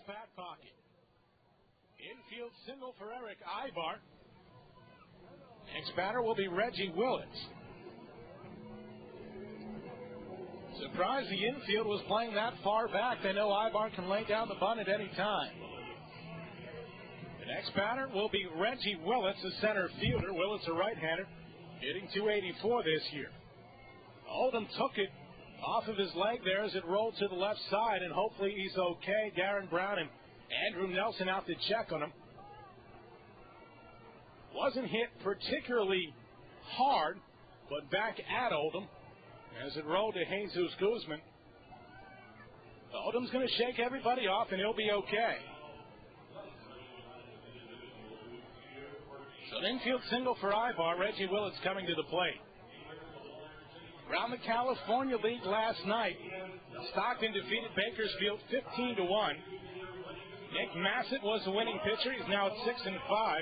back pocket. Infield single for Erick Aybar. Next batter will be Reggie Willits. Surprised the infield was playing that far back. They know Aybar can lay down the bunt at any time. The next batter will be Reggie Willits, a center fielder. Willits, a right-hander, hitting .284 this year. Oldham took it off of his leg there as it rolled to the left side, and hopefully he's okay. Darren Brown and Andrew Nelson out to check on him. Wasn't hit particularly hard, but back at Oldham as it rolled to Jesus Guzman. Oldham's going to shake everybody off, and he'll be okay. So an infield single for Aybar. Reggie Willits coming to the plate. Around the California League last night, Stockton defeated Bakersfield 15-1. Nick Massett was the winning pitcher. He's now at 6-5.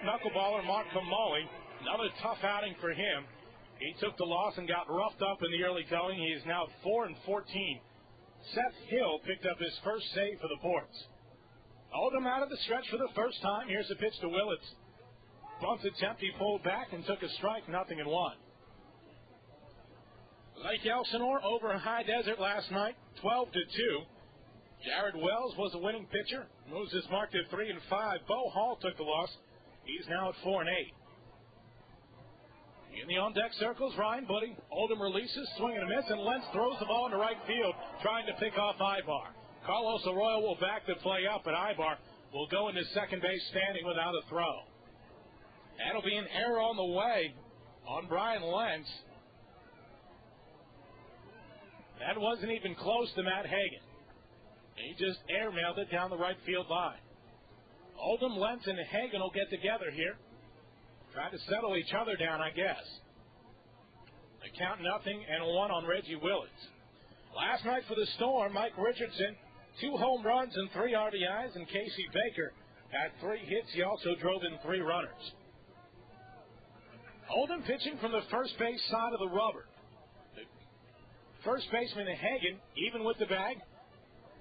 Knuckleballer Mark Kamali, another tough outing for him. He took the loss and got roughed up in the early going. He is now at 4-14. Seth Hill picked up his first save for the Ports. Oldham out of the stretch for the first time. Here's a pitch to Willits. Bunt attempt, he pulled back and took a strike, 0-1. Lake Elsinore over High Desert last night, 12-2. Jared Wells was the winning pitcher. Moves his mark to 3-5. Bo Hall took the loss. He's now at 4-8. In the on-deck circles, Ryan Budde. Oldham releases, swing and a miss, and Lentz throws the ball into right field, trying to pick off Aybar. Carlos Arroyo will back the play up, but Aybar will go into second base standing without a throw. That'll be an error on the way on Brian Lentz. That wasn't even close to Matt Hagan. He just airmailed it down the right field line. Oldham, Lentz, and Hagan will get together here. Try to settle each other down, I guess. They count 0-1 on Reggie Willits. Last night for the Storm, Mike Richardson, 2 home runs and 3 RBIs, and Casey Baker had 3 hits. He also drove in 3 runners. Oldham pitching from the first base side of the rubber. First baseman Hagan, even with the bag.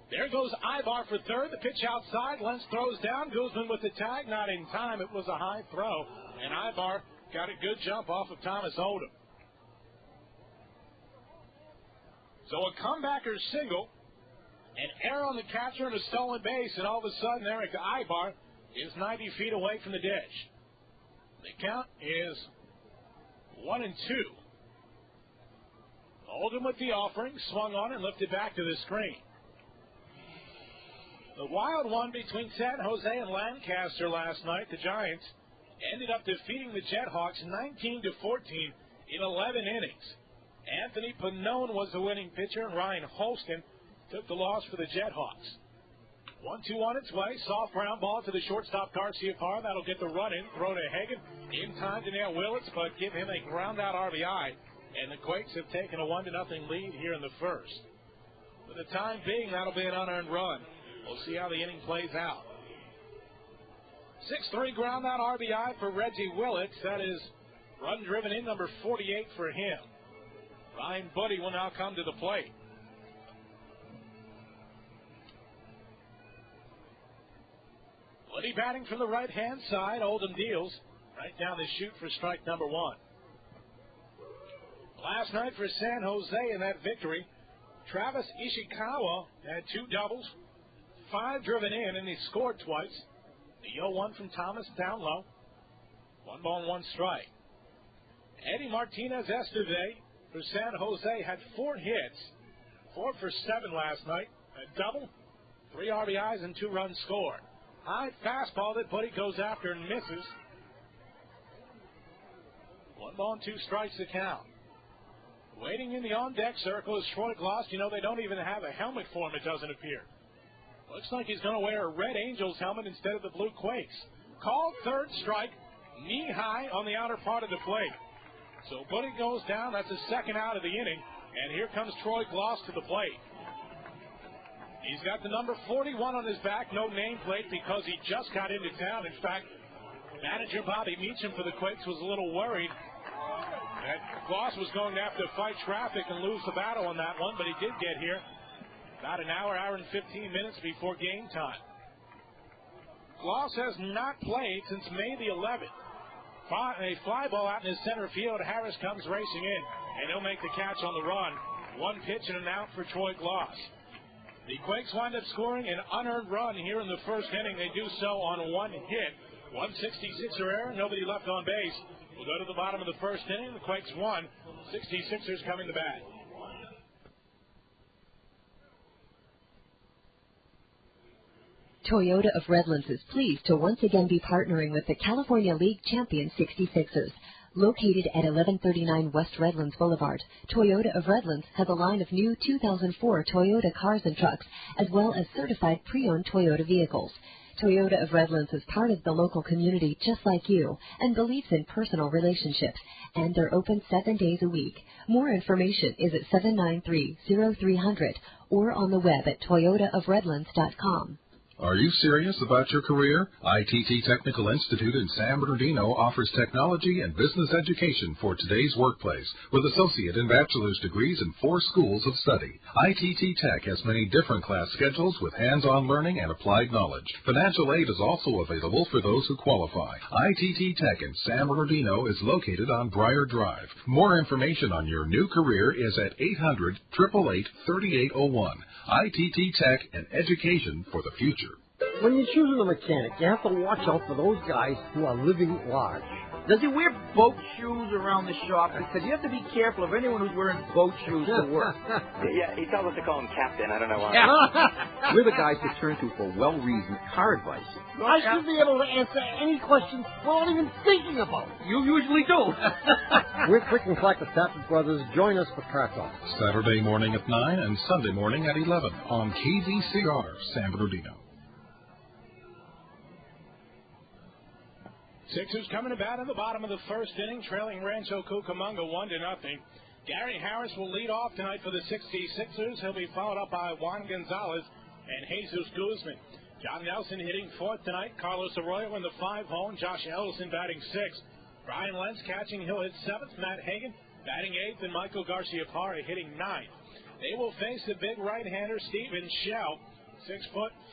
There goes Aybar for third. The pitch outside. Lentz throws down. Guzman with the tag. Not in time. It was a high throw. And Aybar got a good jump off of Thomas Oldham. So a comebacker single. An error on the catcher and a stolen base. And all of a sudden, Erick Aybar is 90 feet away from the dish. The count is 1-2. Oldham with the offering, swung on and lifted back to the screen. The wild one between San Jose and Lancaster last night, the Giants, ended up defeating the Jethawks 19-14 in 11 innings. Anthony Pannone was the winning pitcher, and Ryan Holston took the loss for the Jethawks. 1-2 on its way, soft ground ball to the shortstop Garcia Parr. That'll get the run in, throw to Hagan, in time to nail Willits, but give him a ground-out RBI. And the Quakes have taken a 1-0 lead here in the first. For the time being, that'll be an unearned run. We'll see how the inning plays out. 6-3 ground-out RBI for Reggie Willits. That is run driven in number 48 for him. Ryan Budde will now come to the plate. Budde batting from the right-hand side. Oldham deals right down the chute for strike number 1. Last night for San Jose in that victory, Travis Ishikawa had 2 doubles, 5 driven in, and he scored twice. The 0-1 from Thomas down low. 1 ball and 1 strike. Eddie Martinez Esteve for San Jose had 4 hits, 4 for 7 last night. A double, 3 RBIs, and 2 runs scored. High fastball that Budde goes after and misses. 1 ball and 2 strikes to count. Waiting in the on-deck circle is Troy Glaus. You know, they don't even have a helmet for him, it doesn't appear. Looks like he's going to wear a Red Angels helmet instead of the blue Quakes. Called third strike, knee high on the outer part of the plate. So Budde goes down. That's the second out of the inning. And here comes Troy Glaus to the plate. He's got the number 41 on his back, no nameplate because he just got into town. In fact, manager Bobby Meacham for the Quakes was a little worried that Glaus was going to have to fight traffic and lose the battle on that one, but he did get here. About an hour and 15 minutes before game time. Glaus has not played since May the 11th. A fly ball out in his center field. Harris comes racing in, and he'll make the catch on the run. One pitch and an out for Troy Glaus. The Quakes wind up scoring an unearned run here in the first inning. They do so on one hit. 166er error, nobody left on base. We'll go to the bottom of the first inning. The Quakes won. 66ers coming to bat. Toyota of Redlands is pleased to once again be partnering with the California League champion 66ers. Located at 1139 West Redlands Boulevard, Toyota of Redlands has a line of new 2004 Toyota cars and trucks, as well as certified pre-owned Toyota vehicles. Toyota of Redlands is part of the local community just like you and believes in personal relationships, and they're open 7 days a week. More information is at 793-0300 or on the web at toyotaofredlands.com. Are you serious about your career? ITT Technical Institute in San Bernardino offers technology and business education for today's workplace with associate and bachelor's degrees in 4 schools of study. ITT Tech has many different class schedules with hands-on learning and applied knowledge. Financial aid is also available for those who qualify. ITT Tech in San Bernardino is located on Briar Drive. More information on your new career is at 800-888-3801. ITT Tech and education for the future. When you're choosing a mechanic, you have to watch out for those guys who are living large. Does he wear boat shoes around the shop? Because you have to be careful of anyone who's wearing boat shoes to work. Yeah, he tells us to call him Captain. I don't know why. Yeah. We're the guys to turn to for well-reasoned car advice. I should be able to answer any question without even thinking about it. You usually do. We're Quick and Collect the Stafford Brothers. Join us for Car Talk. Saturday morning at 9 and Sunday morning at 11 on KVCR San Bernardino. Sixers coming to bat in the bottom of the first inning, trailing Rancho Cucamonga 1-0. Gary Harris will lead off tonight for the 66ers. He'll be followed up by Juan Gonzalez and Jesus Guzman. John Nelson hitting fourth tonight. Carlos Arroyo in the 5-hole. Josh Ellison batting sixth. Brian Lentz catching. He'll hit seventh. Matt Hagan batting eighth. And Michael Garcia-Parra hitting ninth. They will face the big right-hander Steven Shell,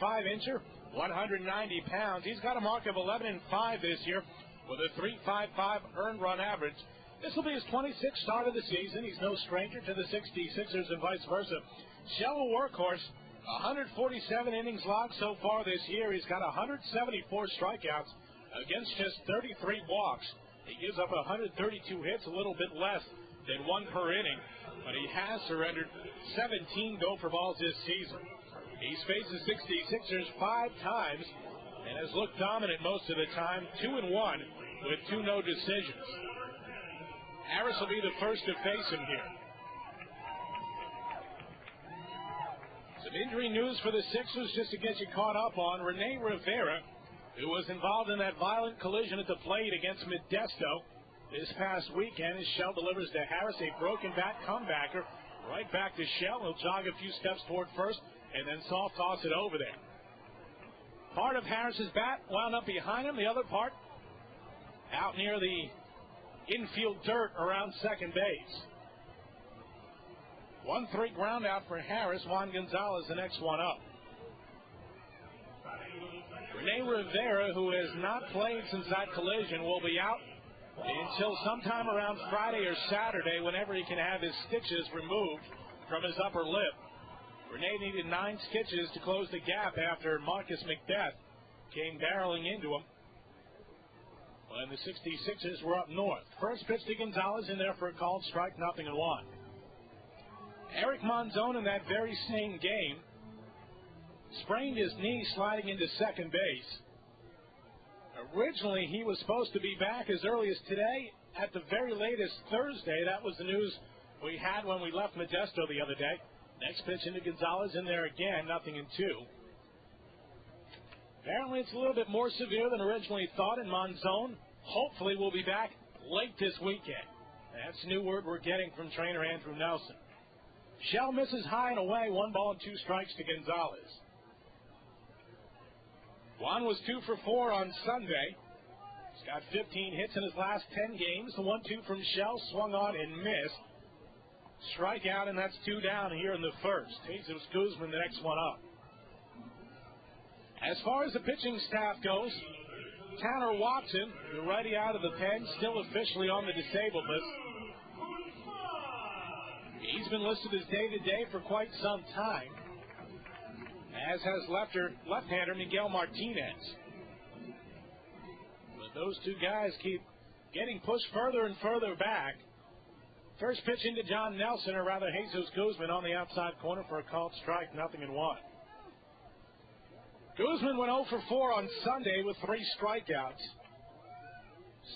6'5" 190 pounds. He's got a mark of 11-5 this year with a .355 earned run average. This will be his 26th start of the season. He's no stranger to the 66ers and vice versa. Shell, a workhorse, 147 innings logged so far this year. He's got 174 strikeouts against just 33 walks. He gives up 132 hits, a little bit less than one per inning, but he has surrendered 17 gopher balls this season. He's faced the 66ers 5 times and has looked dominant most of the time, 2-1 with 2 no decisions. Harris will be the first to face him here. Some injury news for the Sixers just to get you caught up on. Rene Rivera, who was involved in that violent collision at the plate against Modesto this past weekend, as Shell delivers to Harris a broken bat comebacker. Right back to Shell. He'll jog a few steps toward first and then soft toss it over there. Part of Harris's bat wound up behind him. The other part out near the infield dirt around second base. 1-3 ground out for Harris. Juan Gonzalez the next one up. Rene Rivera, who has not played since that collision, will be out until sometime around Friday or Saturday, whenever he can have his stitches removed from his upper lip. Rene needed 9 stitches to close the gap after Marcus McDeath came barreling into him when the 66ers were up north. First pitch to Gonzalez, in there for a called strike, 0-1. Eric Monzon in that very same game sprained his knee sliding into second base. Originally, he was supposed to be back as early as today, at the very latest Thursday. That was the news we had when we left Modesto the other day. Next pitch into Gonzalez, in there again, 0-2. Apparently it's a little bit more severe than originally thought, and Monzon hopefully will be back late this weekend. That's the new word we're getting from trainer Andrew Nelson. Shell misses high and away, 1 ball and 2 strikes to Gonzalez. Juan was 2 for 4 on Sunday. He's got 15 hits in his last 10 games. The 1-2 from Shell swung on and missed. strikeout, and that's 2 down here in the first. Jesus Guzman, the next one up. As far as the pitching staff goes, Tanner Watson, the righty out of the pen, still officially on the disabled list. He's been listed as day-to-day for quite some time, as has left-hander Miguel Martinez. But those two guys keep getting pushed further and further back. First pitch into John Nelson, or rather Jesus Guzman, on the outside corner for a called strike, 0-1. Guzman went 0 for 4 on Sunday with 3 strikeouts.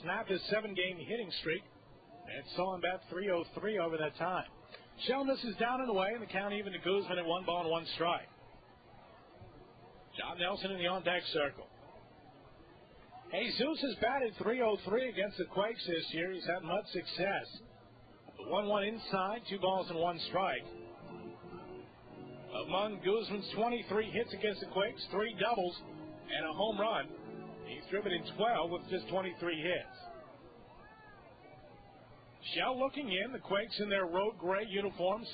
Snapped his 7-game hitting streak and saw him bat .303 over that time. Shell misses down and away, and the count even to Guzman at 1 ball and 1 strike. John Nelson in the on-deck circle. Jesus has batted .303 against the Quakes this year. He's had much success. 1-1 inside, 2 balls and 1 strike. Among Guzman's 23 hits against the Quakes, 3 doubles and a home run. He's driven in 12 with just 23 hits. Shell looking in, the Quakes in their road gray uniforms.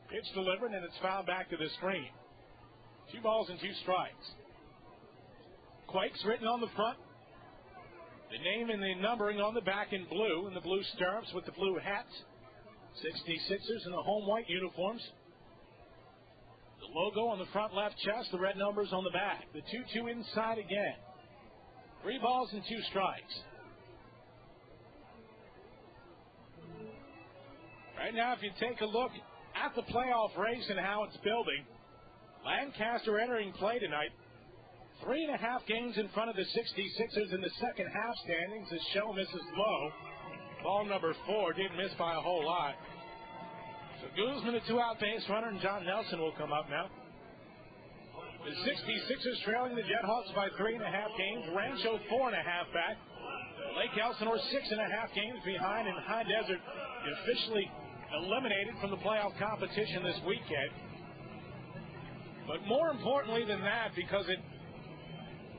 Pitch delivered, and it's fouled back to the screen. 2 balls and 2 strikes. Quakes written on the front. The name and the numbering on the back in blue, and the blue stirrups with the blue hats. 66ers in the home white uniforms. The logo on the front left chest, the red numbers on the back. The 2-2 inside again. 3 balls and 2 strikes. Right now, if you take a look at the playoff race and how it's building, Lancaster entering play tonight, 3.5 games in front of the 66ers in the second half standings as Shell misses low. Ball number 4 didn't miss by a whole lot. So Guzman, a 2-out base runner, and John Nelson will come up now. The 66ers trailing the Jethawks by 3.5 games. Rancho 4.5 back. Lake Elsinore 6.5 games behind, and High Desert officially eliminated from the playoff competition this weekend. But more importantly than that, because it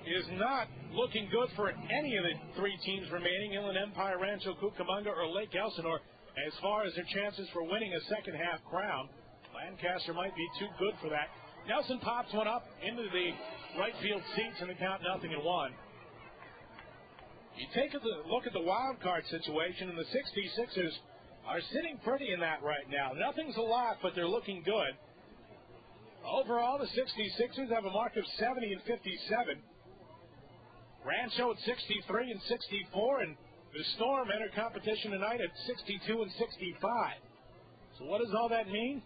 is not looking good for any of the 3 teams remaining, Inland Empire, Rancho, Cucamonga, or Lake Elsinore, as far as their chances for winning a second half crown. Lancaster might be too good for that. Nelson pops one up into the right field seats, and the count 0-1. You take a look at the wild card situation, and the 66ers are sitting pretty in that right now. Nothing's a lock, but they're looking good. Overall, the 66ers have a mark of 70 and 57. Rancho at 63 and 64, and the Storm enter competition tonight at 62 and 65. So what does all that mean?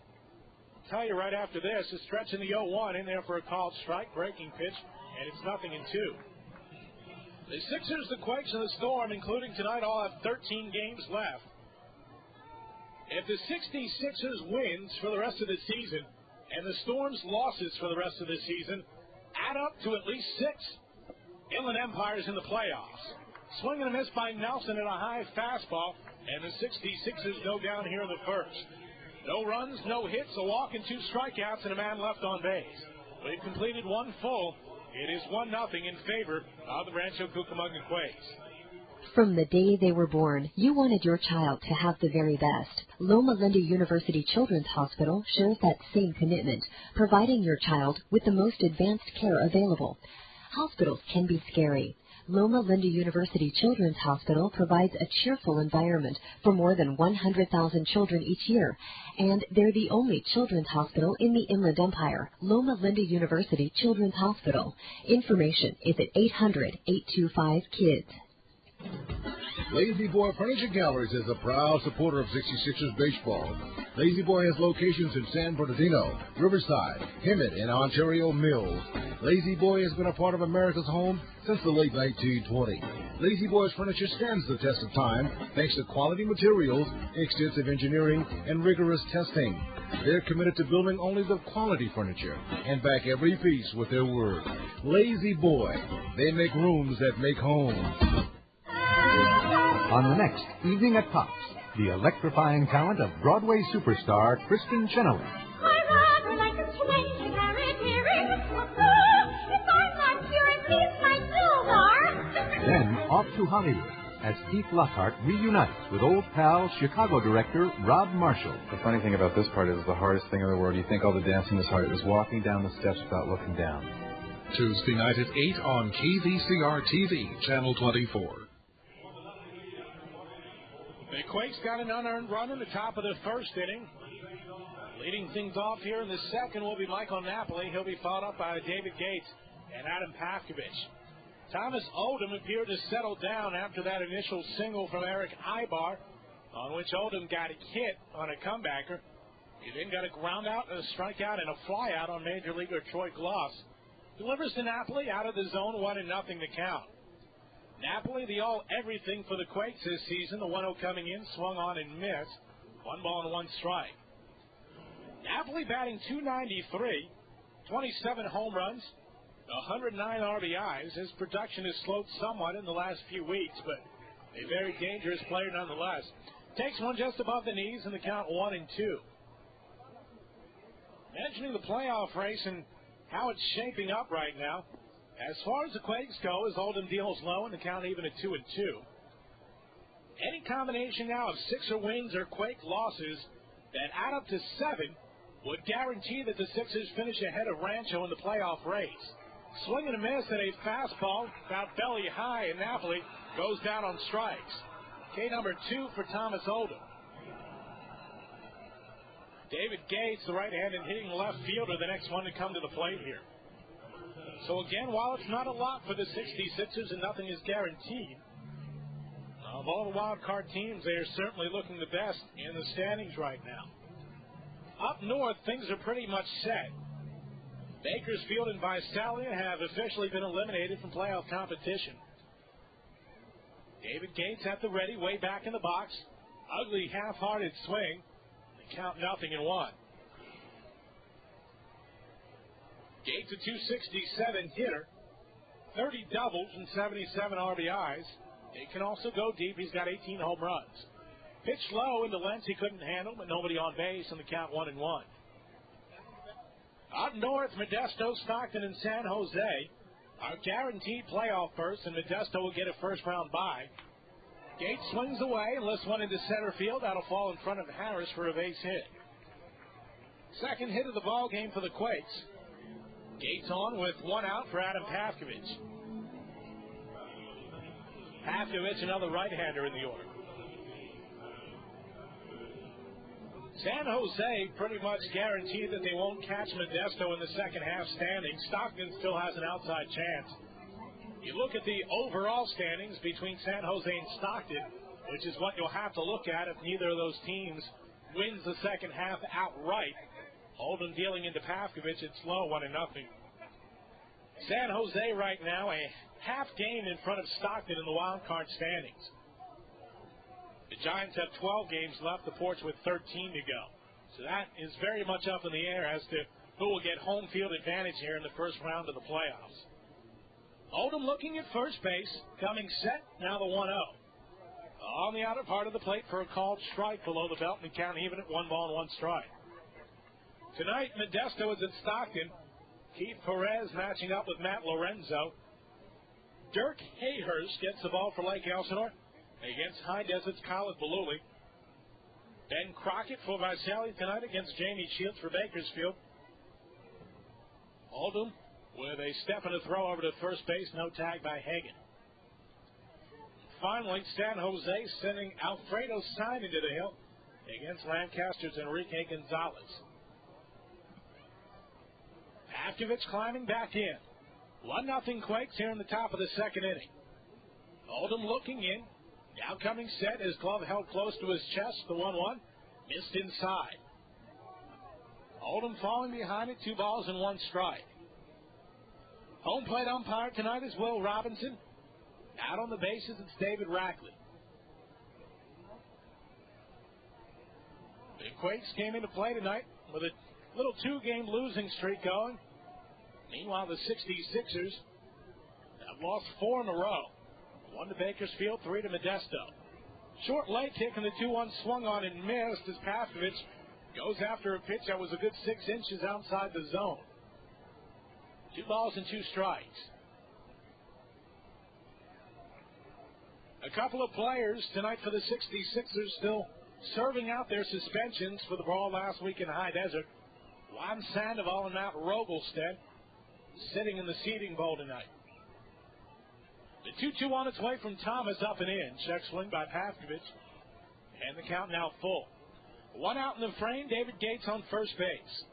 I'll tell you right after this. A stretch in the 0-1 in there for a called strike, breaking pitch, and it's 0-2. The Sixers, the Quakes, and the Storm, including tonight, all have 13 games left. If the 66ers wins for the rest of the season and the Storm's losses for the rest of the season add up to at least 6 Inland Empires in the playoffs. Swing and a miss by Nelson at a high fastball, and the 66ers go down here in the first. No runs, no hits, a walk and 2 strikeouts, and a man left on base. They've completed 1 full. It is 1-0 in favor of the Rancho Cucamonga Quakes. From the day they were born, you wanted your child to have the very best. Loma Linda University Children's Hospital shares that same commitment, providing your child with the most advanced care available. Hospitals can be scary. Loma Linda University Children's Hospital provides a cheerful environment for more than 100,000 children each year, and they're the only children's hospital in the Inland Empire. Loma Linda University Children's Hospital. Information is at 800-825-KIDS. Lazy Boy Furniture Galleries is a proud supporter of 66ers baseball. Lazy Boy has locations in San Bernardino, Riverside, Hemet, and Ontario Mills. Lazy Boy has been a part of America's home since the late 1920s. Lazy Boy's furniture stands the test of time thanks to quality materials, extensive engineering, and rigorous testing. They're committed to building only the quality furniture and back every piece with their word. Lazy Boy. They make rooms that make homes. On the next Evening at Pops, the electrifying talent of Broadway superstar Kristen Chenoweth. I'd rather like a change in our appearing. If I'm not here, at least my bills are. Then off to Hollywood, as Keith Lockhart reunites with old pal Chicago director Rob Marshall. The funny thing about this part is the hardest thing in the world. You think all the dancing is hard. It was walking down the steps without looking down. Tuesday night at 8 on KVCR-TV, Channel 24. The Quakes got an unearned run in the top of the first inning. Leading things off here in the second will be Mike Napoli. He'll be followed up by David Gates and Adam Pavkovich. Thomas Oldham appeared to settle down after that initial single from Erick Aybar, on which Oldham got hit on a comebacker. He then got a ground out, a strikeout, and a fly out on Major Leaguer Troy Glaus. Delivers to Napoli out of the zone, 1-0 the count. Napoli, the all-everything for the Quakes this season. The 1-0 coming in, swung on and missed. 1 ball and 1 strike. Napoli batting .293, 27 home runs, 109 RBIs. His production has slowed somewhat in the last few weeks, but a very dangerous player nonetheless. Takes one just above the knees in the count 1-2. Mentioning the playoff race and how it's shaping up right now. As far as the Quakes go, as Oldham deals low and the count even at 2-2. Any combination now of Sixer wins or Quake losses that add up to 7 would guarantee that the Sixers finish ahead of Rancho in the playoff race. Swing and a miss at a fastball about belly high, and Napoli goes down on strikes. K number 2 for Thomas Oldham. David Gates, the right-handed hitting left fielder, the next one to come to the plate here. So again, while it's not a lot for the 66ers and nothing is guaranteed, of all the wild card teams, they are certainly looking the best in the standings right now. Up north, things are pretty much set. Bakersfield and Visalia have officially been eliminated from playoff competition. David Gates at the ready, way back in the box. Ugly, half-hearted swing. They count 0-1. Gates a .267 hitter, 30 doubles and 77 RBIs. He can also go deep. He's got 18 home runs. Pitched low into Lentz. He couldn't handle, but nobody on base, and the count 1-1. Up north, Modesto, Stockton, and San Jose are guaranteed playoff berths, and Modesto will get a first-round bye. Gates swings away and lifts one into center field. That'll fall in front of Harris for a base hit. Second hit of the ball game for the Quakes. Gates on with 1 out for Adam Pavkovich. Pavkovich, another right-hander in the order. San Jose pretty much guaranteed that they won't catch Modesto in the second half standings. Stockton still has an outside chance. You look at the overall standings between San Jose and Stockton, which is what you'll have to look at if neither of those teams wins the second half outright. Oldham dealing into Pavkovich. It's low, 1-0. San Jose right now a half game in front of Stockton in the wild card standings. The Giants have 12 games left, the Ports with 13 to go. So that is very much up in the air as to who will get home field advantage here in the first round of the playoffs. Oldham looking at first base, coming set, now the 1-0. On the outer part of the plate for a called strike below the belt, and count even at 1 ball and 1 strike. Tonight, Modesto is at Stockton. Keith Perez matching up with Matt Lorenzo. Dirk Hayhurst gets the ball for Lake Elsinore against High Desert's Kyle Baluli. Ben Crockett for Visalia tonight against Jamie Shields for Bakersfield. Oldham with a step and a throw over to first base, no tag by Hagan. Finally, San Jose sending Alfredo Stein into the hill against Lancaster's Enrique Gonzalez. Pavkovich climbing back in. 1-0 Quakes here in the top of the second inning. Oldham looking in. Now coming set, his glove held close to his chest. The 1-1 missed inside. Oldham falling behind it, 2 balls and 1 strike. Home plate umpire tonight is Will Robinson. Out on the bases, it's David Rackley. The Quakes came into play tonight with a little 2-game losing streak going. Meanwhile, the 66ers have lost 4 in a row. 1 to Bakersfield, 3 to Modesto. Short leg kick and the 2-1 swung on and missed as Pavkovich goes after a pitch that was a good 6 inches outside the zone. 2 balls and 2 strikes. A couple of players tonight for the 66ers still serving out their suspensions for the brawl last week in High Desert. Juan Sandoval and Matt Rogelstead sitting in the seating bowl tonight. The 2-2 on its way from Thomas, up and in. Check swing by Pavkovich. And the count now full. One out in the frame, David Gates on first base.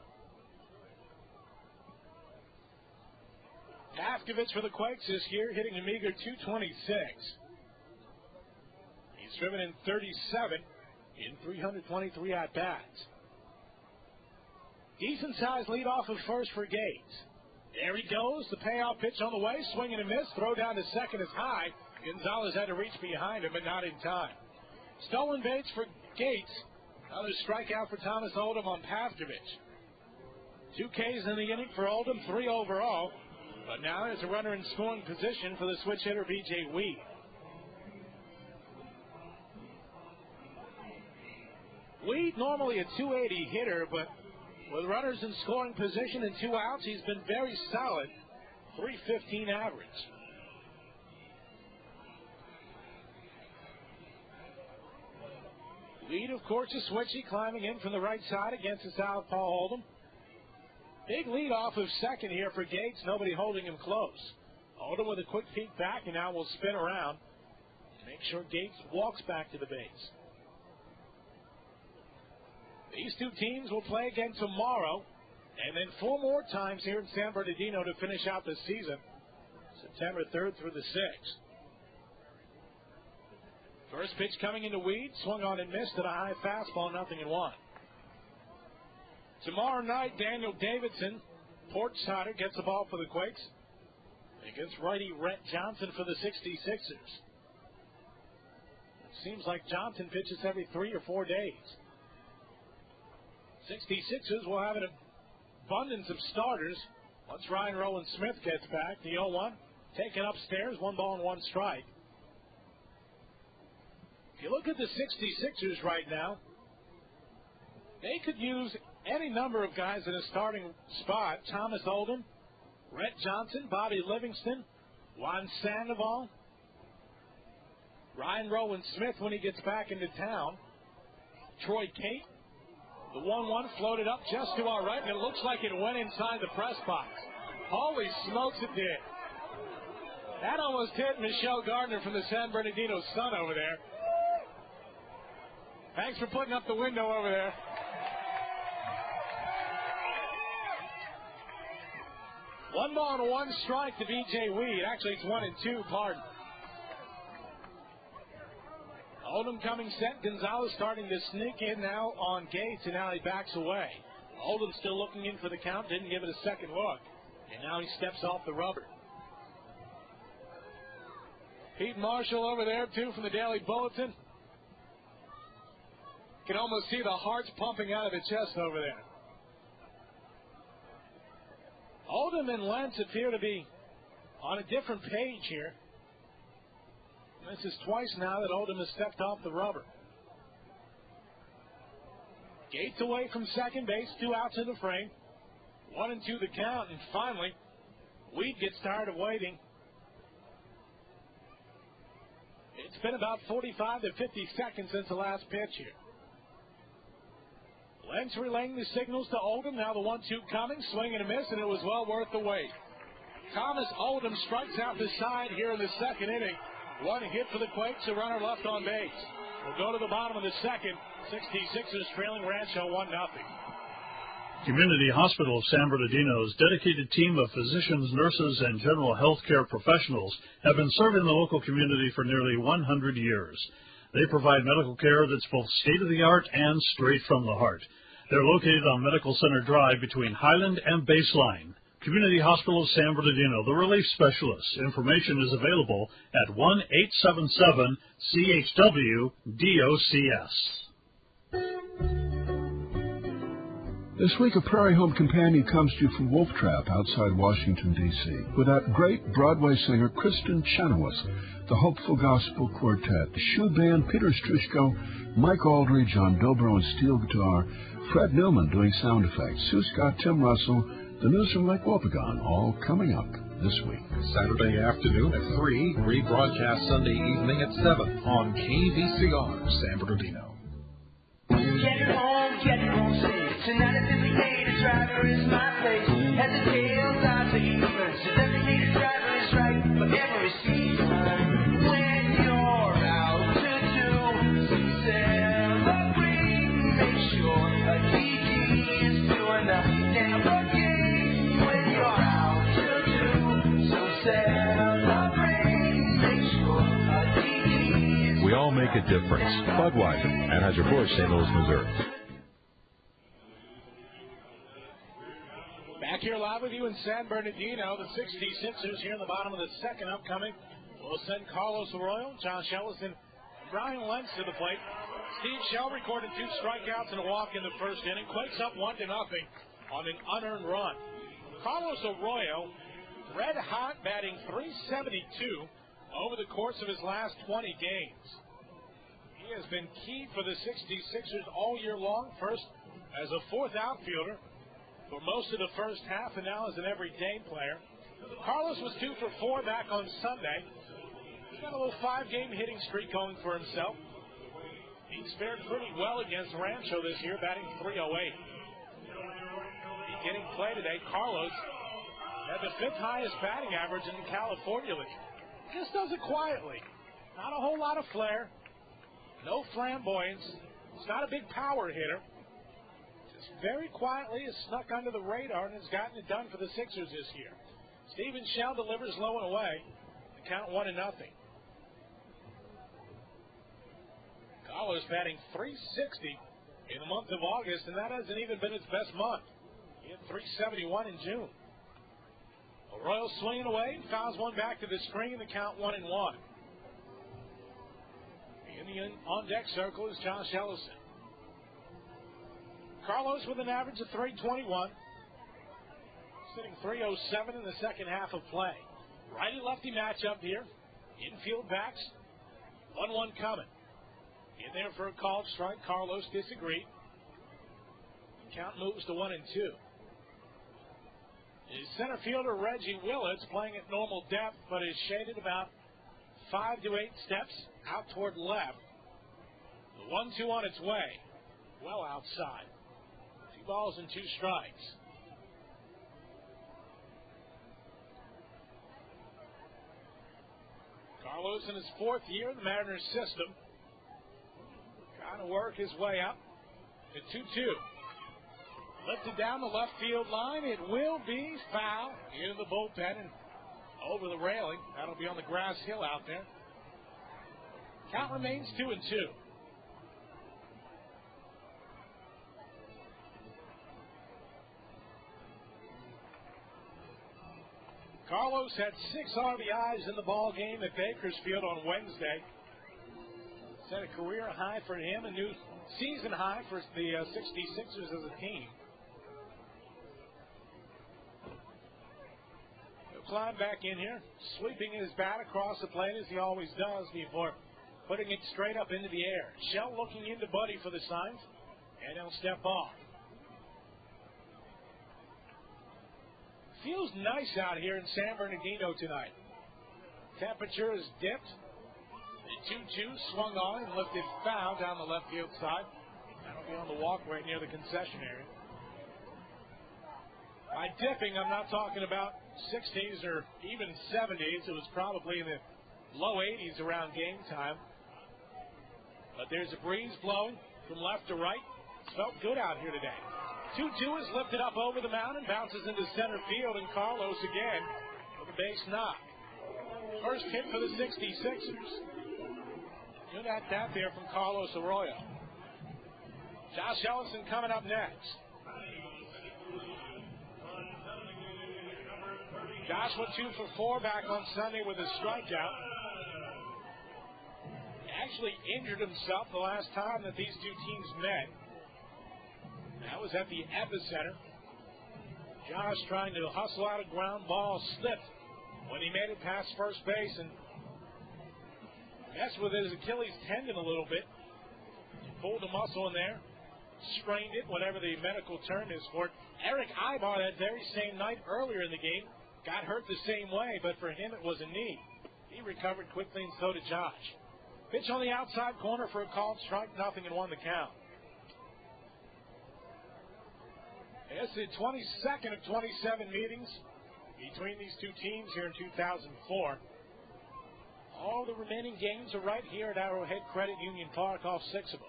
Pavkovich for the Quakes this year, hitting a meager .226. He's driven in 37 in 323 at-bats. Decent-sized lead off of first for Gates. There he goes, the payoff pitch on the way, swing and a miss, throw down to second is high. Gonzalez had to reach behind him, but not in time. Stolen base for Gates. Another strikeout for Thomas Oldham on Pavkovich. 2 Ks in the inning for Oldham, 3 overall. But now there's a runner in scoring position for the switch hitter, B.J. Weed. Weed normally a .280 hitter, but with runners in scoring position and 2 outs, he's been very solid. .315 average. Weed, of course, is switchy, climbing in from the right side against the southpaw Oldham. Big lead off of second here for Gates. Nobody holding him close. Oldham with a quick peek back, and now will spin around. Make sure Gates walks back to the base. These two teams will play again tomorrow, and then 4 more times here in San Bernardino to finish out the season, September 3rd through the 6th. First pitch coming into Weed, swung on and missed at a high fastball, 0-1. Tomorrow night, Daniel Davidson, port sider, gets the ball for the Quakes against righty Rhett Johnson for the 66ers. It seems like Johnson pitches every 3 or 4 days. 66ers will have an abundance of starters once Ryan Rowan Smith gets back. The 0-1 taken upstairs, 1 ball and 1 strike. If you look at the 66ers right now, they could use any number of guys in a starting spot. Thomas Oldham, Rhett Johnson, Bobby Livingston, Juan Sandoval, Ryan Rowan Smith when he gets back into town, Troy Kate. The 1-1 floated up just to our right, and it looks like it went inside the press box. Holy smokes, it did. That almost hit Michelle Gardner from the San Bernardino Sun over there. Thanks for putting up the window over there. One ball and 1 strike to B.J. Weed. Actually, it's 1 and 2, pardon. Oldham coming set. Gonzalez starting to sneak in now on Gates, and now he backs away. Oldham still looking in for the count. Didn't give it a second look. And now he steps off the rubber. Pete Marshall over there, too, from the Daily Bulletin. Can almost see the hearts pumping out of the chest over there. Oldham and Lentz appear to be on a different page here. This is twice now that Oldham has stepped off the rubber. Gates away from second base, 2 outs in the frame. 1 and 2 the count, and finally, Weed gets tired of waiting. It's been about 45 to 50 seconds since the last pitch here. Lentz relaying the signals to Oldham. Now the 1-2 coming, swing and a miss, and it was well worth the wait. Thomas Oldham strikes out the side here in the second inning. 1 hit for the Quakes, a runner left on base. We'll go to the bottom of the second. 66ers trailing Rancho 1-0. Community Hospital of San Bernardino's dedicated team of physicians, nurses, and general health care professionals have been serving the local community for nearly 100 years. They provide medical care that's both state-of-the-art and straight from the heart. They're located on Medical Center Drive between Highland and Baseline. Community Hospital of San Bernardino, the relief specialists. Information is available at 1-877-CHW-DOCS. This week, a Prairie Home companion comes to you from Wolf Trap outside Washington, D.C. with that great Broadway singer, Kristen Chenoweth, the Hopeful Gospel Quartet, the Shoe Band, Peter Strushko, Mike Aldridge on dobro and steel guitar, Fred Newman doing sound effects, Sue Scott, Tim Russell, the news from Lake Wobegon, all coming up. this week. Saturday afternoon at 3, rebroadcast Sunday evening at 7 on KVCR San Bernardino. Get home safe. Tonight is the day the driver is my place. And the tails are the even. So designated driver is right for every season. When you're out to do some celebrating, make sure a DJ is doing the tailgate. When you're out to do some celebrating, make sure a DJ is. We all make a difference. Budweiser, Anheuser-Busch, St. Louis, Missouri. Back here live with you in San Bernardino, the 66ers here in the bottom of the second upcoming. We'll send Carlos Arroyo, Josh Ellison, Brian Lentz to the plate. Steve Shell recorded 2 strikeouts and a walk in the first inning. Quakes up 1-0 on an unearned run. Carlos Arroyo, red hot, batting .372 over the course of his last 20 games. He has been key for the 66ers all year long, first as a fourth outfielder for most of the first half, and now as an everyday player. Carlos was 2 for 4 back on Sunday. He's got a little 5-game hitting streak going for himself. He's fared pretty well against Rancho this year, batting .308. Beginning play today, Carlos had the 5th highest batting average in the California League. Just does it quietly. Not a whole lot of flair. No flamboyance. It's not a big power hitter. Very quietly has snuck under the radar and has gotten it done for the Sixers this year. Steven Shell delivers low and away. The count 1-0. Carlos batting .360 in the month of August, and that hasn't even been his best month. He had .371 in June. Arroyo swinging away, fouls one back to the screen, the count 1-1. In the on-deck circle is Josh Ellison. Carlos with an average of .321, sitting .307 in the second half of play. Righty-lefty matchup here. Infield backs. 1-1 coming. In there for a called strike. Carlos disagreed. The count moves to 1-2. His center fielder Reggie Willits playing at normal depth, but is shaded about 5 to 8 steps out toward left. The 1-2 on its way. Well outside. 2 balls and 2 strikes. Carlos in his 4th year in the Mariners system. Trying to work his way up to 2-2. Lifted down the left field line. It will be foul into the bullpen and over the railing. That'll be on the grass hill out there. Count remains 2-2. Carlos had 6 RBIs in the ball game at Bakersfield on Wednesday. Set a career high for him, a new season high for the 66ers as a team. He'll climb back in here, sweeping his bat across the plate as he always does before putting it straight up into the air. Shell looking into Budde for the signs, and he'll step off. Feels nice out here in San Bernardino tonight. Temperature has dipped. The 2-2 swung on and lifted foul down the left field side. That'll be on the walkway near the concession area. By dipping, I'm not talking about 60s or even 70s. It was probably in the low 80s around game time. But there's a breeze blowing from left to right. It's felt good out here today. 2-2 is lifted up over the mound and bounces into center field, and Carlos again with a base knock. First hit for the 66ers. Good at that there from Carlos Arroyo. Josh Ellison coming up next. Josh went 2 for 4 back on Sunday with a strikeout. Actually injured himself the last time that these two teams met. That was at the epicenter. Josh trying to hustle out a ground ball, slipped when he made it past first base and messed with his Achilles tendon a little bit. Pulled a muscle in there, sprained it, whatever the medical term is for it. Erick Aybar that very same night earlier in the game got hurt the same way, but for him it was a knee. He recovered quickly, and so did Josh. Pitch on the outside corner for a called strike, 0-1 the count. It's the 22nd of 27 meetings between these two teams here in 2004. All the remaining games are right here at Arrowhead Credit Union Park, all 6 of them.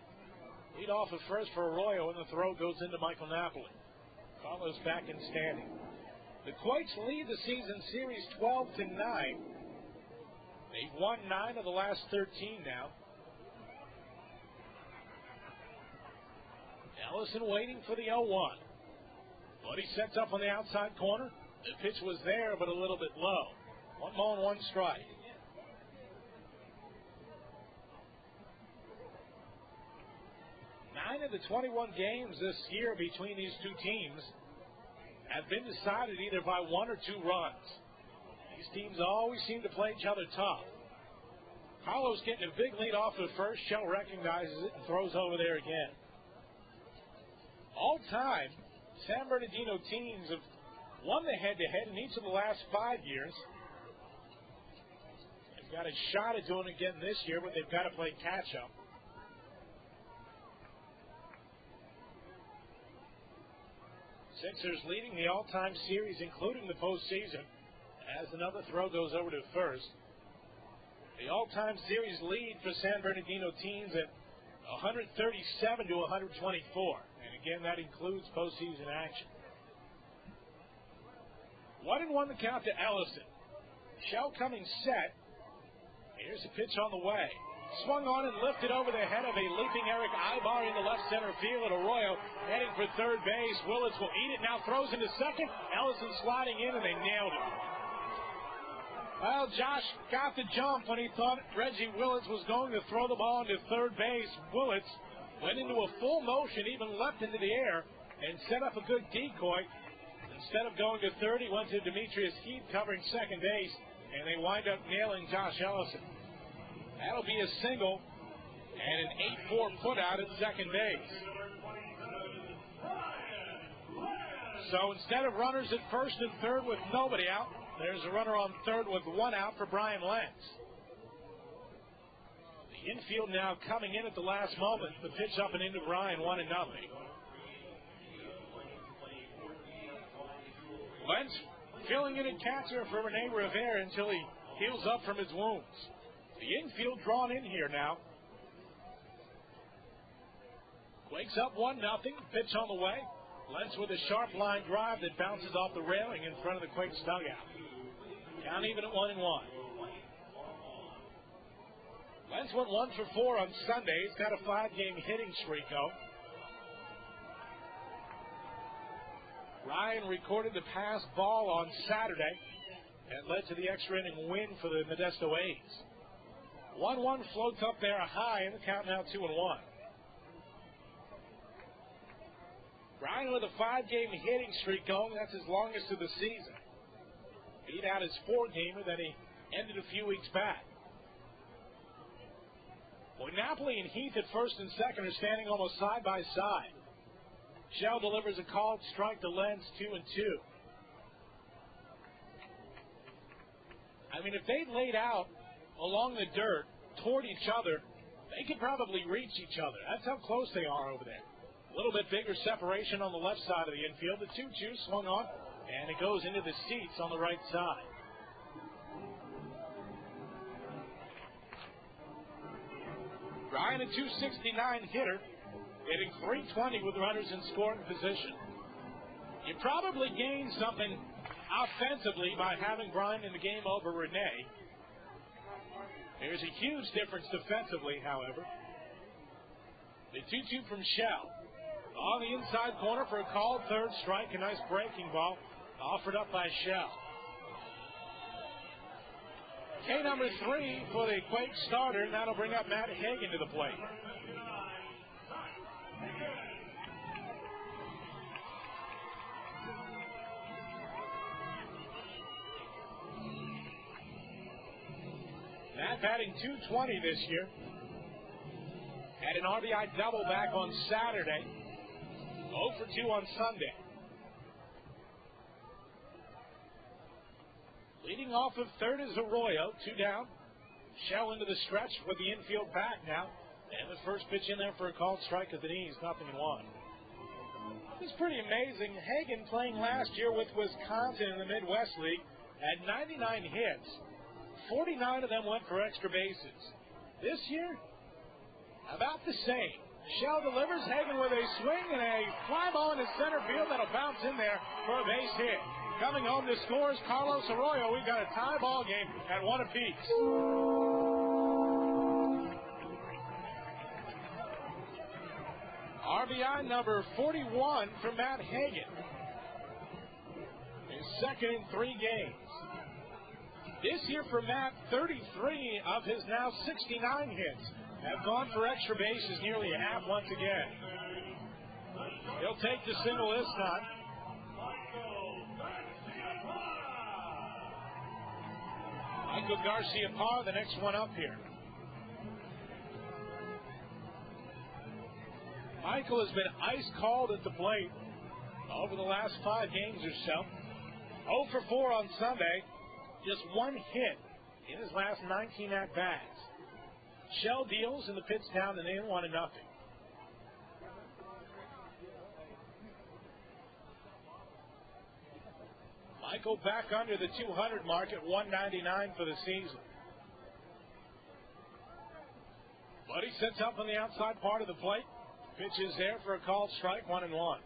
Lead off at first for Arroyo, and the throw goes into Michael Napoli. Carlos back in standing. The Quakes lead the season series 12-9. They've won 9 of the last 13 now. Ellison waiting for the 0-1. Budde sets up on the outside corner. The pitch was there, but a little bit low. 1 ball and 1 strike. Nine of the 21 games this year between these two teams have been decided either by 1 or 2 runs. These teams always seem to play each other tough. Carlos getting a big lead off the first. Shell recognizes it and throws over there again. All time, San Bernardino teams have won the head-to-head in each of the last 5 years. They've got a shot at doing it again this year, but they've got to play catch-up. Sixers leading the all-time series, including the postseason, as another throw goes over to first. The all-time series lead for San Bernardino teams at 137 to 124. And again, that includes postseason action. 1-1 the count to Ellison. Shell coming set. Here's a pitch on the way. Swung on and lifted over the head of a leaping Erick Aybar into left center field. At Arroyo heading for third base. Willits will eat it, now throws into second. Ellison sliding in, and they nailed it. Well, Josh got the jump when he thought Reggie Willits was going to throw the ball into third base. Willits went into a full motion, even leapt into the air, and set up a good decoy. Instead of going to third, he went to Demetrius Heath covering second base, and they wind up nailing Josh Ellison. That'll be a single and an 8-4 put out at second base. So instead of runners at first and third with nobody out, there's a runner on third with 1 out for Brian Lentz. The infield now coming in at the last moment. The pitch up and into Brian, 1-0. Lentz filling in at catcher for Rene Rivera until he heals up from his wounds. The infield drawn in here now. Quakes up 1-0. Pitch on the way. Lentz with a sharp line drive that bounces off the railing in front of the Quakes dugout. Count even at 1-1. Lentz went 1 for 4 on Sunday. He's got a 5-game hitting streak going. Ryan recorded the pass ball on Saturday and led to the extra inning win for the Modesto A's. 1-1 floats up there high, and the count now 2-1. Ryan with a 5-game hitting streak going. That's his longest of the season. Beat out his 4-gamer that he ended a few weeks back. Well, Napoli and Heath at first and second are standing almost side by side. Shell delivers a called strike to Lentz, 2-2. I mean, if they laid out along the dirt toward each other, they could probably reach each other. That's how close they are over there. A little bit bigger separation on the left side of the infield. The 2-2 swung on, and it goes into the seats on the right side. Ryan, a .269 hitter, hitting .320 with runners in scoring position. You probably gained something offensively by having Brian in the game over Rene. There's a huge difference defensively, however. The 2-2 from Shell. On the inside corner for a called third strike. A nice breaking ball offered up by Shell. K number 3 for the Quakes starter, and that'll bring up Matt Hagan to the plate. Matt batting .220 this year. Had an RBI double back on Saturday. 0 for 2 on Sunday. Leading off of third is Arroyo. 2 down. Shell into the stretch with the infield back now. And the first pitch in there for a called strike at the knees. 0-1. It's pretty amazing. Hagen playing last year with Wisconsin in the Midwest League had 99 hits. 49 of them went for extra bases. This year, about the same. Shell delivers. Hagen with a swing and a fly ball into center field that'll bounce in there for a base hit. Coming home to scores Carlos Arroyo. We've got a tie ball game at 1 apiece. RBI number 41 for Matt Hagen. His second in 3 games. This year for Matt, 33 of his now 69 hits have gone for extra bases, nearly a half once again. He'll take the single this time. Michael Garcia-Parr, the next one up here. Michael has been ice cold at the plate over the last 5 games or so. 0 for 4 on Sunday. Just 1 hit in his last 19 at-bats. Shell deals and the pitch down and in 1-0. Michael back under the 200 mark at 199 for the season. Budde sets up on the outside part of the plate. Pitch is there for a called strike, 1-1.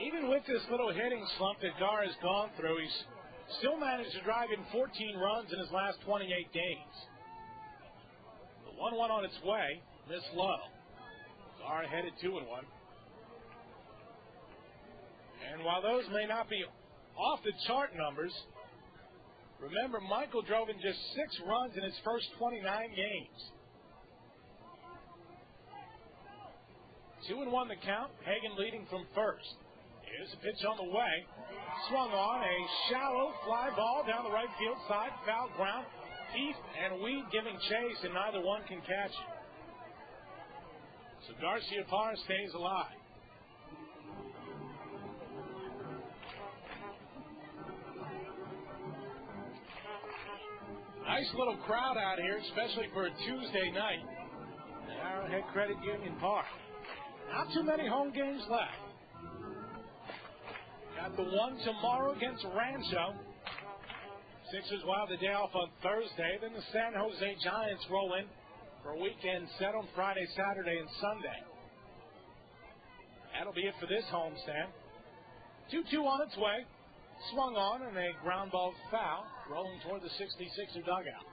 Even with this little hitting slump that Gar has gone through, he's still managed to drive in 14 runs in his last 28 games. The 1-1 on its way, this low. Gar headed 2-1. And while those may not be off the chart numbers, remember Michael drove in just 6 runs in his first 29 games. 2-1 the count, Hagen leading from first. Here's a pitch on the way. Swung on a shallow fly ball down the right field side. Foul ground. Heath and Weed giving chase, and neither one can catch it. So Garcia-Parr stays alive. Nice little crowd out here, especially for a Tuesday night at Arrowhead Credit Union Park. Not too many home games left. Got the one tomorrow against Rancho. Sixers will have the day off on Thursday. Then the San Jose Giants roll in for a weekend set on Friday, Saturday, and Sunday. That'll be it for this homestand. 2-2 on its way. Swung on and a ground ball foul, rolling toward the 66er dugout.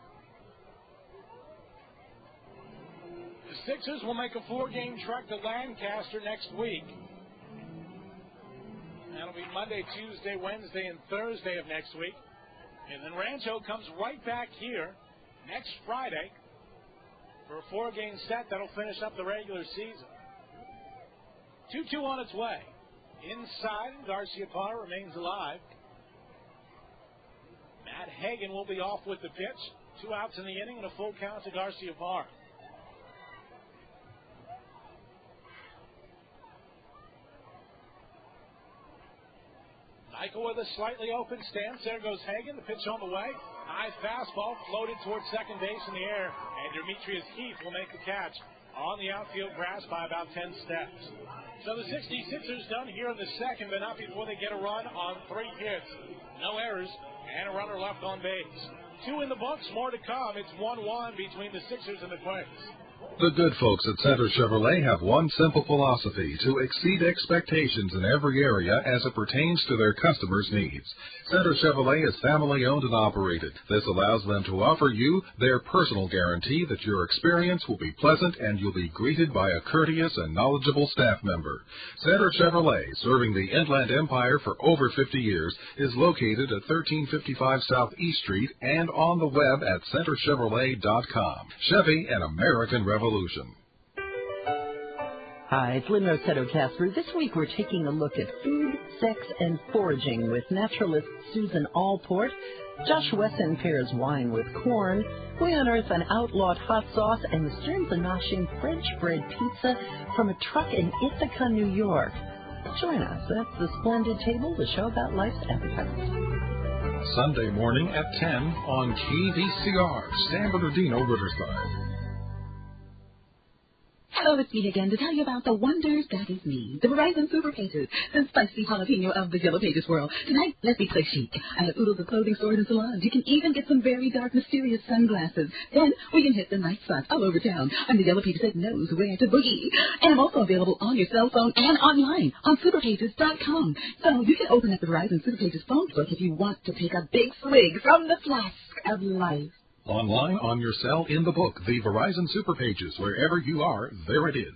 The Sixers will make a 4-game trek to Lancaster next week. That'll be Monday, Tuesday, Wednesday, and Thursday of next week. And then Rancho comes right back here next Friday for a 4-game set that'll finish up the regular season. 2-2 on its way. Inside, Garcia-Parr remains alive. Matt Hagen will be off with the pitch. 2 outs in the inning and a full count to Garcia-Parr. Michael with a slightly open stance. There goes Hagen. The pitch on the way. High fastball floated towards second base in the air. And Demetrius Heath will make the catch on the outfield grass by about 10 steps. So the 66ers done here in the second, but not before they get a run on 3 hits. No errors and a runner left on base. 2 in the books, more to come. It's 1-1 between the Sixers and the Quakes. The good folks at Center Chevrolet have one simple philosophy: to exceed expectations in every area as it pertains to their customers' needs. Center Chevrolet is family-owned and operated. This allows them to offer you their personal guarantee that your experience will be pleasant and you'll be greeted by a courteous and knowledgeable staff member. Center Chevrolet, serving the Inland Empire for over 50 years, is located at 1355 South East Street and on the web at centerchevrolet.com. Chevy, an American Revolution. Hi, it's Lynn Rossetto Casper. This week we're taking a look at food, sex, and foraging with naturalist Susan Allport. Josh Wesson pairs wine with corn. We unearth an outlawed hot sauce and the Stearns & Noshing French bread pizza from a truck in Ithaca, New York. Join us at the Splendid Table, the show about life's appetite. Sunday morning at 10 on KVCR, San Bernardino, Riverside. Hello, it's me again to tell you about the wonders that is me, the Verizon Super Pages, the spicy jalapeno of the Yellow Pages world. Tonight, let's be play chic. I have oodles of clothing stores and salons. You can even get some very dark, mysterious sunglasses. Then we can hit the night spots all over town. I'm the Yellow Pages that knows where to boogie. And I'm also available on your cell phone and online on superpages.com. So you can open up the Verizon Super Pages phone book if you want to take a big swig from the flask of life. Online, on your cell, in the book, the Verizon Super Pages. Wherever you are, there it is.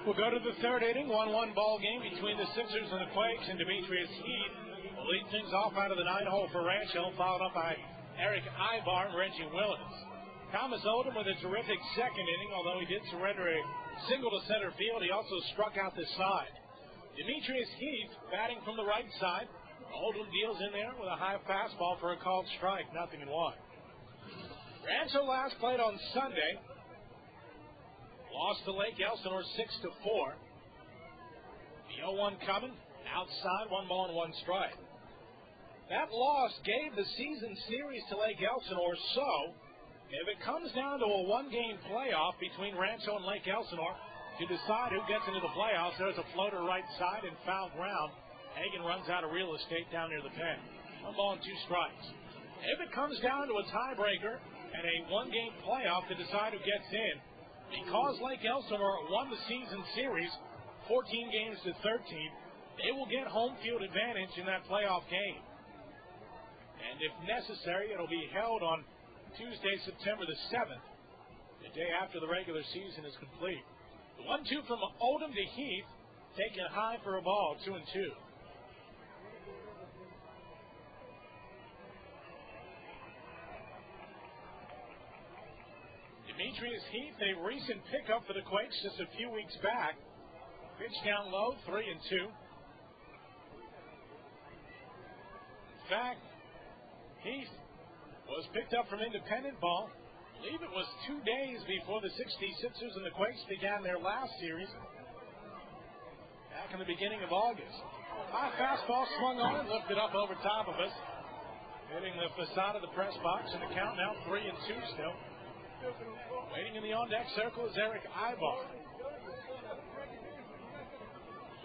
We'll go to the third inning, 1-1 ball game between the Sixers and the Quakes, and Demetrius Heath will lead things off out of the 9-hole for Rancho, followed up by Erick Aybar and Reggie Willits. Thomas Oldham with a terrific second inning, although he did surrender a single to center field. He also struck out the side. Demetrius Heath batting from the right side. Oldham deals in there with a high fastball for a called strike, 0-1. Rancho last played on Sunday. Lost to Lake Elsinore 6-4. The 0-1 coming. Outside, 1 ball and 1 strike. That loss gave the season series to Lake Elsinore, so if it comes down to a one-game playoff between Rancho and Lake Elsinore to decide who gets into the playoffs, there's a floater right side and foul ground. Hagan runs out of real estate down near the pen. 1 ball and 2 strikes. If it comes down to a tiebreaker and a one-game playoff to decide who gets in, because Lake Elsinore won the season series 14 games to 13, they will get home field advantage in that playoff game. And if necessary, it'll be held on Tuesday, September the 7th, the day after the regular season is complete. The 1-2 from Oldham to Heath, taken high for a ball, 2-2. Demetrius Heath, a recent pickup for the Quakes just a few weeks back. Pitch down low, 3-2. In fact, Heath was picked up from independent ball. I believe it was 2 days before the 66ers and the Quakes began their last series, back in the beginning of August. High fastball swung on and lifted up over top of us, hitting the facade of the press box, and the count now 3-2 still. Waiting in the on-deck circle is Erick Aybar.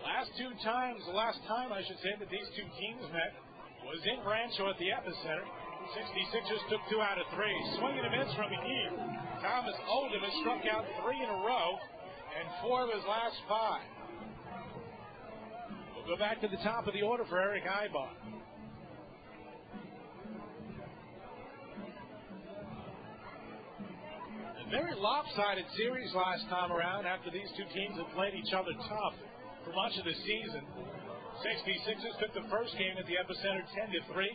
The last time I should say that these two teams met was in Rancho at the epicenter. 66ers took 2 out of 3. Swing and a miss from Heath. Thomas Oldham has struck out 3 in a row and 4 of his last 5. We'll go back to the top of the order for Erick Aybar. Very lopsided series last time around after these two teams had played each other tough for much of the season. 66ers took the first game at the epicenter 10-3,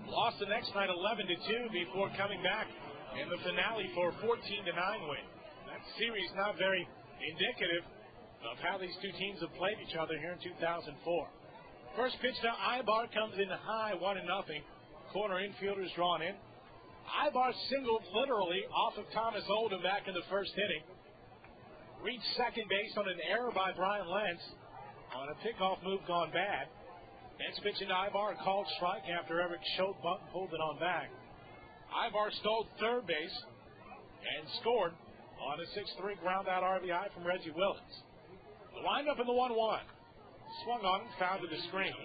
lost the next night 11-2 before coming back in the finale for a 14-9 win. That series not very indicative of how these two teams have played each other here in 2004. First pitch to Aybar comes in high, 1-0. Corner infielders drawn in. Aybar singled literally off of Thomas Oldham back in the first inning. Reached second base on an error by Brian Lentz on a pickoff move gone bad. Next pitch into Aybar, a called strike after Eric showed bunt and pulled it on back. Aybar stole third base and scored on a 6-3 ground out RBI from Reggie Willits. The windup in the 1-1. Swung on and fouled to the screen.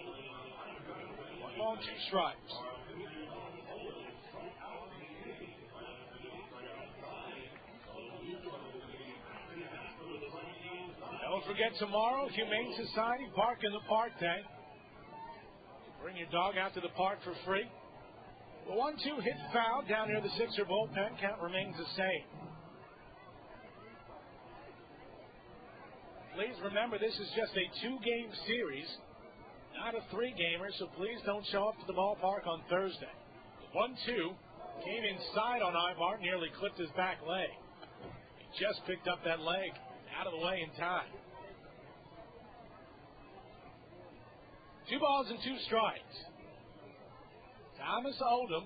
1 ball and 2 strikes. Don't forget tomorrow, Humane Society Park in the Park Day. Bring your dog out to the park for free. The 1-2 hit foul down near the Sixer bullpen. Count remains the same. Please remember this is just a 2-game series, not a 3-gamer, so please don't show up to the ballpark on Thursday. The 1-2 came inside on Aybar, nearly clipped his back leg. He just picked up that leg out of the way in time. 2 balls and 2 strikes. Thomas Oldham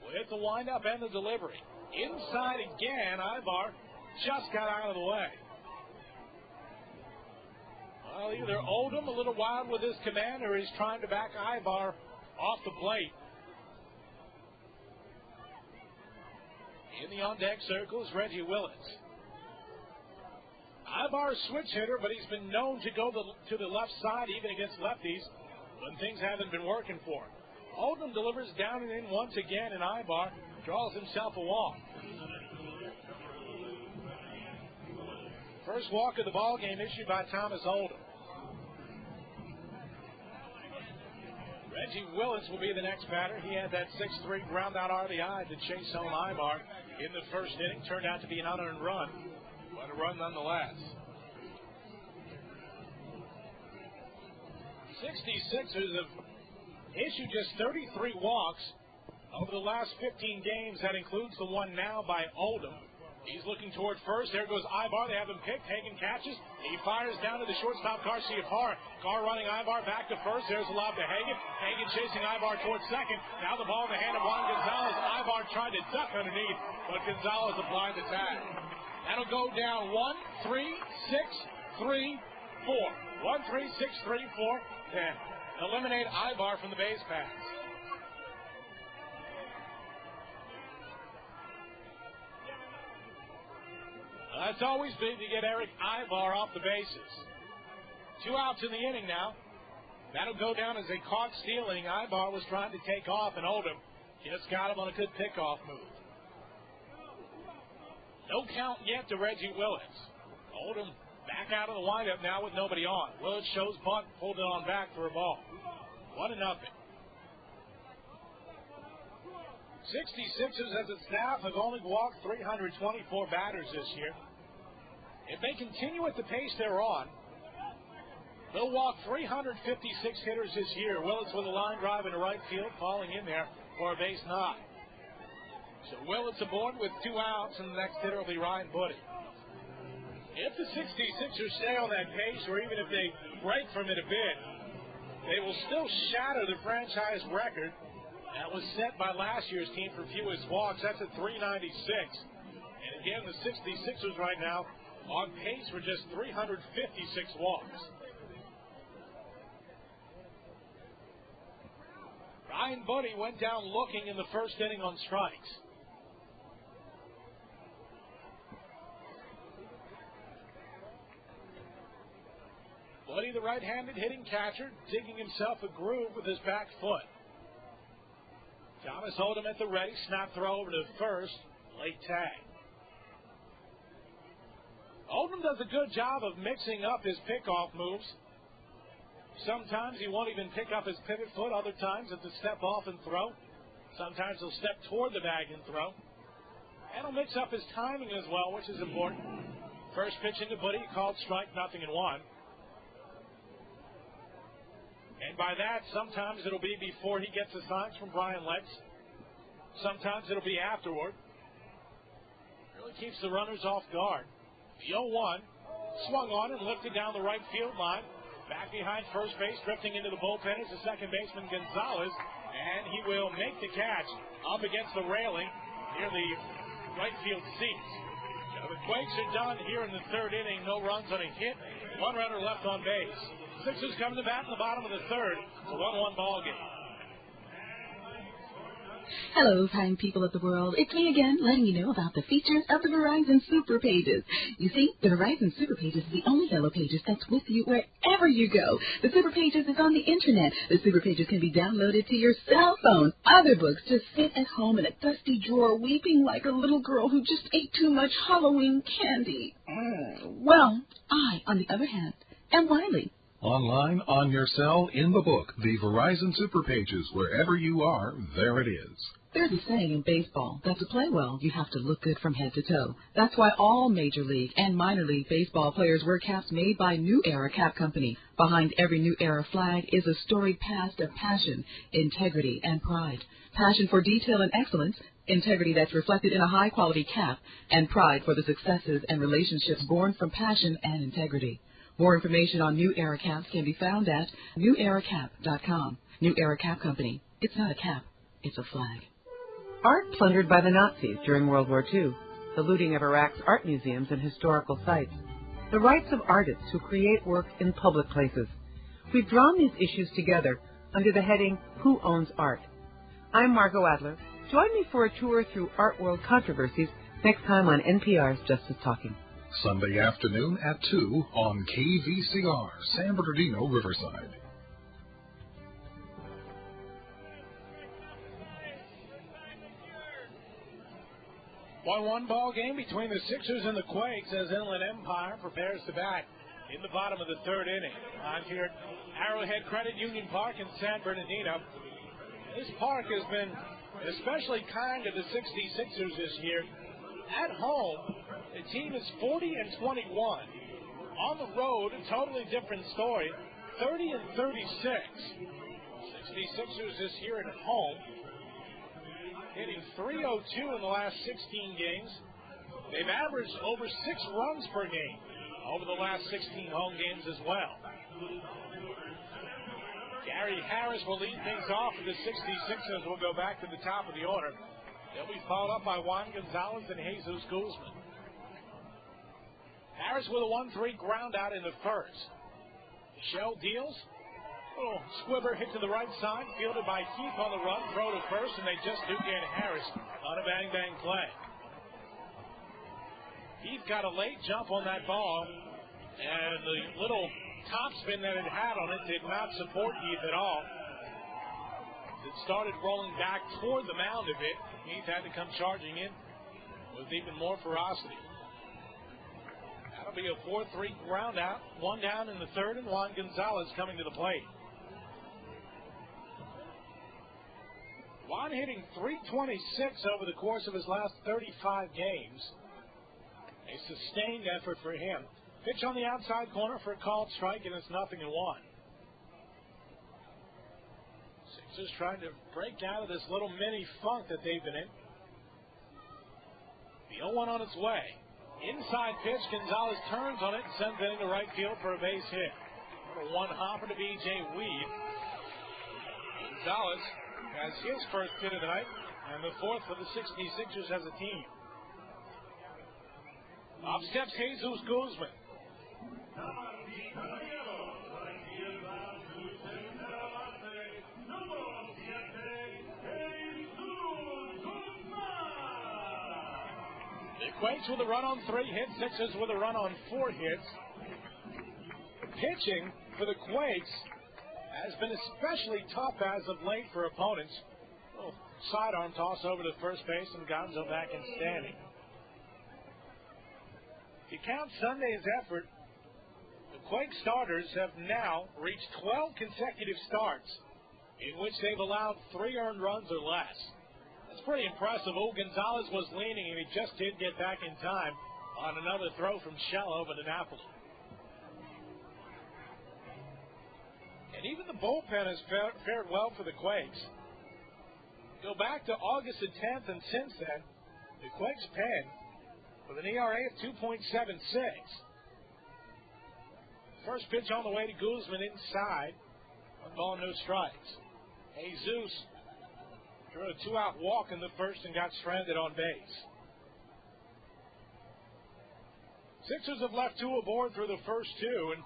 with the windup and the delivery. Inside again, Aybar just got out of the way. Well, either Oldham a little wild with his command, or he's trying to back Aybar off the plate. In the on-deck circle is Reggie Willits. Aybar switch hitter, but he's been known to go to the left side, even against lefties, when things haven't been working for him. Oldham delivers down and in once again, and Aybar draws himself a walk. First walk of the ball game issued by Thomas Oldham. Reggie Willits will be the next batter. He had that 6-3 ground out RBI to chase home Aybar in the first inning. Turned out to be an unearned run, but a run nonetheless. 66ers have issued just 33 walks over the last 15 games. That includes the one now by Oldham. He's looking toward first. There goes Aybar. They have him picked. Hagan catches. He fires down to the shortstop, Garcia Parr. Carr running Aybar back to first. There's a lob to Hagan. Hagan chasing Aybar towards second. Now the ball in the hand of Juan Gonzalez. Aybar tried to duck underneath, but Gonzalez applied the tag. That'll go down 1, 3, 6, 3, 4. 1, 3, 6, 3, 4. And eliminate Aybar from the base pass. That's always big to get Erick Aybar off the bases. 2 outs in the inning now. That'll go down as a caught stealing. Aybar was trying to take off, and Oldham just got him on a good pickoff move. No count yet to Reggie Willits. Oldham back out of the windup now with nobody on. Willits shows bunt, pulled it on back for a ball. 1-0. 66ers as a staff have only walked 324 batters this year. If they continue at the pace they're on, they'll walk 356 hitters this year. Willits with a line drive into right field, falling in there for a base knock. So Willits aboard with 2 outs, and the next hitter will be Ryan Budde. If the 66ers stay on that pace, or even if they break from it a bit, they will still shatter the franchise record that was set by last year's team for fewest walks. That's at 396. And again, the 66ers right now on pace for just 356 walks. Ryan Budde went down looking in the first inning on strikes. Budde, the right-handed hitting catcher, digging himself a groove with his back foot. Thomas Oldham at the ready. Snap throw over to first. Late tag. Oldham does a good job of mixing up his pickoff moves. Sometimes he won't even pick up his pivot foot. Other times it's a step off and throw. Sometimes he'll step toward the bag and throw. And he'll mix up his timing as well, which is important. First pitch into Budde, called strike, 0-1. And by that, sometimes it'll be before he gets the signs from Brian Letts. Sometimes it'll be afterward. Really keeps the runners off guard. The 0-1, swung on and lifted down the right field line. Back behind first base, drifting into the bullpen is the second baseman Gonzalez. And he will make the catch up against the railing near the right field seats. So the Quakes are done here in the third inning. No runs on a hit. 1 runner left on base. Sixers coming to bat in the bottom of the third. It's a 1-1 ball game. Hello, fine people of the world. It's me again, letting you know about the features of the Verizon Super Pages. You see, the Verizon Super Pages is the only Yellow Pages that's with you wherever you go. The Super Pages is on the Internet. The Super Pages can be downloaded to your cell phone. Other books just sit at home in a dusty drawer weeping like a little girl who just ate too much Halloween candy. Well, I, on the other hand, am Wiley. Online, on your cell, in the book, the Verizon Super Pages. Wherever you are, there it is. There's a saying in baseball that to play well, you have to look good from head to toe. That's why all Major League and Minor League Baseball players wear caps made by New Era Cap Company. Behind every New Era flag is a storied past of passion, integrity, and pride. Passion for detail and excellence, integrity that's reflected in a high-quality cap, and pride for the successes and relationships born from passion and integrity. More information on New Era Caps can be found at neweracap.com. New Era Cap Company. It's not a cap, it's a flag. Art plundered by the Nazis during World War II, the looting of Iraq's art museums and historical sites, the rights of artists who create work in public places. We've drawn these issues together under the heading, Who Owns Art? I'm Margot Adler. Join me for a tour through art world controversies next time on NPR's Justice Talking. Sunday afternoon at 2 on KVCR, San Bernardino, Riverside. 1-1 ball game between the Sixers and the Quakes as Inland Empire prepares to bat in the bottom of the third inning. I'm here at Arrowhead Credit Union Park in San Bernardino. This park has been especially kind to the 66ers this year. At home, the team is 40-21. On the road, a totally different story, 30-36. 66ers this year at home, hitting .302 in the last 16 games. They've averaged over 6 runs per game over the last 16 home games as well. Gary Harris will lead things off, and the 66ers will go back to the top of the order. They'll be followed up by Juan Gonzalez and Jesus Guzman. Harris with a 1-3 ground out in the first. Shell deals. Little squibber hit to the right side, fielded by Keith on the run, throw to first, and they just do get Harris on a bang-bang play. Keith got a late jump on that ball, and the little topspin that it had on it did not support Keith at all. It started rolling back toward the mound a bit. Keith had to come charging in with even more ferocity. That'll be a 4-3 ground out, one down in the third, and Juan Gonzalez coming to the plate. Juan hitting .326 over the course of his last 35 games. A sustained effort for him. Pitch on the outside corner for a called strike, and it's 0-1. Sixers trying to break out of this little mini funk that they've been in. The 0-1 on its way. Inside pitch, Gonzalez turns on it and sends it into right field for a base hit. A one-hopper to B.J. Weed. Gonzalez has his first hit of the night, and the fourth for the 66ers as a team. Off steps Jesus Guzman. The Quakes with a run on 3 hits, Sixers with a run on 4 hits. Pitching for the Quakes has been especially tough as of late for opponents. Little sidearm toss over to first base, and Gonzo back in standing. If you count Sunday's effort, the Quake starters have now reached 12 consecutive starts in which they've allowed 3 earned runs or less. That's pretty impressive. Gonzalez was leaning, and he just did get back in time on another throw from Shell over to Napoli. And even the bullpen has fared well for the Quakes. Go back to August the 10th, and since then, the Quakes pen with an ERA of 2.76. First pitch on the way to Guzman inside. 1 ball, no strikes. Jesus drew a 2-out walk in the first and got stranded on base. Sixers have left 2 aboard through the first 2, and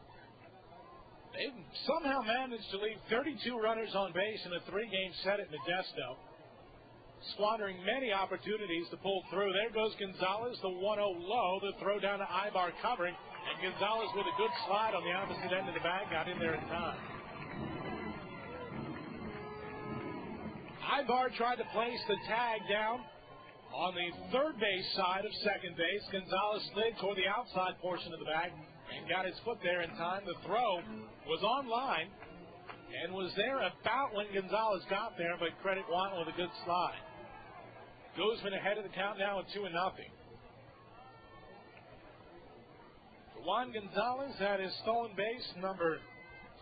they've somehow managed to leave 32 runners on base in a 3-game set at Modesto, squandering many opportunities to pull through. There goes Gonzalez, the 1-0 low, the throw down to Aybar covering, and Gonzalez with a good slide on the opposite end of the bag got in there in time. Aybar tried to place the tag down on the third base side of second base. Gonzalez slid toward the outside portion of the bag and got his foot there in time. The throw was on line and was there about when Gonzalez got there, but credit Juan with a good slide. Guzman ahead of the count now at 2-0. Juan Gonzalez had his stolen base number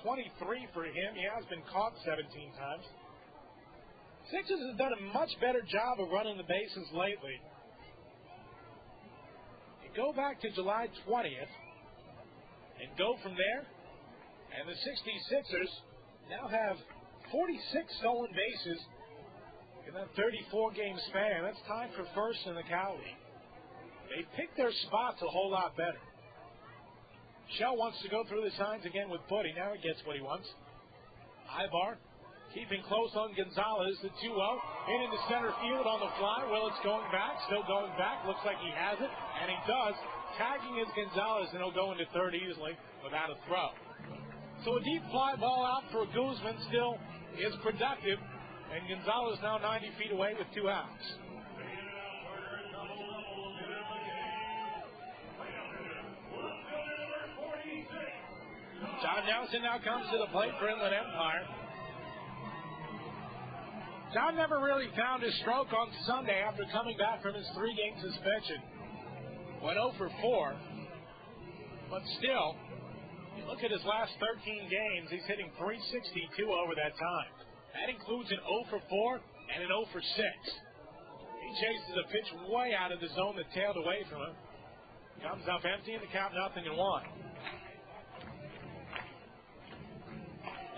23 for him. He has been caught 17 times. Sixers has done a much better job of running the bases lately. You go back to July 20th and go from there, and the 66ers now have 46 stolen bases in that 34-game span. That's tied for first in the Cal League. They picked their spots a whole lot better. Shell wants to go through the signs again with Budde. Now he gets what he wants. Aybar keeping close on Gonzalez. The 2-0 in into center field on the fly. Willits going back, still going back. Looks like he has it, and he does. Tagging is Gonzalez, and he'll go into third easily without a throw. So a deep fly ball out for Guzman still is productive, and Gonzalez now 90 feet away with 2 outs. John Nelson now comes to the plate for Inland Empire. John never really found his stroke on Sunday after coming back from his 3-game suspension. Went 0 for 4. But still, you look at his last 13 games, he's hitting .362 over that time. That includes an 0 for 4 and an 0 for 6. He chases a pitch way out of the zone that tailed away from him. Comes up empty in the count, 0-1.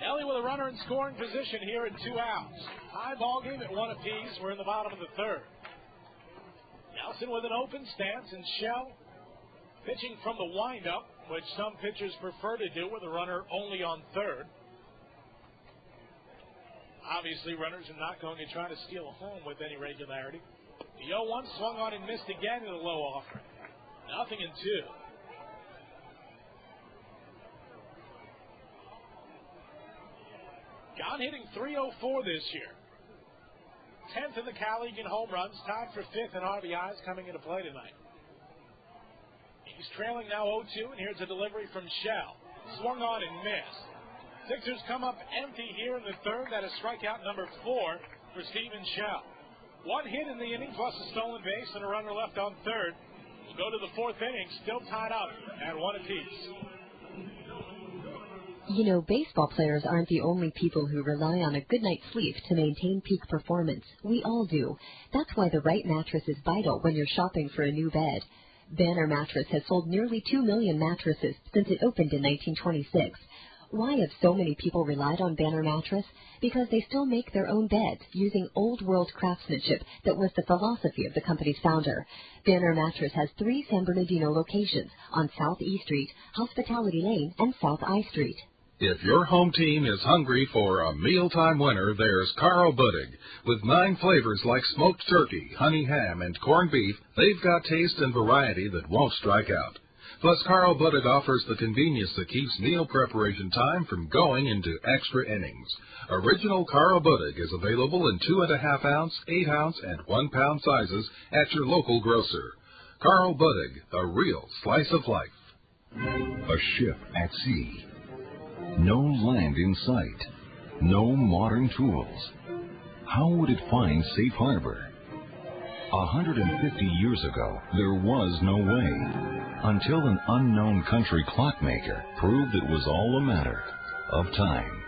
Ellie with a runner in scoring position here at 2 outs. High ball game at 1 apiece. We're in the bottom of the third. Nelson with an open stance, and Shell pitching from the windup, which some pitchers prefer to do with a runner only on third. Obviously, runners are not going to try to steal a home with any regularity. The 0-1 swung on and missed again in a low offering. 0-2. John hitting .304 this year. 10th in the Cal League in home runs, tied for 5th in RBIs coming into play tonight. He's trailing now 0-2, and here's a delivery from Shell. Swung on and missed. Sixers come up empty here in the third. That is strikeout number 4 for Steven Shell. 1 hit in the inning, plus a stolen base, and a runner left on third. We'll go to the 4th inning, still tied up at 1 apiece. You know, baseball players aren't the only people who rely on a good night's sleep to maintain peak performance. We all do. That's why the right mattress is vital when you're shopping for a new bed. Banner Mattress has sold nearly 2 million mattresses since it opened in 1926. Why have so many people relied on Banner Mattress? Because they still make their own beds using old-world craftsmanship that was the philosophy of the company's founder. Banner Mattress has 3 San Bernardino locations on South E Street, Hospitality Lane, and South I Street. If your home team is hungry for a mealtime winner, there's Carl Budde. With 9 flavors like smoked turkey, honey ham, and corned beef, they've got taste and variety that won't strike out. Plus, Carl Budde offers the convenience that keeps meal preparation time from going into extra innings. Original Carl Budde is available in 2.5 ounce, 8 ounce, and 1 pound sizes at your local grocer. Carl Budde, a real slice of life. A ship at sea. No land in sight. No modern tools. How would it find safe harbor? 150 years ago, there was no way, until an unknown country clockmaker proved it was all a matter of time.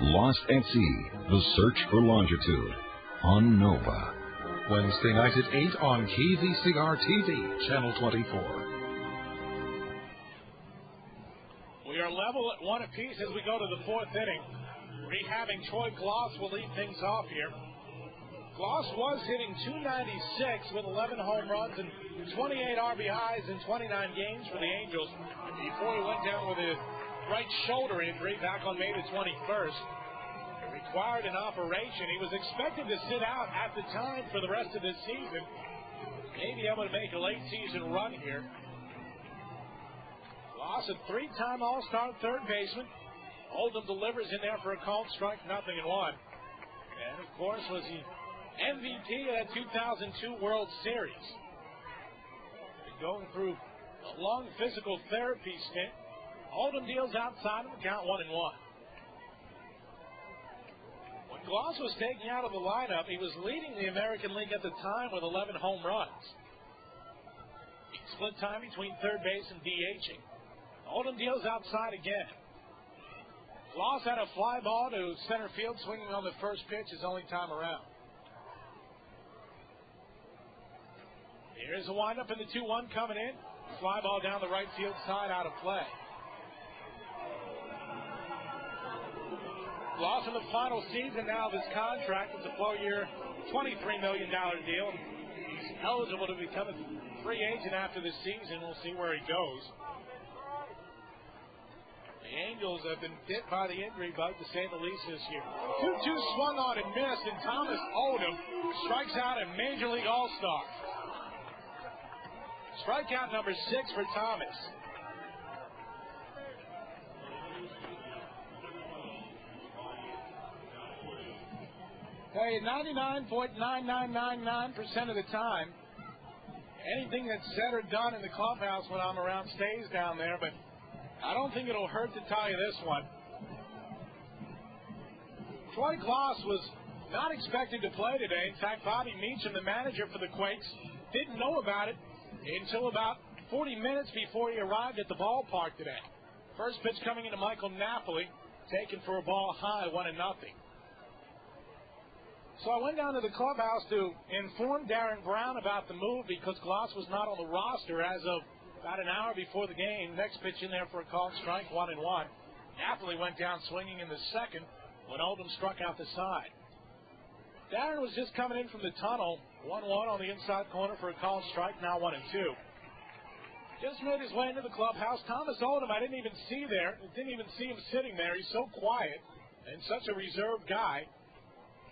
Lost at Sea, The Search for Longitude, on Nova. Wednesday night at 8 on KVCR TV, Channel 24. We are level at 1 apiece as we go to the 4th inning. Rehabbing Troy Glaus will lead things off here. Glaus was hitting .296 with 11 home runs and 28 RBIs in 29 games for the Angels before he went down with a right shoulder injury back on May the 21st. It required an operation. He was expected to sit out at the time for the rest of this season. Maybe able to make a late season run here. Glaus, a 3-time All-Star third baseman. Oldham delivers in there for a called strike, 0-1. And, of course, was the MVP of that 2002 World Series. Been going through a long physical therapy stint. Oldham deals outside of the count, 1-1. When Glaus was taken out of the lineup, he was leading the American League at the time with 11 home runs. He split time between third base and DHing. Oldham deals outside again. Glaus had a fly ball to center field, swinging on the first pitch his only time around. Here's a windup in the 2-1 coming in. Fly ball down the right field side, out of play. Glaus in the final season now of his contract. It's a 4-year, $23 million deal. He's eligible to become a free agent after the season. We'll see where he goes. The Angels have been bit by the injury bug, to say the least, this year. 2-2 swung on and missed, and Thomas Oldham strikes out a Major League All-Star. Strikeout number 6 for Thomas. Hey, 99.9999% of the time, anything that's said or done in the clubhouse when I'm around stays down there, but I don't think it'll hurt to tell you this one. Troy Glaus was not expected to play today. In fact, Bobby Meacham, the manager for the Quakes, didn't know about it until about 40 minutes before he arrived at the ballpark today. First pitch coming into Mike Napoli, taken for a ball high, 1-0. So I went down to the clubhouse to inform Darren Brown about the move because Glaus was not on the roster as of about an hour before the game. Next pitch in there for a called strike, 1-1. Napoli went down swinging in the second when Oldham struck out the side. Darren was just coming in from the tunnel, 1-1 on the inside corner for a called strike, now 1-2. Just made his way into the clubhouse. Thomas Oldham, I didn't even see there. Didn't even see him sitting there. He's so quiet and such a reserved guy.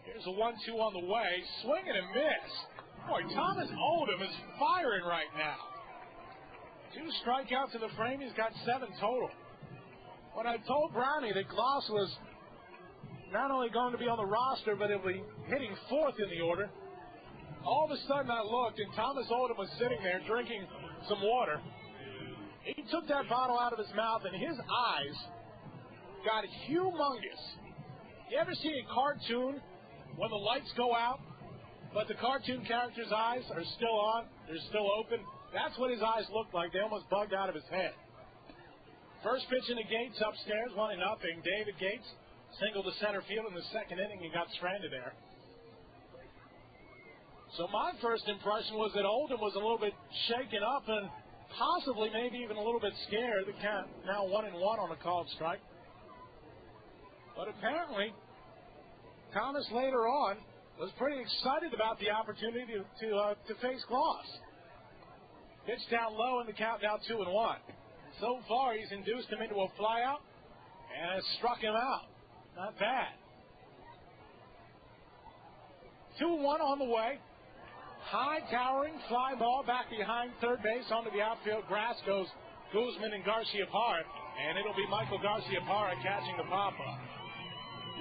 Here's a 1-2 on the way. Swing and a miss. Boy, Thomas Oldham is firing right now. 2 strikeouts in the frame. He's got 7 total. When I told Brownie that Glaus was not only going to be on the roster, but he'll be hitting 4th in the order, all of a sudden I looked, and Thomas Oldham was sitting there drinking some water. He took that bottle out of his mouth, and his eyes got humongous. You ever see a cartoon when the lights go out, but the cartoon character's eyes are still on, they're still open? That's what his eyes looked like. They almost bugged out of his head. First pitch in the Gates upstairs, 1-0. David Gates singled to center field in the second inning and got stranded there. So my first impression was that Oldham was a little bit shaken up and possibly maybe even a little bit scared. The count now 1-1 on a called strike. But apparently, Thomas later on was pretty excited about the opportunity to face Glaus. Pitch down low in the count, now 2-1. So far, he's induced him into a flyout and has struck him out. Not bad. 2-1 on the way. High towering fly ball back behind third base onto the outfield grass goes Guzman and Garcia-Parra, and it'll be Michael Garcia-Parra catching the pop-up.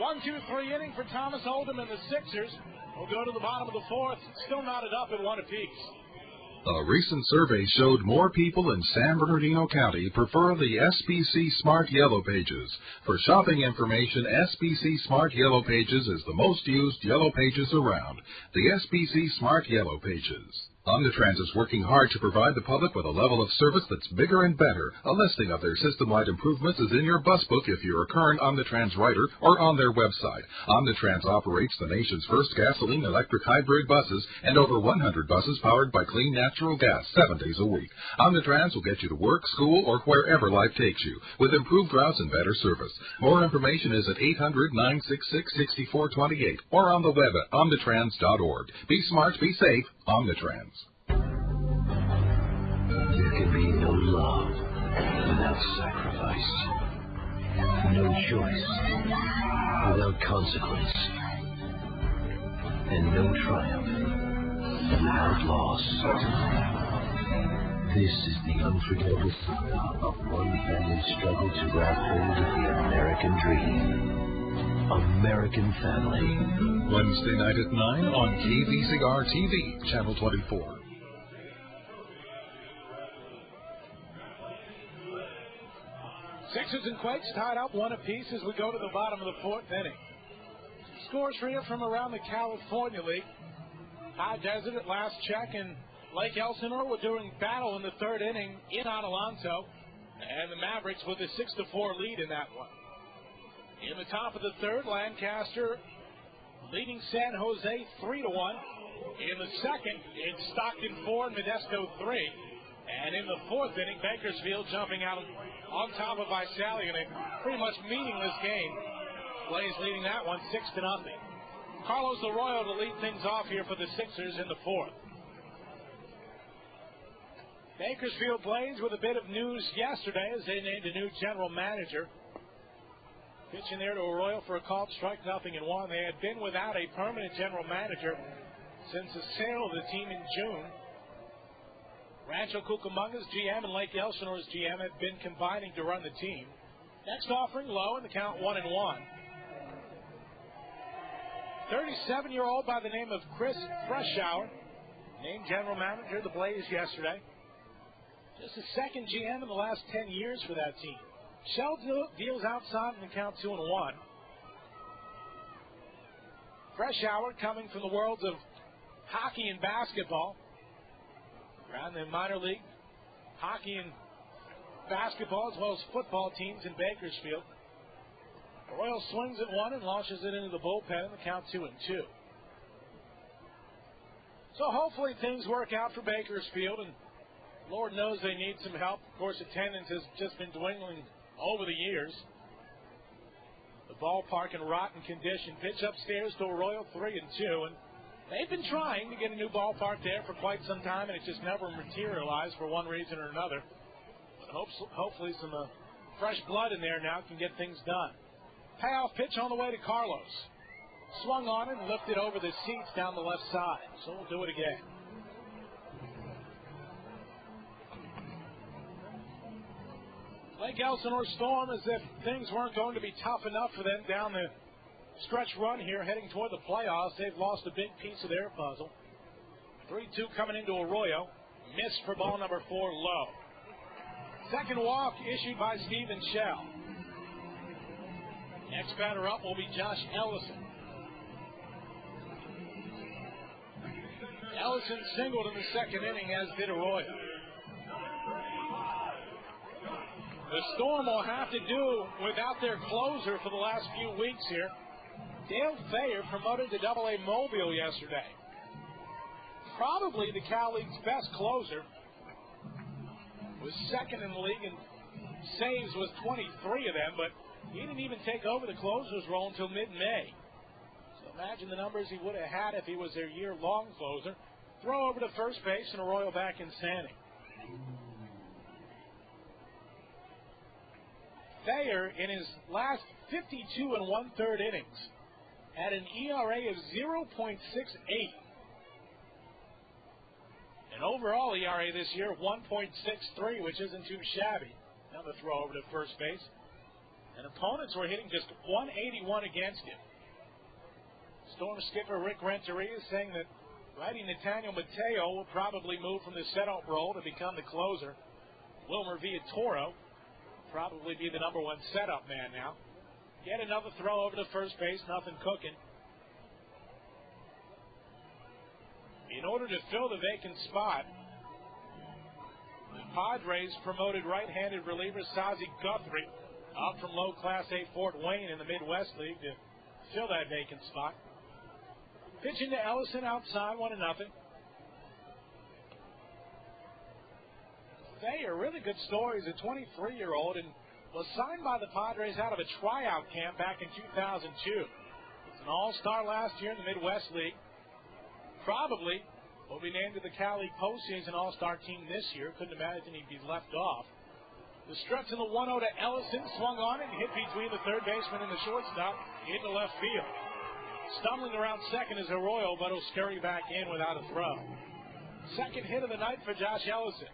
1-2-3 inning for Thomas Oldham and the Sixers. We'll go to the bottom of the 4th, still knotted up at 1 apiece. A recent survey showed more people in San Bernardino County prefer the SBC Smart Yellow Pages. For shopping information, SBC Smart Yellow Pages is the most used Yellow Pages around. The SBC Smart Yellow Pages. Omnitrans is working hard to provide the public with a level of service that's bigger and better. A listing of their system-wide improvements is in your bus book if you're a current Omnitrans writer or on their website. Omnitrans operates the nation's first gasoline-electric hybrid buses and over 100 buses powered by clean natural gas 7 days a week. Omnitrans will get you to work, school, or wherever life takes you with improved routes and better service. More information is at 800-966-6428 or on the web at omnitrans.org. Be smart, be safe, Omnitrans. There can be no love without sacrifice, no choice without consequence, and no triumph without loss. This is the unforgettable saga of one family's struggle to grab hold of the American dream. American Family. Wednesday night at 9 on KVCR TV, Channel 24. Sixers and Quakes tied up 1 apiece as we go to the bottom of the 4th inning. Scores for you from around the California League. High Desert at last check, and Lake Elsinore were doing battle in the 3rd inning in Adelanto, and the Mavericks with a 6-4 lead in that one. In the top of the 3rd, Lancaster leading San Jose 3-1. In the 2nd, it's Stockton 4 and Modesto 3. And in the 4th inning, Bakersfield jumping out on top of Visalia in a pretty much meaningless game. Blaze leading that one 6-0. Carlos Arroyo to lead things off here for the Sixers in the fourth. Bakersfield plays with a bit of news yesterday as they named a new general manager. Pitching there to Arroyo for a called strike, 0-1. They had been without a permanent general manager since the sale of the team in June. Rancho Cucamonga's GM and Lake Elsinore's GM have been combining to run the team. Next offering low in the count 1-1. 37-year-old by the name of Chris Freshour, named general manager of the Blaze yesterday. Just the second GM in the last 10 years for that team. Shell deals outside in the count 2-1. Freshour coming from the worlds of hockey and basketball. Around the minor league hockey and basketball as well as football teams in Bakersfield. Arroyo swings at one and launches it into the bullpen in the count 2-2. So hopefully things work out for Bakersfield, and Lord knows they need some help. Of course, attendance has just been dwindling over the years. The ballpark in rotten condition. Pitch upstairs to Arroyo, 3-2, and they've been trying to get a new ballpark there for quite some time, and it just never materialized for one reason or another. But hopefully some fresh blood in there now can get things done. Payoff pitch on the way to Carlos. Swung on it and lifted over the seats down the left side. So we'll do it again. Lake Elsinore Storm, as if things weren't going to be tough enough for them down the stretch run here heading toward the playoffs. They've lost a big piece of their puzzle. 3-2 coming into Arroyo. Missed for ball number 4 low. Second walk issued by Stephen Shell. Next batter up will be Josh Ellison. Ellison singled in the second inning, as did Arroyo. The Storm will have to do without their closer for the last few weeks here. Dale Thayer promoted to AA Mobile yesterday. Probably the Cal League's best closer. Was second in the league and saves was 23 of them, but he didn't even take over the closer's role until mid-May. So imagine the numbers he would have had if he was their year-long closer. Throw over to first base and Arroyo back in standing. Thayer, in his last 52 1/3 innings, had an ERA of 0.68. An overall ERA this year of 1.63, which isn't too shabby. Now the throw over to first base. And opponents were hitting just 181 against him. Storm skipper Rick Renteria is saying that righty Nathaniel Mateo will probably move from the setup role to become the closer. Wilmer Villatoro probably be the number one setup man now. Yet another throw over to first base, nothing cooking. In order to fill the vacant spot, the Padres promoted right-handed reliever Sazi Guthrie up from low Class A Fort Wayne in the Midwest League to fill that vacant spot. Pitching to Ellison outside, 1-0. Thayer, really good story. He's a 23-year-old and was signed by the Padres out of a tryout camp back in 2002. He's an all-star last year in the Midwest League. Probably will be named to the Cal League postseason all-star team this year. Couldn't imagine he'd be left off. The stretch in the 1-0 to Ellison, swung on it and hit between the third baseman and the shortstop into left field. Stumbling around second is Arroyo, but he'll scurry back in without a throw. Second hit of the night for Josh Ellison.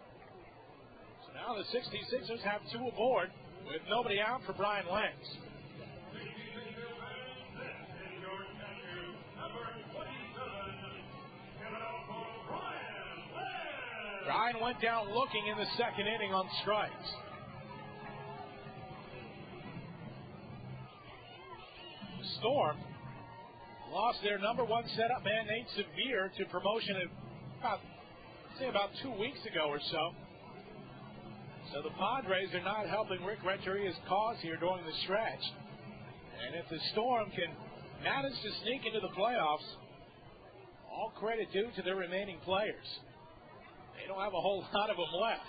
So now the 66ers have 2 aboard with nobody out for Brian Lenz. Brian went down looking in the second inning on strikes. The Storm lost their number one setup man, Nate Severe, to promotion about 2 weeks ago or so. So the Padres are not helping Rick Renteria's cause here during the stretch. And if the Storm can manage to sneak into the playoffs, all credit due to their remaining players. They don't have a whole lot of them left.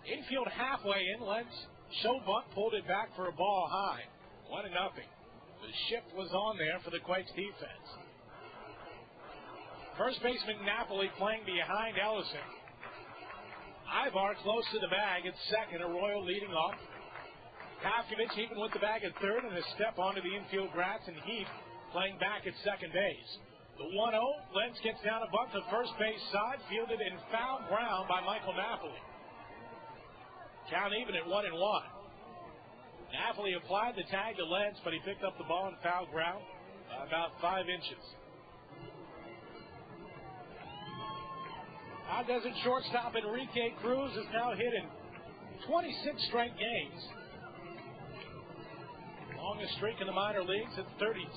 Infield halfway in, Lenz show bunt pulled it back for a ball high. 1-0. The shift was on there for the Quakes defense. First baseman Napoli playing behind Ellison. Aybar close to the bag at second. Arroyo leading off. Kafkovich even with the bag at third, and a step onto the infield grass, and Heath playing back at second base. The 1-0, Lentz gets down a bunt to first base side, fielded in foul ground by Michael Napoli. Count even at 1-1. Napoli applied the tag to Lentz, but he picked up the ball in foul ground by about 5 inches. Our desert shortstop Erick Cruz is now hit in 26 straight games. Longest streak in the minor leagues at 32.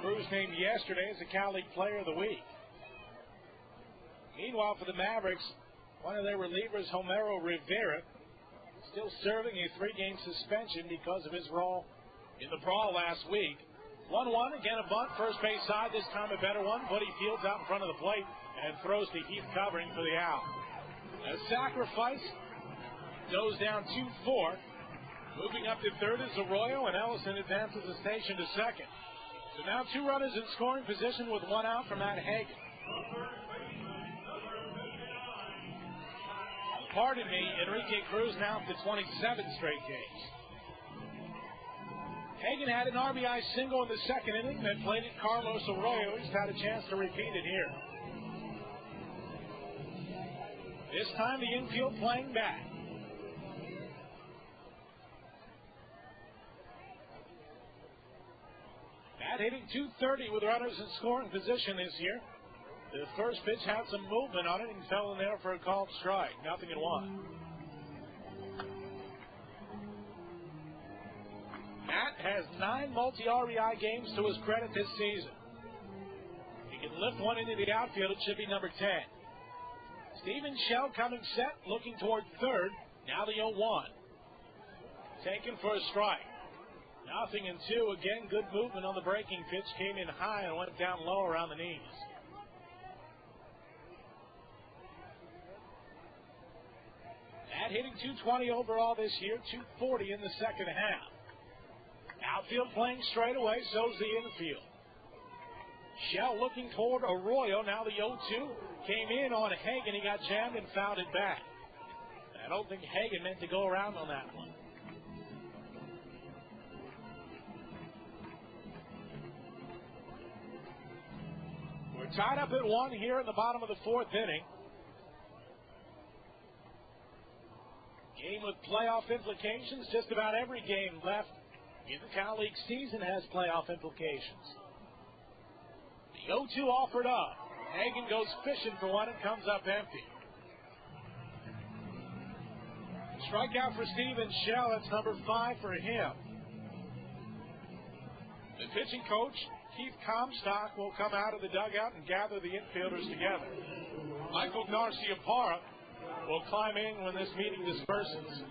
Cruz named yesterday as the Cal League Player of the Week. Meanwhile, for the Mavericks, one of their relievers, Homero Rivera, still serving a 3-game suspension because of his role in the brawl last week. 1-1, again a bunt, first base side, this time a better one. Budde fields out in front of the plate and throws to Heath covering for the out. A sacrifice goes down 2-4. Moving up to third is Arroyo, and Ellison advances the station to second. So now 2 runners in scoring position with 1 out for Matt Hagen. Pardon me, Erick Cruz now up to 27 straight games. Hagen had an RBI single in the second inning that played at Carlos Arroyo. He's had a chance to repeat it here. This time the infield playing back. Bat hitting .230 with runners in scoring position this year. The first pitch had some movement on it and fell in there for a called strike. 0-1. Matt has 9 multi-RBI games to his credit this season. He can lift one into the outfield. It should be number 10. Steven Shell coming set, looking toward third. Now the 0-1. Taken for a strike. 0-2. Again, good movement on the breaking pitch. Came in high and went down low around the knees. Matt hitting .220 overall this year, .240 in the second half. Outfield playing straight away, so's the infield. Shell looking toward Arroyo. Now the 0-2 came in on Hagen. He got jammed and fouled it back. I don't think Hagen meant to go around on that one. We're tied up at 1 here in the bottom of the 4th inning. Game with playoff implications. Just about every game left in the Cal League season has playoff implications. The 0-2 offered up. Hagen goes fishing for one and comes up empty. Strikeout for Steven Shell. That's number 5 for him. The pitching coach, Keith Comstock, will come out of the dugout and gather the infielders together. Michael Garcia-Parra will climb in when this meeting disperses.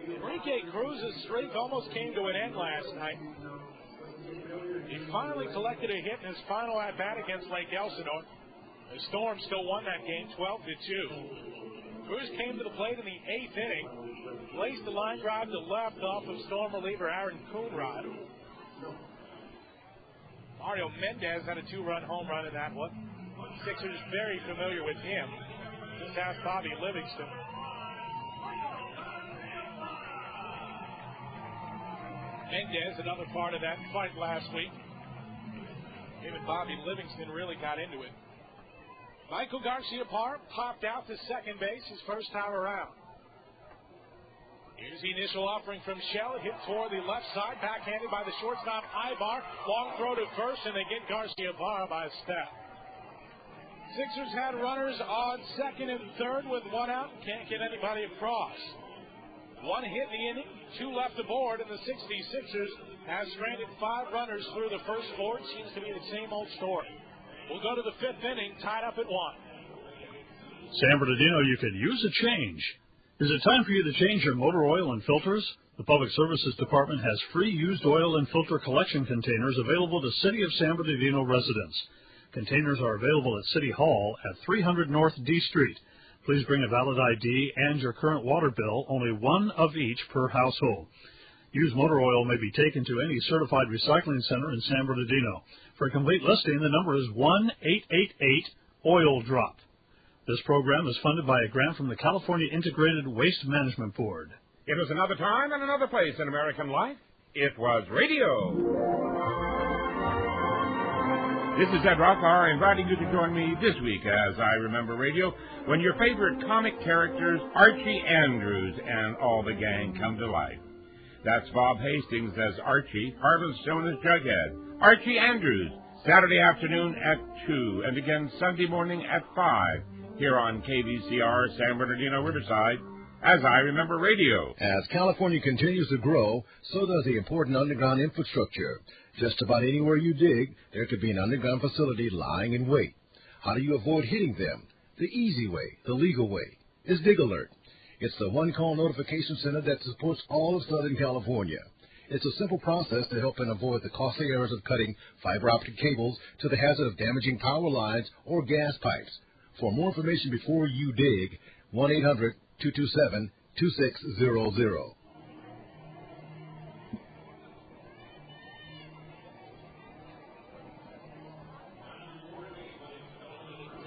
Erick Cruz's streak almost came to an end last night. He finally collected a hit in his final at-bat against Lake Elsinore. The Storm still won that game 12-2. Cruz came to the plate in the 8th inning, placed the line drive to left off of Storm reliever Aaron Coonrod. Mario Mendez had a 2-run home run in that one. Sixers very familiar with him. Just ask Bobby Livingston. Mendez, another part of that fight last week. Him and Bobby Livingston really got into it. Michael Garcia-Parra popped out to second base his first time around. Here's the initial offering from Shell. Hit toward the left side, backhanded by the shortstop Aybar. Long throw to first, and they get Garcia-Parra by a step. Sixers had runners on second and third with 1 out. Can't get anybody across. 1 hit in the inning, 2 left aboard, and the 66ers have stranded 5 runners through the first 4. It seems to be the same old story. We'll go to the 5th inning, tied up at 1. San Bernardino, you could use a change. Is it time for you to change your motor oil and filters? The Public Services Department has free used oil and filter collection containers available to City of San Bernardino residents. Containers are available at City Hall at 300 North D Street. Please bring a valid ID and your current water bill, only one of each per household. Used motor oil may be taken to any certified recycling center in San Bernardino. For a complete listing, the number is 1-888-OIL-DROP. This program is funded by a grant from the California Integrated Waste Management Board. It was another time and another place in American life. It was radio. This is Ed Rothbauer inviting you to join me this week as I remember radio when your favorite comic characters, Archie Andrews and all the gang, come to life. That's Bob Hastings as Archie, Harlan Stone as Jughead. Archie Andrews, Saturday afternoon at 2, and again Sunday morning at 5, here on KVCR San Bernardino Riverside, as I remember radio. As California continues to grow, so does the important underground infrastructure. Just about anywhere you dig, there could be an underground facility lying in wait. How do you avoid hitting them? The easy way, the legal way, is Dig Alert. It's the one-call notification center that supports all of Southern California. It's a simple process to help and avoid the costly errors of cutting fiber optic cables to the hazard of damaging power lines or gas pipes. For more information before you dig, 1-800-227-2600.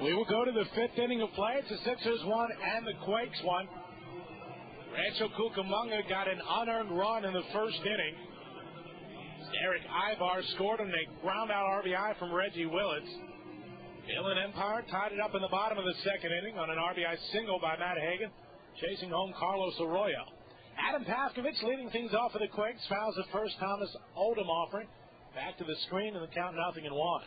We will go to the fifth inning of play. It's the Sixers one and the Quakes one. Rancho Cucamonga got an unearned run in the first inning. Erick Aybar scored on a ground-out RBI from Reggie Willits. Inland Empire tied it up in the bottom of the second inning on an RBI single by Matt Hagan, chasing home Carlos Arroyo. Adam Pavkovich leading things off for the Quakes, fouls at first. Thomas Oldham offering. Back to the screen, and the count 0-1.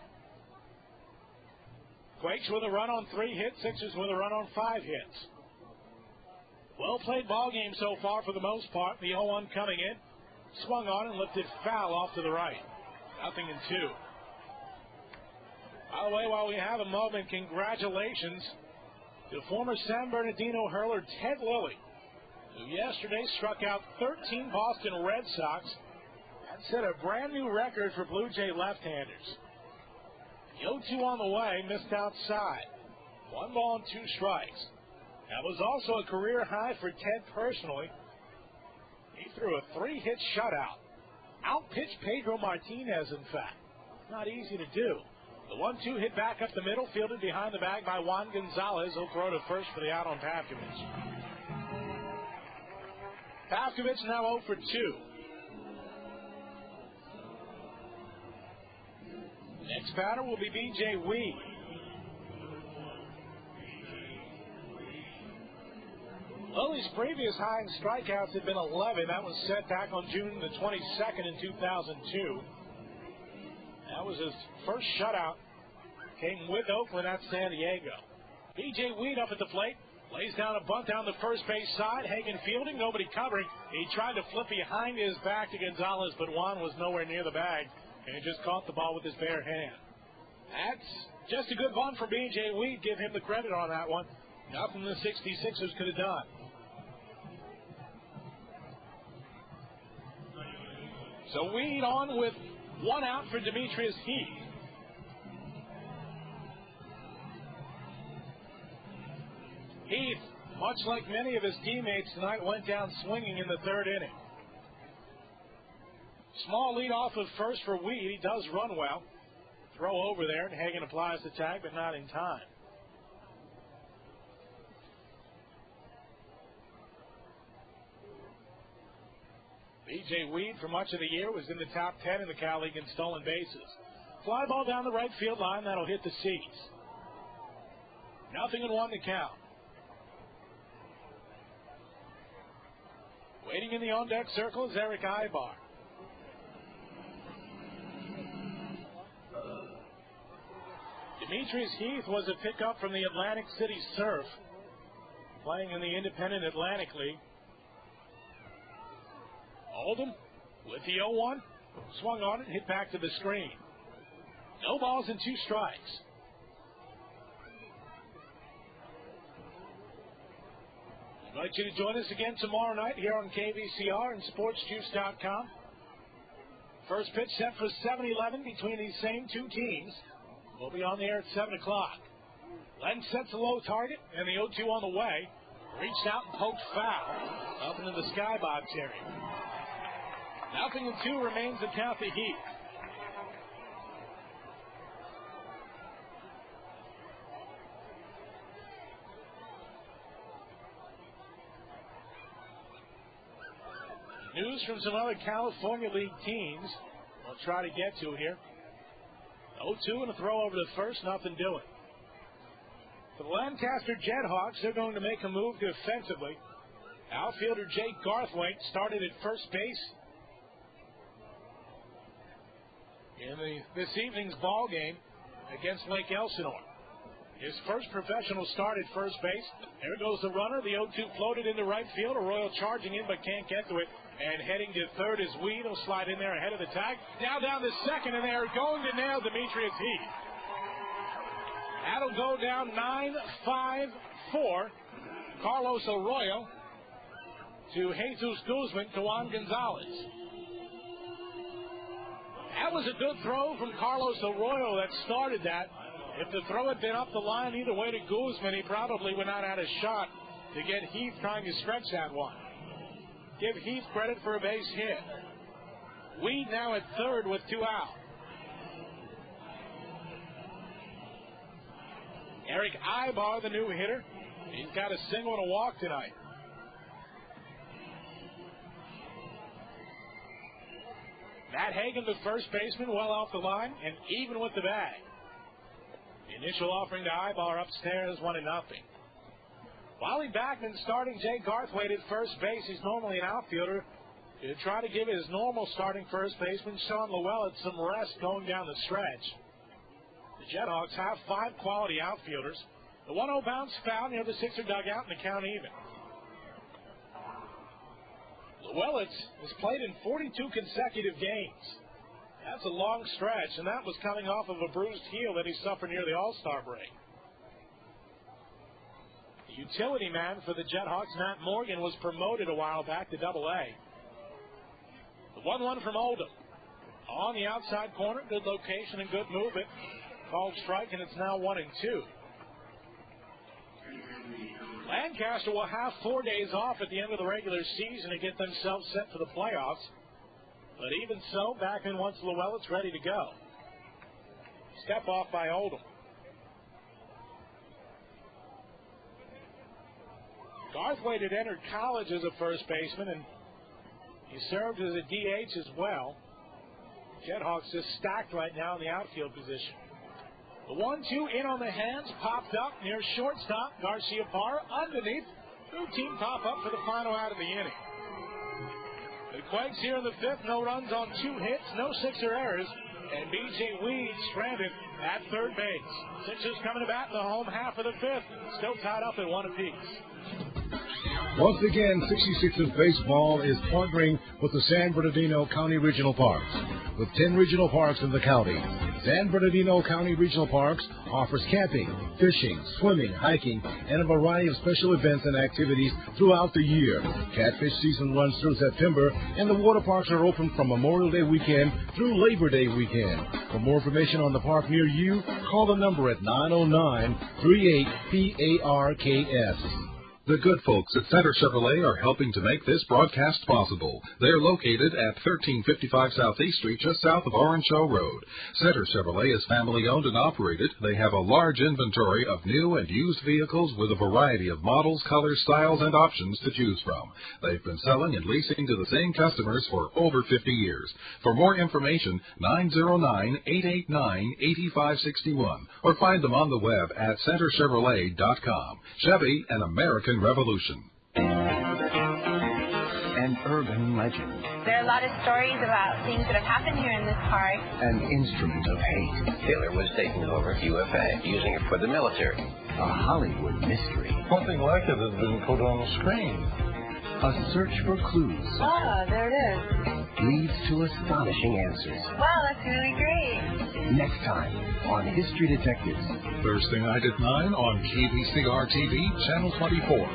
Quakes with a run on 3 hits, Sixers with a run on 5 hits. Well-played ball game so far for the most part. The 0-1 coming in. Swung on and lifted foul off to the right. 0-2. By the way, while we have a moment, congratulations to former San Bernardino hurler Ted Lilly, who yesterday struck out 13 Boston Red Sox and set a brand new record for Blue Jay left-handers. The 0-2 on the way, missed outside. 1 ball and 2 strikes. That was also a career high for Ted personally. He threw a 3-hit shutout. Outpitched Pedro Martinez, in fact. Not easy to do. The 1-2 hit back up the middle, fielded behind the bag by Juan Gonzalez. He'll throw to first for the out on Pavkovich. Pavkovich now 0 for 2. Next batter will be B.J. Weed. Lilly's previous high in strikeouts had been 11. That was set back on June the 22nd in 2002. That was his first shutout. Came with Oakland at San Diego. B.J. Weed up at the plate. Lays down a bunt down the first base side. Hagan fielding, nobody covering. He tried to flip behind his back to Gonzalez, but Juan was nowhere near the bag, and he just caught the ball with his bare hand. That's just a good bunt for B.J. Weed. Give him the credit on that one. Nothing the 66ers could have done. So Weed on with 1 out for Demetrius Heath. Heath, much like many of his teammates tonight, went down swinging in the 3rd inning. Small lead off of first for Weed. He does run well. Throw over there, and Hagan applies the tag, but not in time. B.J. Weed, for much of the year, was in the top 10 in the Cal League in stolen bases. Fly ball down the right field line. That'll hit the seats. 0-1 to count. Waiting in the on-deck circle is Erick Aybar. Demetrius Heath was a pickup from the Atlantic City Surf, playing in the Independent Atlantic League. Oldham with the 0-1, swung on it, hit back to the screen. No balls and 2 strikes. I'd like you to join us again tomorrow night here on KVCR and SportsJuice.com. First pitch set for 7-11 between these same 2 teams. We'll be on the air at 7 o'clock. Len sets a low target, and the 0-2 on the way. Reached out and poked foul up into the skybox area. 0-2 remains the count to Heath. News from some other California League teams we'll try to get to here. 0-2 and a throw over to first, nothing doing. For the Lancaster Jethawks, they're going to make a move defensively. Outfielder Jake Garthwaite started at first base in this evening's ball game against Lake Elsinore. His first professional start at first base. There goes the runner. The 0-2 floated into right field. Arroyo charging in but can't get to it. And heading to third is Weed. He'll slide in there ahead of the tag. Now down to second, and they're going to nail Demetrius Heath. That'll go down 9-5-4. Carlos Arroyo to Jesus Guzman to Juan Gonzalez. That was a good throw from Carlos Arroyo that started that. If the throw had been up the line either way to Guzman, he probably would not have had a shot to get Heath trying to stretch that one. Give Heath credit for a base hit. Weed now at third with 2 out. Erick Aybar, the new hitter. He's got a single and a walk tonight. Matt Hagan, the first baseman, well off the line and even with the bag. The initial offering to Aybar upstairs, 1-0. Wally Backman starting Jay Garthwaite at first base. He's normally an outfielder. To try to give his normal starting first baseman, Sean Llewellyn, some rest going down the stretch. The Jethawks have 5 quality outfielders. The 1-0 bounce foul near the Sixer dugout and the count even. Llewellyn has played in 42 consecutive games. That's a long stretch, and that was coming off of a bruised heel that he suffered near the All-Star break. The utility man for the Jethawks, Matt Morgan, was promoted a while back to Double-A. The 1-1 from Oldham. On the outside corner, good location and good movement. Called strike, and it's now 1-2. Lancaster will have 4 days off at the end of the regular season to get themselves set for the playoffs. But even so, Backman wants Llewellyn ready to go. Step off by Oldham. Garthwaite had entered college as a first baseman, and he served as a DH as well. Jethawks just stacked right now in the outfield position. The 1-2 in on the hands, popped up near shortstop. Garcia Parra underneath. Routine pop-up for the final out of the inning. The Quakes here in the 5th, no runs on 2 hits, no 6er errors, and B.J. Weed stranded at third base. Sixers coming to bat in the home half of the 5th, still tied up at 1 apiece. Once again, 66ers baseball is partnering with the San Bernardino County Regional Parks. With 10 regional parks in the county, San Bernardino County Regional Parks offers camping, fishing, swimming, hiking, and a variety of special events and activities throughout the year. Catfish season runs through September, and the water parks are open from Memorial Day weekend through Labor Day weekend. For more information on the park near you, call the number at 909-38-PARKS. The good folks at Center Chevrolet are helping to make this broadcast possible. They're located at 1355 Southeast Street, just south of Rancho Road. Center Chevrolet is family-owned and operated. They have a large inventory of new and used vehicles with a variety of models, colors, styles, and options to choose from. They've been selling and leasing to the same customers for over 50 years. For more information, 909-889-8561, or find them on the web at centerchevrolet.com. Chevy, an American Revolution. An urban legend. There are a lot of stories about things that have happened here in this park. An instrument of hate. Taylor was taking over UFA, using it for the military. A Hollywood mystery. Something like it has been put on the screen. A search for clues. Ah, there it is. Leads to astonishing answers. Wow, that's really great. Next time on History Detectives. Thursday night at 9 on KVCR-TV, Channel 24.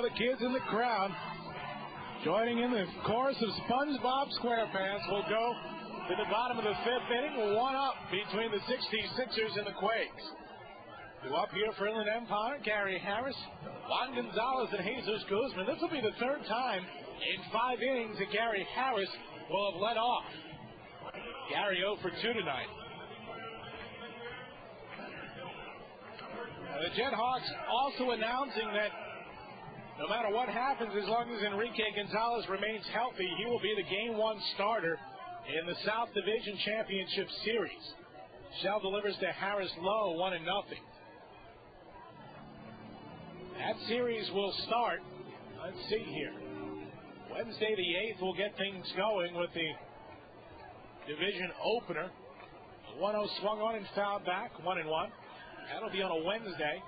The kids in the crowd Joining in the chorus of SpongeBob SquarePants will go to the bottom of the fifth inning. One up between the 66ers and the Quakes. Two up here for Inland Empire, Gary Harris, Juan Gonzalez, and Jesus Guzman. This will be the third time in 5 innings that Gary Harris will have led off. Gary 0 for 2 tonight. The Jethawks also announcing that no matter what happens, as long as Enrique Gonzalez remains healthy, he will be the Game 1 starter in the South Division Championship Series. Shell delivers to Harris low, 1-0. That series will start, let's see here, Wednesday the 8th will get things going with the division opener. 1-0 swung on and fouled back, 1-1. That'll be on a Wednesday.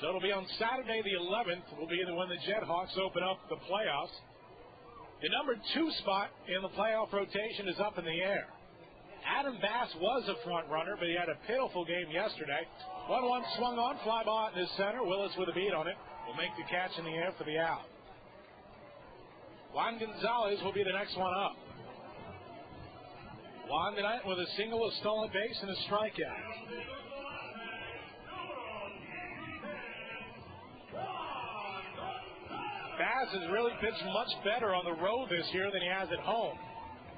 So it'll be on Saturday the 11th will be when the Jethawks open up the playoffs. The number 2 spot in the playoff rotation is up in the air. Adam Bass was a front runner, but he had a pitiful game yesterday. 1-1 swung on, fly ball out in the center. Willits with a beat on it will make the catch in the air for the out. Juan Gonzalez will be the next one up. Juan tonight with a single, a stolen base, and a strikeout. Bass has really pitched much better on the road this year than he has at home.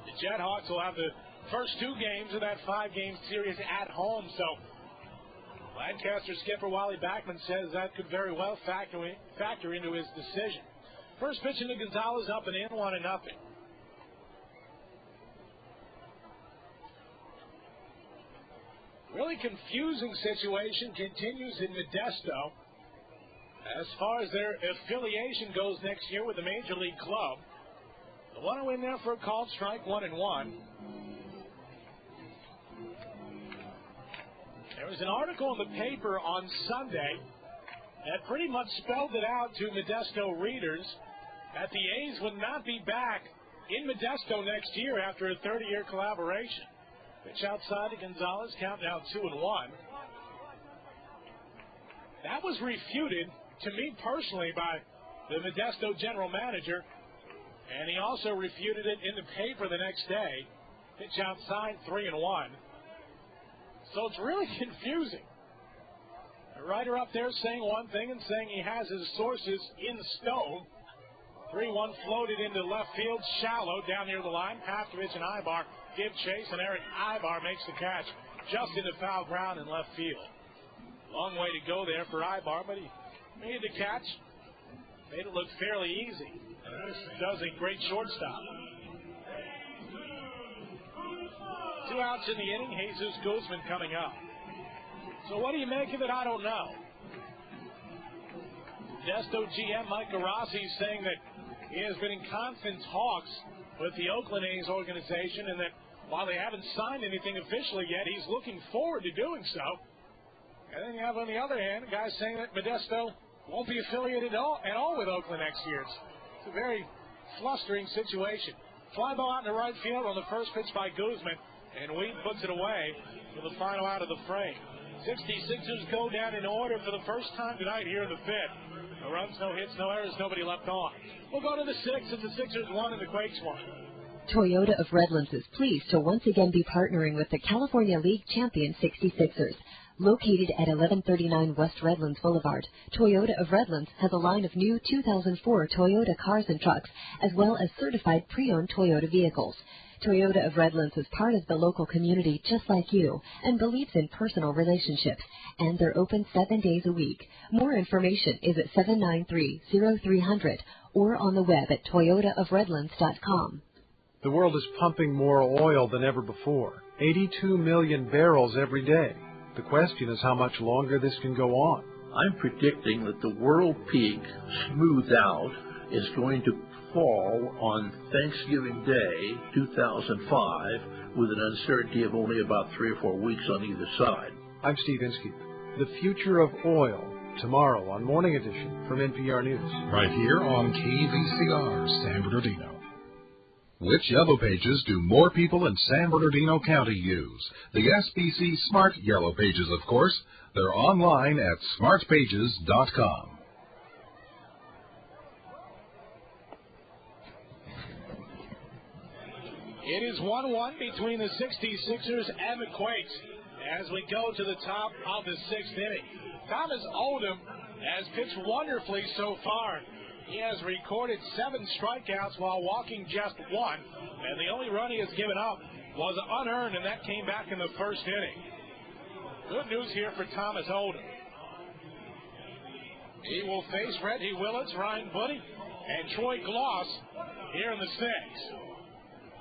The Jethawks will have the first 2 games of that 5-game series at home, so Lancaster skipper Wally Backman says that could very well factor into his decision. First pitch into Gonzalez, up and in, 1-0. Really confusing situation continues in Modesto as far as their affiliation goes next year with the Major League club. The 1-0 in there for a called strike, 1-1. There was an article in the paper on Sunday that pretty much spelled it out to Modesto readers that the A's would not be back in Modesto next year after a 30-year collaboration. Pitch outside to Gonzalez, count now 2-1. That was refuted, to me personally, by the Modesto general manager, and he also refuted it in the paper the next day. Pitch outside, 3-1. So it's really confusing. The writer up there saying one thing and saying he has his sources in stone. 3-1 floated into left field, shallow, down near the line. Pavkovich and Aybar give chase, and Erick Aybar makes the catch just into foul ground in left field. Long way to go there for Aybar, but he made the catch. Made it look fairly easy. And this does a great shortstop. 2 outs in the inning. Jesus Guzman coming up. So what do you make of it? I don't know. Modesto GM Mike Garasi saying that he has been in constant talks with the Oakland A's organization, and that while they haven't signed anything officially yet, he's looking forward to doing so. And then you have, on the other hand, a guy saying that Modesto won't be affiliated at all with Oakland next year. It's a very flustering situation. Fly ball out in the right field on the first pitch by Guzman, and Wheat puts it away for the final out of the frame. 66ers go down in order for the first time tonight here in the fifth. No runs, no hits, no errors, nobody left on. We'll go to the 6th as the Sixers won and the Quakes won. Toyota of Redlands is pleased to once again be partnering with the California League champion 66ers. Located at 1139 West Redlands Boulevard, Toyota of Redlands has a line of new 2004 Toyota cars and trucks, as well as certified pre-owned Toyota vehicles. Toyota of Redlands is part of the local community just like you and believes in personal relationships, and they're open 7 days a week. More information is at 793-0300 or on the web at toyotaofredlands.com. The world is pumping more oil than ever before, 82 million barrels every day. The question is how much longer this can go on. I'm predicting that the world peak, smoothed out, is going to fall on Thanksgiving Day, 2005, with an uncertainty of only about 3 or 4 weeks on either side. I'm Steve Inskeep. The future of oil, tomorrow on Morning Edition from NPR News. Right here on KVCR, San Bernardino. Which Yellow Pages do more people in San Bernardino County use? The SBC Smart Yellow Pages, of course. They're online at smartpages.com. It is 1-1 between the 66ers and the Quakes as we go to the top of the sixth inning. Thomas Oldham has pitched wonderfully so far. He has recorded 7 strikeouts while walking just 1, and the only run he has given up was unearned, and that came back in the first inning. Good news here for Thomas Oldham. He will face Reggie Willits, Ryan Budde, and Troy Glaus here in the sixth.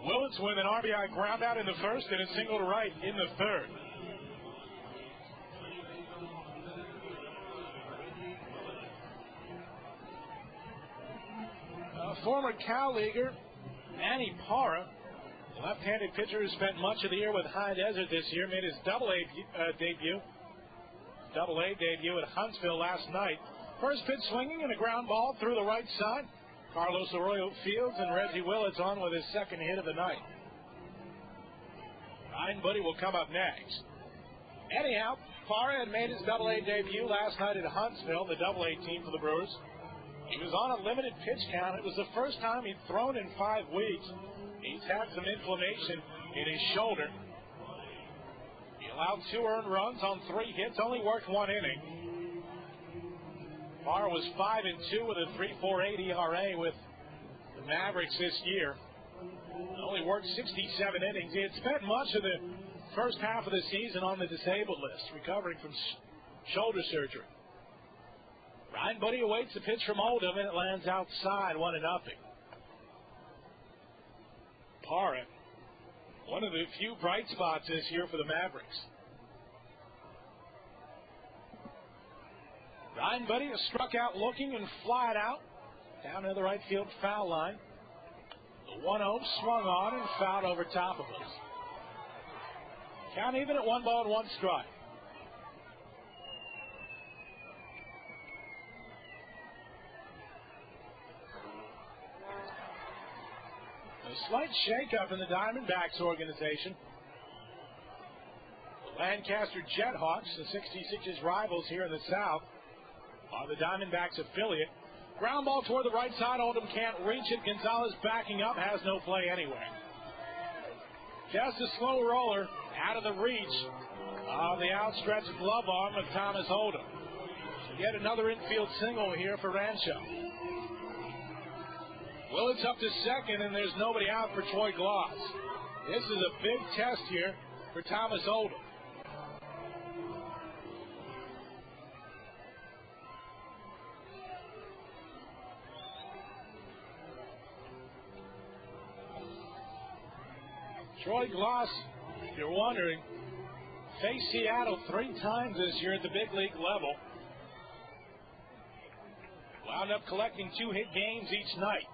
Willits with an RBI groundout in the first and a single to right in the third. Former Cal Leaguer Manny Parra, left-handed pitcher who spent much of the year with High Desert this year, made his Double-A debut at Huntsville last night. First pitch swinging and a ground ball through the right side. Carlos Arroyo fields and Reggie Willits on with his second hit of the night. Ryan Budde will come up next. Anyhow, Parra had made his Double-A debut last night at Huntsville, the Double-A team for the Brewers. He was on a limited pitch count. It was the first time he'd thrown in 5 weeks. He's had some inflammation in his shoulder. He allowed 2 earned runs on 3 hits, only worked 1 inning. Parra was 5-2 with a 3.48 ERA with the Mavericks this year. Only worked 67 innings. He had spent much of the first half of the season on the disabled list, recovering from shoulder surgery. Ryan Budde awaits the pitch from Oldham, and it lands outside, 1-0. Parra, one of the few bright spots this year for the Mavericks. Ryan Budde is struck out looking and flied out down to the right field foul line. The 1-0 swung on and fouled over top of us. Count even at 1 ball and 1 strike. A slight shakeup in the Diamondbacks organization. The Lancaster Jethawks, the 66ers rivals here in the South, are the Diamondbacks affiliate. Ground ball toward the right side. Oldham can't reach it. Gonzalez backing up, has no play anyway. Just a slow roller out of the reach of the outstretched glove arm of Thomas Oldham. So yet another infield single here for Rancho. Willits up to second, and there's nobody out for Troy Glaus. This is a big test here for Thomas Oldham. Troy Glaus, if you're wondering, faced Seattle 3 times this year at the big league level. Wound up collecting 2 hit games each night.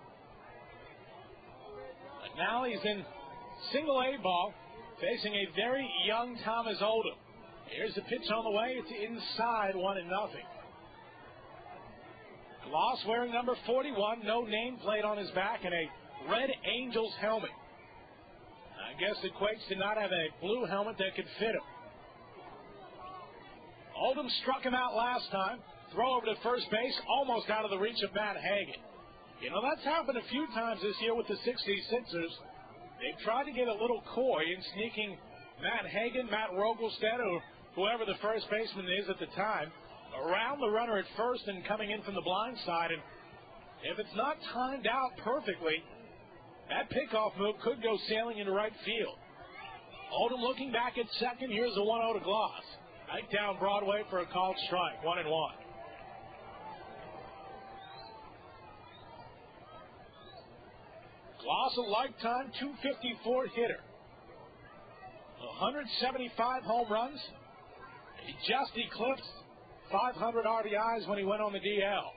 But now he's in single A ball, facing a very young Thomas Oldham. Here's the pitch on the way. It's inside, 1-0. Glaus wearing number 41, no nameplate on his back, and a Red Angels helmet. I guess the Quakes did not have a blue helmet that could fit him. Oldham struck him out last time. Throw over to first base, almost out of the reach of Matt Hagan. You know, that's happened a few times this year with the 66ers. They've tried to get a little coy in sneaking Matt Hagan, Matt Rogelstead, or whoever the first baseman is at the time, around the runner at first and coming in from the blind side. And if it's not timed out perfectly, that pickoff move could go sailing into right field. Oldham looking back at second. Here's a 1-0 to Glaus. Right down Broadway for a called strike. 1-1. Glaus, a lifetime 254 hitter. 175 home runs. He just eclipsed 500 RBIs when he went on the DL.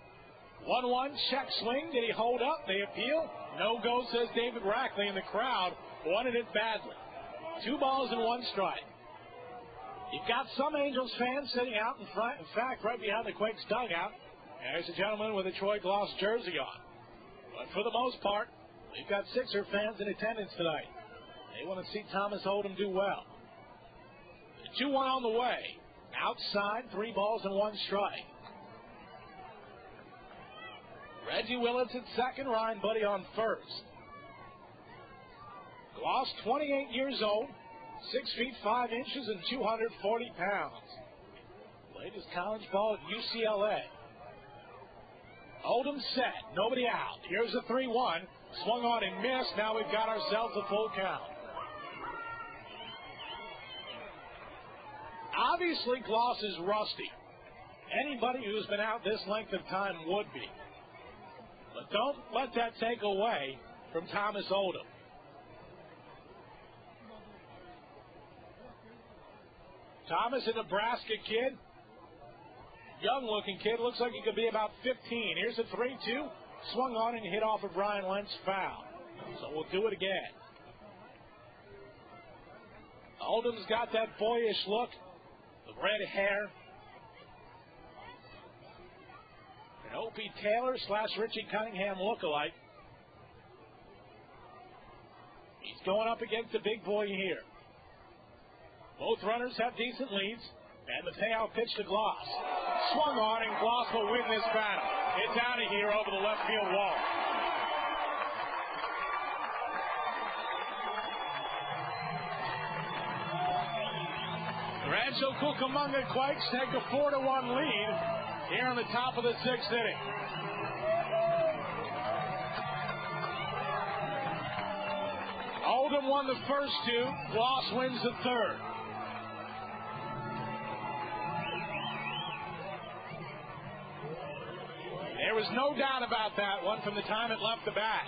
1-1 check swing. Did he hold up? They appeal. No go, says David Rackley, and the crowd wanted it badly. 2 balls and 1 strike. You've got some Angels fans sitting out in front, in fact, right behind the Quakes dugout. There's a gentleman with a Troy Glaus jersey on. But for the most part, we've got Sixer fans in attendance tonight. They want to see Thomas Oldham do well. The 2-1 on the way. Outside, 3 balls and 1 strike. Reggie Willits at second, Ryan Budde on first. Glaus, 28 years old, 6 feet 5 inches and 240 pounds. Played his college ball at UCLA. Oldham set, nobody out. Here's a 3-1. Swung on and missed. Now we've got ourselves a full count. Obviously, Glaus is rusty. Anybody who's been out this length of time would be. But don't let that take away from Thomas Oldham. Thomas, a Nebraska kid. Young-looking kid. Looks like he could be about 15. Here's a 3-2. Swung on and hit off of Brian Lentz foul. So we'll do it again. Oldham's got that boyish look. The red hair. An Opie Taylor / Richie Cunningham lookalike. He's going up against the big boy here. Both runners have decent leads. And the payout pitch to Glaus. Swung on, and Glaus will win this battle. It's out of here over the left field wall. The Rancho Cucamonga Quakes take a 4-1 lead here in the top of the 6th inning. Oldham won the first 2. Glaus wins the third. There was no doubt about that one from the time it left the bat.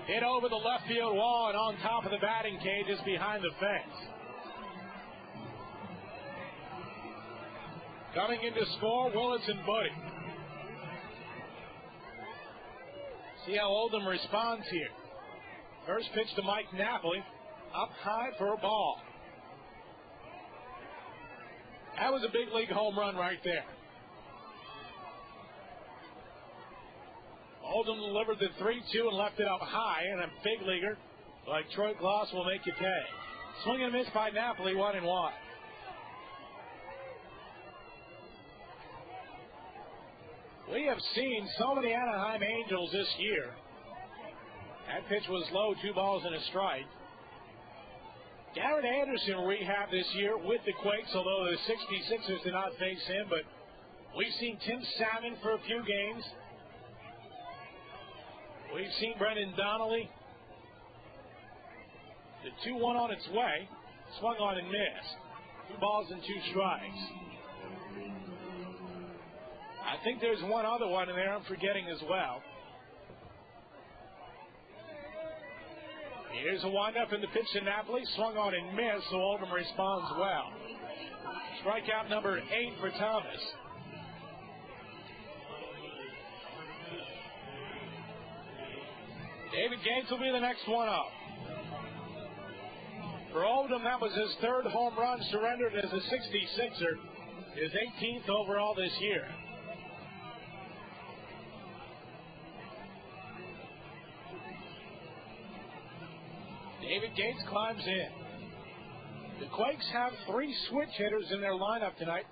Hit over the left field wall and on top of the batting cage just behind the fence. Coming in to score, Willits and Budde. See how Oldham responds here. First pitch to Mike Napoli, up high for a ball. That was a big league home run right there. Oldham delivered the 3-2 and left it up high, and a big leaguer like Troy Glaus will make you pay. Swing and miss by Napoli, 1-1. We have seen so many Anaheim Angels this year. That pitch was low, 2 balls and a strike. Garrett Anderson rehab this year with the Quakes, although the 66ers did not face him, but we've seen Tim Salmon for a few games. We've seen Brendan Donnelly. The 2-1 on its way. Swung on and missed. 2 balls and 2 strikes. I think there's one other one in there I'm forgetting as well. Here's a windup in the pitch to Napoli. Swung on and missed, so Oldham responds well. Strikeout number 8 for Thomas. David Gates will be the next one up. For Oldham, that was his 3rd home run, surrendered as a 66er, his 18th overall this year. David Gates climbs in. The Quakes have 3 switch hitters in their lineup tonight.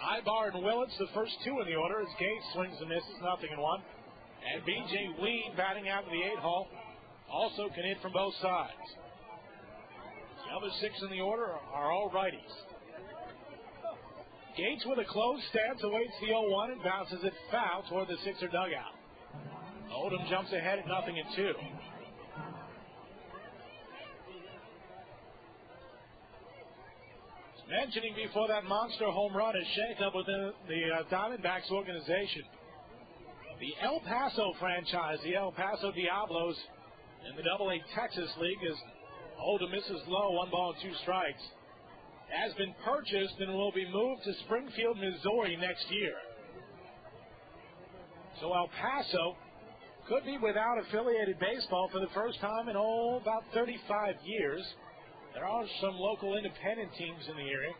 Aybar and Willits, the first 2 in the order, as Gates swings and misses, 0-1. And B.J. Weed, batting out of the 8-hole, also can hit from both sides. The other 6 in the order are all righties. Gates with a closed stance awaits the 0-1 and bounces it foul toward the Sixer dugout. Oldham jumps ahead at 0-2. Mentioning before that monster home run is shakeup within the Diamondbacks organization. The El Paso franchise, the El Paso Diablos in the AA Texas League, as Oldham misses low, 1 ball and 2 strikes, has been purchased and will be moved to Springfield, Missouri next year. So El Paso could be without affiliated baseball for the first time in about 35 years. There are some local independent teams in the area.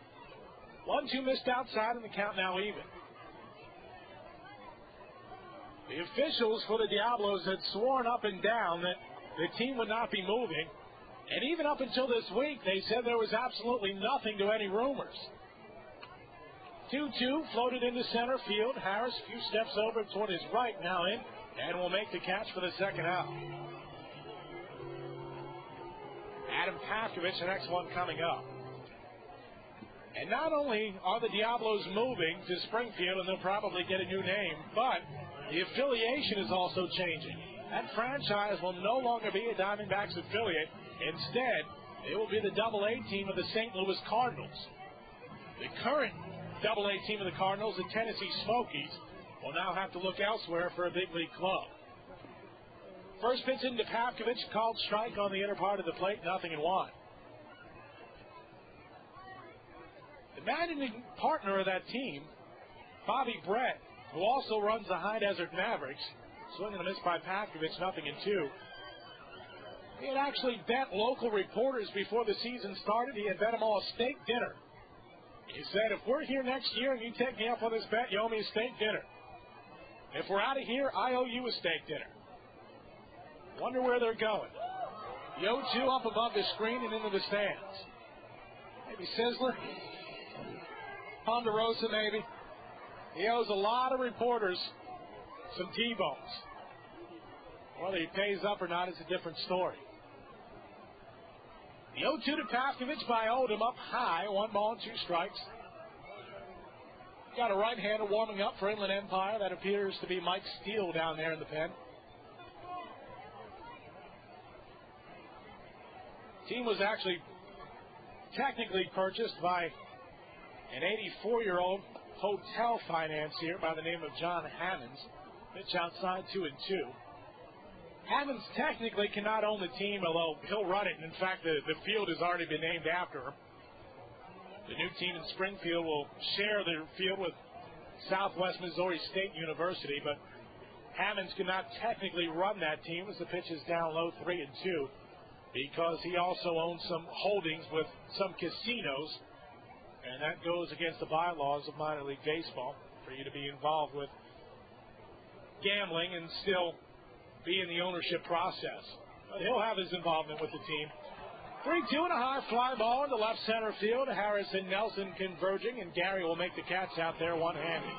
1-2 missed outside, and the count now even. The officials for the Diablos had sworn up and down that the team would not be moving. And even up until this week, they said there was absolutely nothing to any rumors. 2-2 floated into center field. Harris a few steps over toward his right, now in, and will make the catch for the second out. Adam Pavkovich, the next one coming up. And not only are the Diablos moving to Springfield, and they'll probably get a new name, but the affiliation is also changing. That franchise will no longer be a Diamondbacks affiliate. Instead, it will be the AA team of the St. Louis Cardinals. The current AA team of the Cardinals, the Tennessee Smokies, will now have to look elsewhere for a big league club. First pitch into Pavkovich, called strike on the inner part of the plate, 0-1. The managing partner of that team, Bobby Brett, who also runs the High Desert Mavericks, swing and a miss by Pavkovich, 0-2. He had actually bet local reporters before the season started. He had bet them all a steak dinner. He said, if we're here next year and you take me up on this bet, you owe me a steak dinner. If we're out of here, I owe you a steak dinner. Wonder where they're going. The 0-2 up above the screen and into the stands. Maybe Sizzler? Ponderosa, maybe. He owes a lot of reporters some T-bones. Whether he pays up or not is a different story. The 0-2 to Pavkovich by Oldham, up high, 1 ball and 2 strikes. Got a right-hander warming up for Inland Empire. That appears to be Mike Steele down there in the pen. Team was actually technically purchased by an 84-year-old hotel financier by the name of John Hammonds. Pitch outside, 2-2. Hammonds technically cannot own the team, although he'll run it. In fact, the field has already been named after him. The new team in Springfield will share their field with Southwest Missouri State University, but Hammonds cannot technically run that team as the pitch is down low, 3-2, because he also owns some holdings with some casinos, and that goes against the bylaws of minor league baseball for you to be involved with gambling and still be in the ownership process. But he'll have his involvement with the team. 3-2 and a high fly ball into left center field. Harris and Nelson converging, and Gary will make the catch out there one-handed.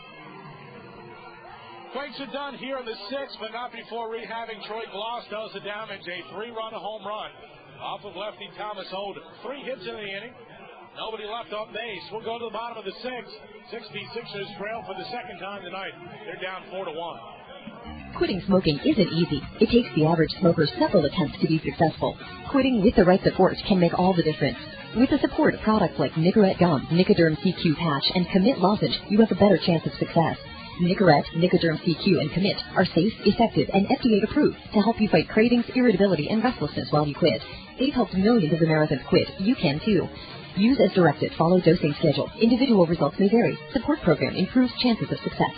Quakes are done here in the 6th, but not before rehabbing. Troy Glaus does the damage. A 3-run home run off of lefty Thomas Holden. 3 hits in the inning. Nobody left on base. We'll go to the bottom of the 6th. 66ers trail for the second time tonight. They're down 4-1. Quitting smoking isn't easy. It takes the average smoker several attempts to be successful. Quitting with the right support can make all the difference. With the support of products like Nicorette Gum, Nicoderm CQ Patch, and Commit Lozenge, you have a better chance of success. Nicorette, Nicoderm CQ, and Commit are safe, effective, and FDA approved to help you fight cravings, irritability, and restlessness while you quit. They've helped millions of Americans quit. You can too. Use as directed. Follow dosing schedule. Individual results may vary. Support program improves chances of success.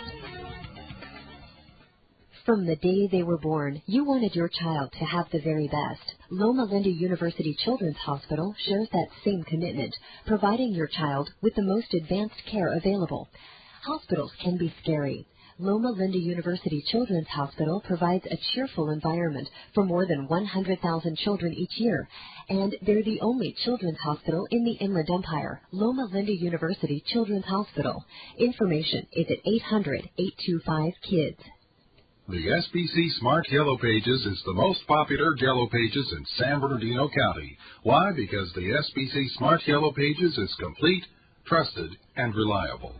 From the day they were born, you wanted your child to have the very best. Loma Linda University Children's Hospital shares that same commitment, providing your child with the most advanced care available. Hospitals can be scary. Loma Linda University Children's Hospital provides a cheerful environment for more than 100,000 children each year, and they're the only children's hospital in the Inland Empire. Loma Linda University Children's Hospital. Information is at 800-825-KIDS. The SBC Smart Yellow Pages is the most popular Yellow Pages in San Bernardino County. Why? Because the SBC Smart Yellow Pages is complete, trusted, and reliable.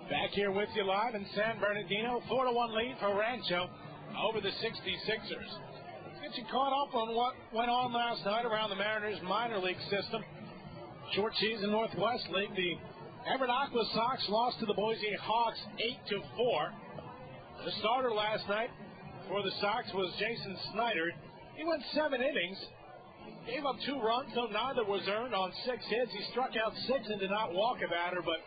Back here with you live in San Bernardino, 4-1 lead for Rancho over the 66ers. Get you caught up on what went on last night around the Mariners minor league system. Short season Northwest League, the Everett Aqua Sox lost to the Boise Hawks 8-4. The starter last night for the Sox was Jason Snyder. He went 7 innings, gave up 2 runs, though neither was earned on 6 hits. He struck out 6 and did not walk a batter, but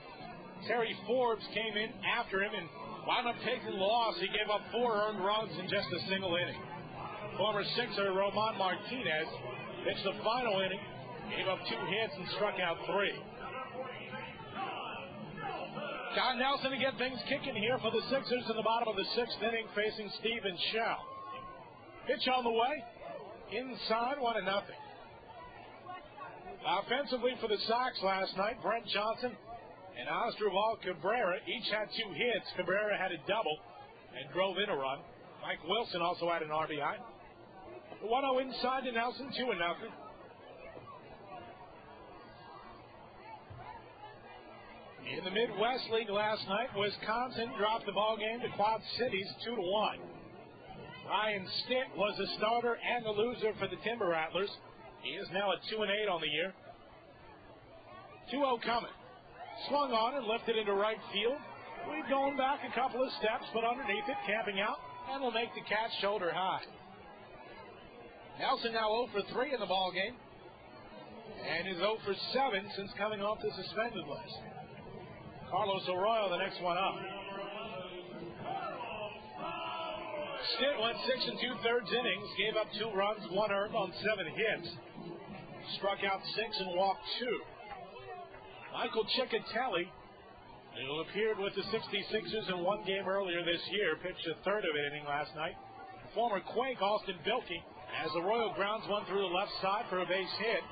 Terry Forbes came in after him and wound up taking the loss. He gave up 4 earned runs in just a single inning. Former Sixer Roman Martinez pitched the final inning, gave up 2 hits and struck out 3. John Nelson to get things kicking here for the Sixers in the bottom of the 6th inning, facing Steven Shell. Pitch on the way, inside, 1-0. Offensively for the Sox last night, Brent Johnson and Astroval Cabrera each had 2 hits. Cabrera had a double and drove in a run. Mike Wilson also had an RBI. The 1-0 inside to Nelson, 2-0. In the Midwest League last night, Wisconsin dropped the ball game to Quad Cities 2-1. Ryan Stitt was the starter and the loser for the Timber Rattlers. He is now at 2-8 on the year. 2-0 coming. Swung on and lifted into right field. We've gone back a couple of steps, but underneath it, camping out, and will make the catch shoulder high. Nelson now 0 for 3 in the ball game, and is 0 for 7 since coming off the suspended list. Carlos Arroyo, the next one up. Stitt went 6 2/3 innings, gave up 2 runs, 1 earned on 7 hits. Struck out 6 and walked 2. Michael Ciccatelli, who appeared with the 66ers in 1 game earlier this year, pitched a third of an inning last night. Former Quake Austin Bilkey, as Arroyo grounds one through the left side for a base hit.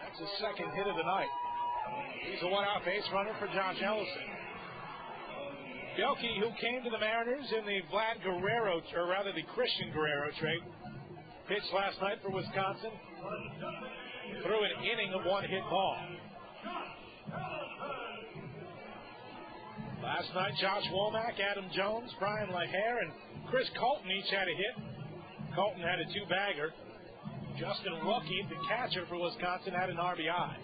That's his second hit of the night. He's a 1-out base runner for Josh Ellison. Bilkey, who came to the Mariners in the the Christian Guerrero trade, pitched last night for Wisconsin. Threw an inning of 1-hit ball. Last night, Josh Womack, Adam Jones, Brian LaHare, and Chris Colton each had a hit. Colton had a 2-bagger. Justin Rookie, the catcher for Wisconsin, had an RBI.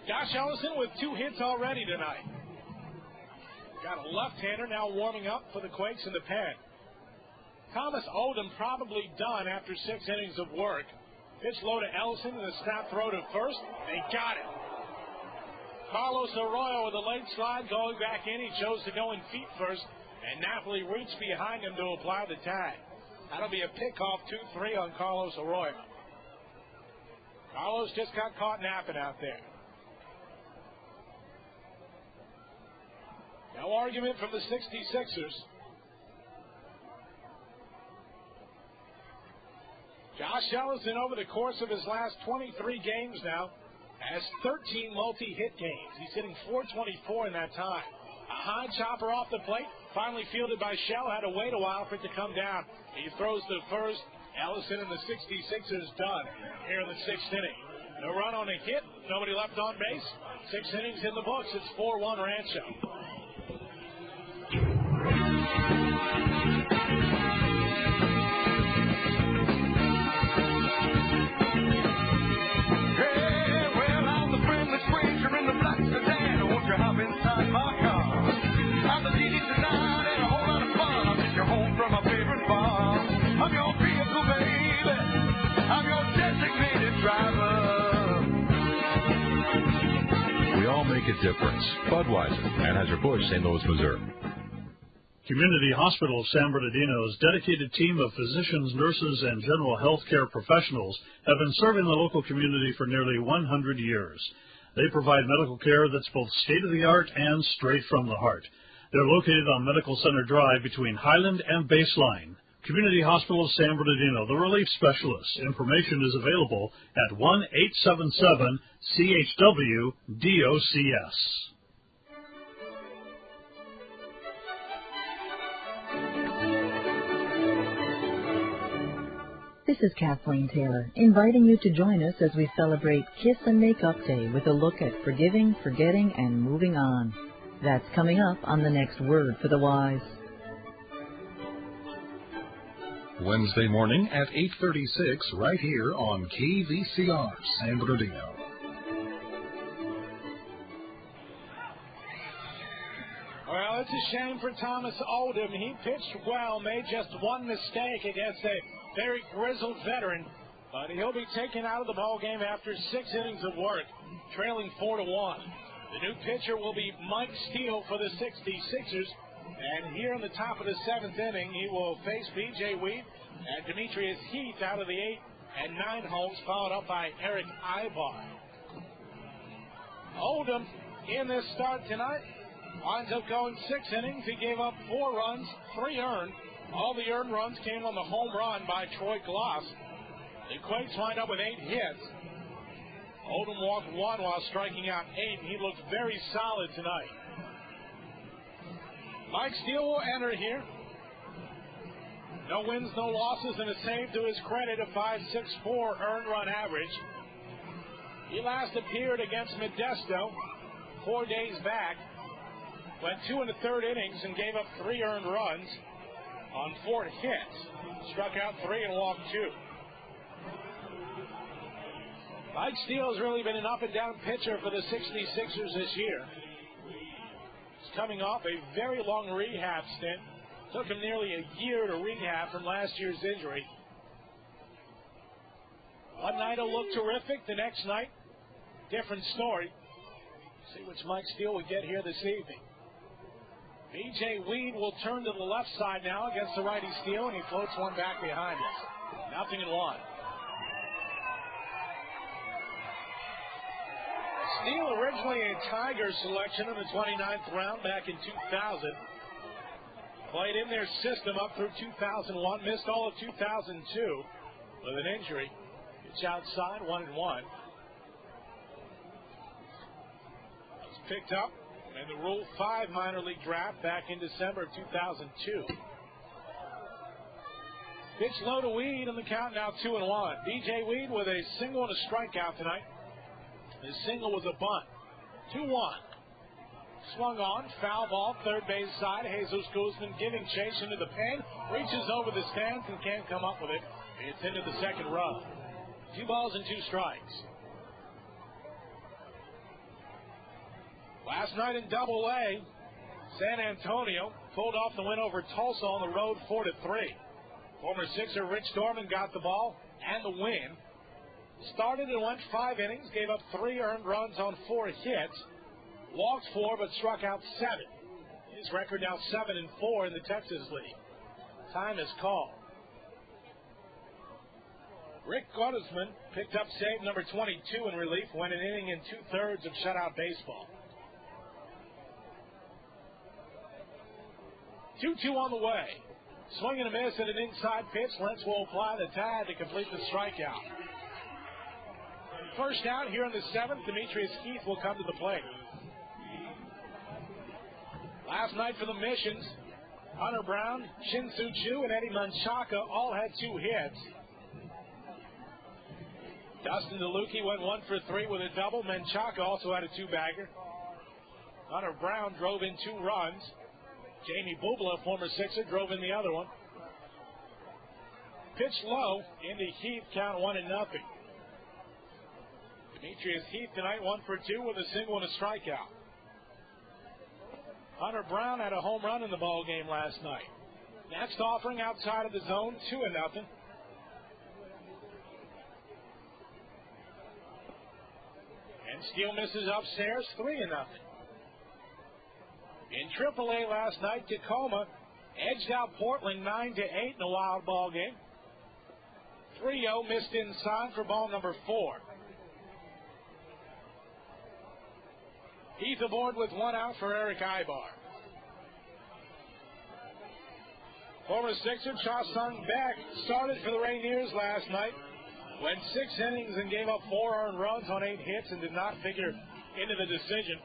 Josh Ellison with 2 hits already tonight. Got a left-hander now warming up for the Quakes in the pen. Thomas Oldham probably done after 6 innings of work. Pitch low to Ellison and a snap throw to first. They got it. Carlos Arroyo with a late slide going back in. He chose to go in feet first, and Napoli reached behind him to apply the tag. That'll be a pickoff 2-3 on Carlos Arroyo. Carlos just got caught napping out there. No argument from the 66ers. Josh Ellison, over the course of his last 23 games now, has 13 multi-hit games. He's hitting .424 in that time. A high chopper off the plate, finally fielded by Shell, had to wait a while for it to come down. He throws to first. Ellison and the 66ers done here in the 6th inning. No run on a hit, nobody left on base. 6 innings in the books. It's 4-1 Rancho. We all make a difference. Budweiser, Anheuser-Busch, St. Louis, Missouri. Community Hospital of San Bernardino's dedicated team of physicians, nurses, and general health care professionals have been serving the local community for nearly 100 years. They provide medical care that's both state-of-the-art and straight from the heart. They're located on Medical Center Drive between Highland and Baseline. Community Hospital of San Bernardino, the relief specialist. Information is available at 1-877-CHW-DOCS. This is Kathleen Taylor, inviting you to join us as we celebrate Kiss and Make Up Day with a look at forgiving, forgetting, and moving on. That's coming up on the next Word for the Wise. Wednesday morning at 8:36 right here on KVCR San Bernardino. Well, it's a shame for Thomas Oldham. He pitched well, made just one mistake against a very grizzled veteran, but he'll be taken out of the ball game after 6 innings of work, trailing 4-1. The new pitcher will be Mike Steele for the 66ers. And here in the top of the 7th inning, he will face B.J. Weed and Demetrius Heath out of the 8 and 9 holes, followed up by Erick Aybar. Oldham in this start tonight winds up going 6 innings. He gave up 4 runs, 3 earned. All the earned runs came on the home run by Troy Glaus. The Quakes wind up with 8 hits. Odom walked 1 while striking out 8, and he looked very solid tonight. Mike Steele will enter here. No wins, no losses, and a save to his credit, a 5.64 earned run average. He last appeared against Modesto 4 days back. Went 2 in the third innings and gave up 3 earned runs on 4 hits. Struck out 3 and walked 2. Mike Steele has really been an up-and-down pitcher for the 66ers this year. He's coming off a very long rehab stint. Took him nearly a year to rehab from last year's injury. One night he'll look terrific. The next night, different story. See which Mike Steele will get here this evening. B.J. Weed will turn to the left side now against the righty Steele, and he floats one back behind us. 0-1. Steele, originally a Tigers selection in the 29th round back in 2000. Played in their system up through 2001. Missed all of 2002 with an injury. Pitch outside, 1-1. Was picked up in the Rule 5 minor league draft back in December of 2002. Pitch low to Weed, and the count now 2-1. B.J. Weed with a single and a strikeout tonight. His single was a bunt. 2-1. Swung on, foul ball, third base side. Jesus Guzman giving chase into the pen. Reaches over the stands and can't come up with it. It's into the second row. 2 balls and 2 strikes. Last night in Double-A, San Antonio pulled off the win over Tulsa on the road 4-3. Former Sixer Rich Dorman got the ball and the win. Started and went 5 innings, gave up 3 earned runs on 4 hits. Walked 4 but struck out 7. His record now 7-4 in the Texas League. Time is called. Rick Guzman picked up save number 22 in relief, went an inning and 2/3 of shutout baseball. 2-2 on the way. Swing and a miss at an inside pitch. Lentz will apply the tag to complete the strikeout. First out here in the 7th, Demetrius Heath will come to the plate. Last night for the Missions, Hunter Brown, Shin-Soo Choo, and Eddie Menchaca all had 2 hits. Dustin DeLucchi went 1 for 3 with a double. Menchaca also had a 2-bagger. Hunter Brown drove in 2 runs. Jamie Bubla, former Sixer, drove in the other one. Pitch low into Heath, count 1-0. Demetrius Heath tonight 1 for 2 with a single and a strikeout. Hunter Brown had a home run in the ball game last night. Next offering outside of the zone, 2-0. And Steele misses upstairs, 3-0. In AAA last night, Tacoma edged out Portland 9-8 in a wild ball game. 3-0 missed inside for ball number 4. Heath aboard with 1 out for Erick Aybar. Former Sixer Cha Sung Beck started for the Rainiers last night. Went 6 innings and gave up 4 earned runs on 8 hits and did not figure into the decision.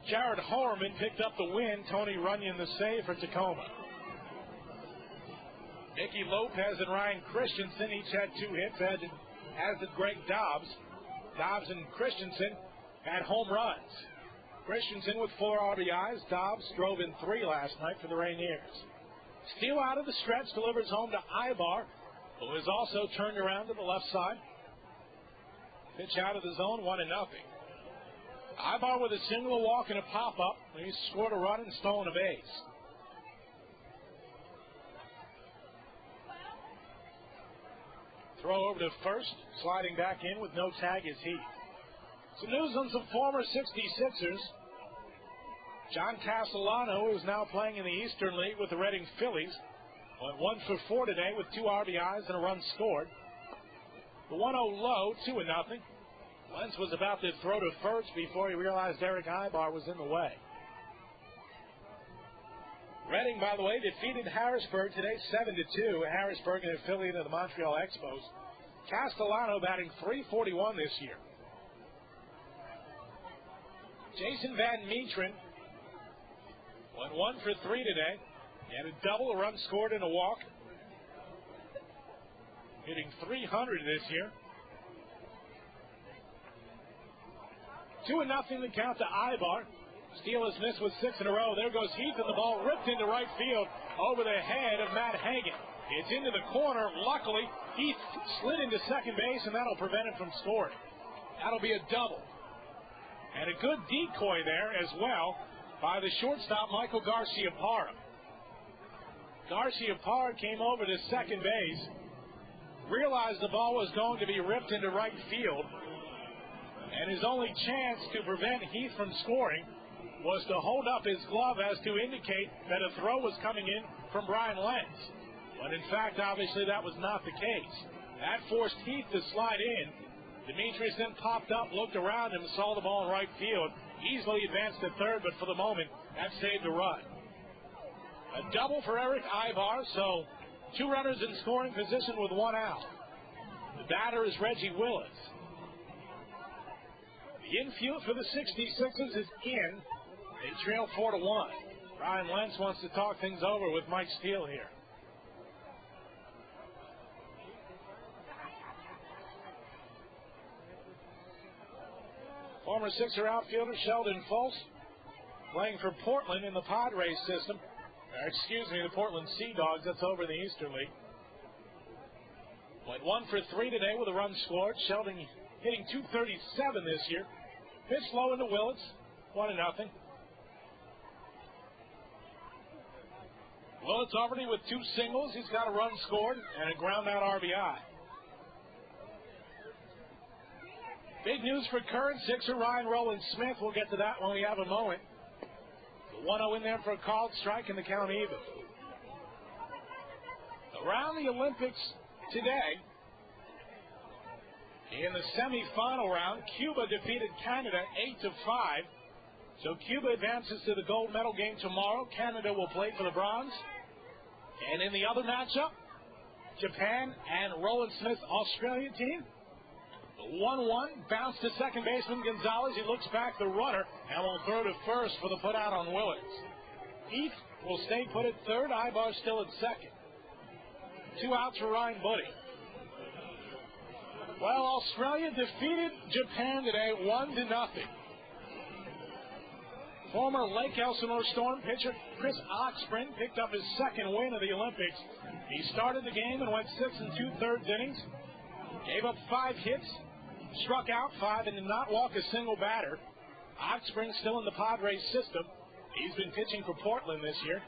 Jared Horman picked up the win. Tony Runyon the save for Tacoma. Nicky Lopez and Ryan Christensen each had 2 hits, as did Greg Dobbs. Dobbs and Christensen had home runs. Christensen with 4 RBIs. Dobbs drove in 3 last night for the Rainiers. Steele out of the stretch delivers home to Aybar, who is also turned around to the left side. Pitch out of the zone, 1-0. Aybar with a single, a walk, and a pop-up. He scored a run and stolen a base. Throw over to first, sliding back in with no tag is Heath. Some news on some former 66ers. John Castellano, who is now playing in the Eastern League with the Reading Phillies, went 1 for 4 today with 2 RBIs and a run scored. The 1-0 low, 2-0. Lentz was about to throw to first before he realized Erick Aybar was in the way. Reading, by the way, defeated Harrisburg today 7-2. Harrisburg, an affiliate of the Montreal Expos. Castellano batting .341 this year. Jason Van Meeteren went 1 for 3 today. He had a double, a run scored, and a walk. Hitting .300 this year. 2-0 the count to Aybar. Steele has missed with 6 in a row. There goes Heath, and the ball ripped into right field over the head of Matt Hagan. It's into the corner. Luckily, Heath slid into second base, and that'll prevent him from scoring. That'll be a double. And a good decoy there as well by the shortstop, Michael Garcia-Parra. Garcia-Parra came over to second base, realized the ball was going to be ripped into right field, and his only chance to prevent Heath from scoring was to hold up his glove as to indicate that a throw was coming in from Brian Lentz. But in fact, obviously, that was not the case. That forced Heath to slide in. Demetrius then popped up, looked around him, saw the ball in right field, easily advanced to third, but for the moment, that saved a run. A double for Erick Aybar, so 2 runners in scoring position with 1 out. The batter is Reggie Willits. The infield for the 66ers is in. They trail 4-1. Brian Lentz wants to talk things over with Mike Steele here. Former Sixer outfielder Sheldon Fultz playing for Portland in the Padres system. The Portland Sea Dogs. That's over in the Eastern League. Went 1 for 3 today with a run scored. Sheldon hitting .237 this year. Pitched low into Willits. 1-0. Willits already with 2 singles. He's got a run scored and a ground out RBI. Big news for current Sixer Ryan Rowland-Smith. We'll get to that when we have a moment. 1-0 in there for a called strike and the count even. Around the Olympics today, in the semifinal round, Cuba defeated Canada 8-5. So Cuba advances to the gold medal game tomorrow. Canada will play for the bronze. And in the other matchup, Japan and Rowland-Smith's Australia team. 1-1, bounce to second baseman Gonzalez. He looks back, the runner, and will throw to first for the put out on Willits. Heath will stay put at third. Aybar still at second. 2 outs for Ryan Budde. Well, Australia defeated Japan today 1-0. Former Lake Elsinore Storm pitcher Chris Oxspring picked up his second win of the Olympics. He started the game and went 6 2/3 innings. Gave up 5 hits, struck out 5, and did not walk a single batter. Oxspring still in the Padres system. He's been pitching for Portland this year.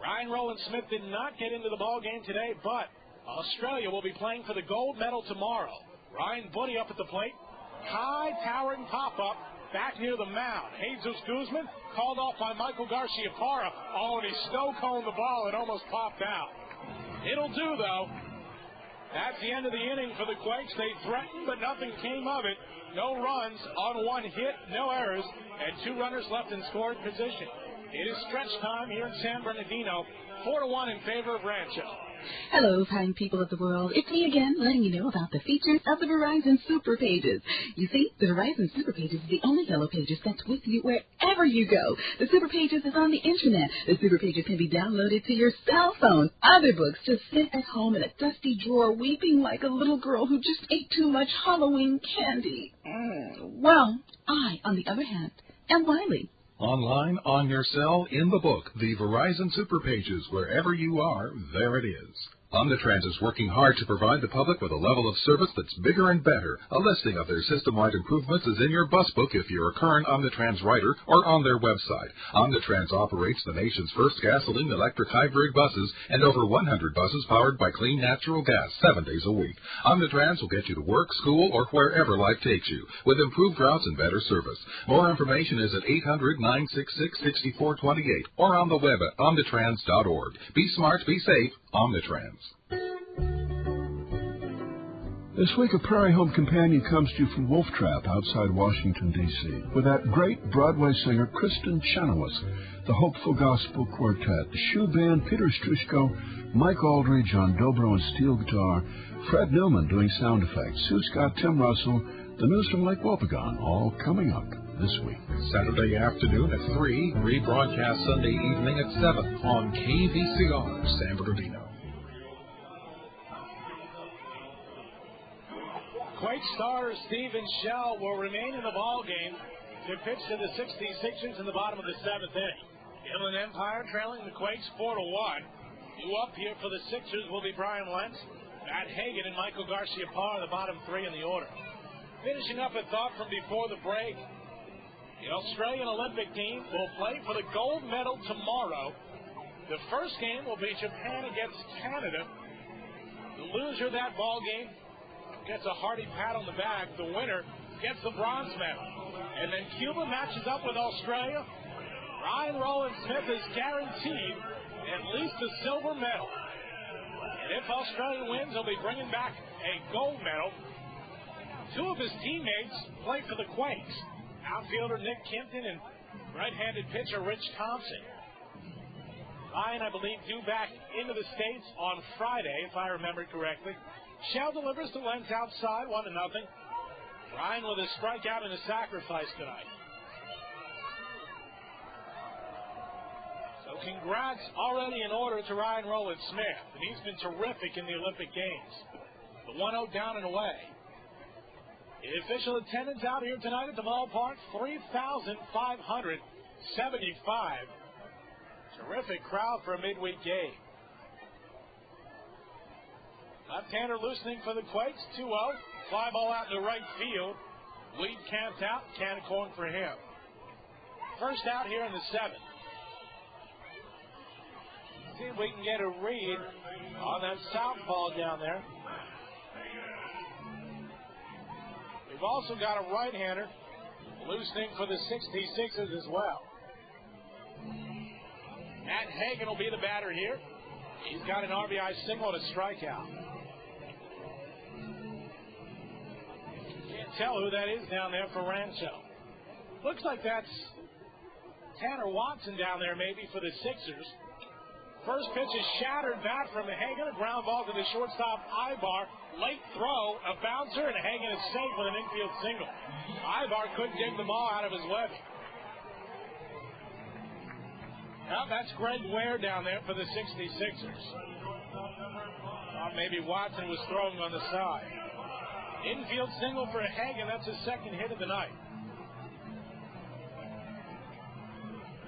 Ryan Rowland-Smith did not get into the ball game today, but Australia will be playing for the gold medal tomorrow. Ryan Budde up at the plate. High towering pop-up back near the mound. Jesus Guzman called off by Michael Garcia-Parra. Oh, and he snow-coned the ball and almost popped out. It'll do, though. That's the end of the inning for the Quakes. They threatened, but nothing came of it. No runs on 1 hit, no errors, and 2 runners left in scoring position. It is stretch time here in San Bernardino. 4-1 in favor of Rancho. Hello, fine people of the world. It's me again, letting you know about the features of the Verizon Super Pages. You see, the Verizon Super Pages is the only Yellow Pages that's with you wherever you go. The Super Pages is on the Internet. The Super Pages can be downloaded to your cell phone. Other books just sit at home in a dusty drawer weeping like a little girl who just ate too much Halloween candy. Well, I, on the other hand, am Wiley. Online, on your cell, in the book, the Verizon Super Pages. Wherever you are, there it is. Omnitrans is working hard to provide the public with a level of service that's bigger and better. A listing of their system-wide improvements is in your bus book if you're a current Omnitrans rider or on their website. Omnitrans operates the nation's first gasoline-electric hybrid buses and over 100 buses powered by clean natural gas 7 days a week. Omnitrans will get you to work, school, or wherever life takes you with improved routes and better service. More information is at 800-966-6428 or on the web at omnitrans.org. Be smart, be safe. Omnitrans. This week, a Prairie Home Companion comes to you from Wolf Trap outside Washington, D.C., with that great Broadway singer, Kristen Chenoweth, the Hopeful Gospel Quartet, the Shoe Band, Peter Strushko, Mike Aldridge on dobro and steel guitar, Fred Newman doing sound effects, Sue Scott, Tim Russell, the news from Lake Wobegon, all coming up. this week. Saturday afternoon at 3, rebroadcast Sunday evening at 7 on KVCR San Bernardino. Quakes starter Stephen Shell will remain in the ball game to pitch to the 66ers in the bottom of the 7th inning. Inland Empire trailing the Quakes 4-1. New up here for the Sixers will be Brian Lentz, Matt Hagan, and Michael Garcia-Parra, the bottom three in the order. Finishing up a thought from before the break, the Australian Olympic team will play for the gold medal tomorrow. The first game will be Japan against Canada. The loser of that ball game gets a hearty pat on the back. The winner gets the bronze medal. And then Cuba matches up with Australia. Ryan Rowland-Smith is guaranteed at least a silver medal. And if Australia wins, they'll be bringing back a gold medal. Two of his teammates play for the Quakes. Outfielder Nick Kimpton and right-handed pitcher Rich Thompson. Ryan, I believe, due back into the States on Friday, if I remember correctly. Shell delivers to Lentz outside, 1-0. Ryan with a strikeout and a sacrifice tonight. So congrats already in order to Ryan Rowland-Smith. And he's been terrific in the Olympic Games. The 1-0 down and away. The official attendance out here tonight at the ballpark, 3,575. Terrific crowd for a midweek game. Left-hander loosening for the Quakes, 2-0. Fly ball out to right field. Weed camped out, can of corn for him. First out here in the 7th. See if we can get a read on that southpaw down there. We've also got a right-hander loosening for the 66ers as well. Matt Hagan will be the batter here. He's got an RBI single and a strikeout. Can't tell who that is down there for Rancho. Looks like that's Tanner Watson down there maybe for the Sixers. First pitch is shattered back from Hagan. A ground ball to the shortstop, Aybar. Late throw, a bouncer, and Hagan is safe with an infield single. Aybar couldn't dig the ball out of his levy. Now that's Greg Ware down there for the 66ers. Maybe Watson was throwing on the side. Infield single for Hagan. That's his second hit of the night.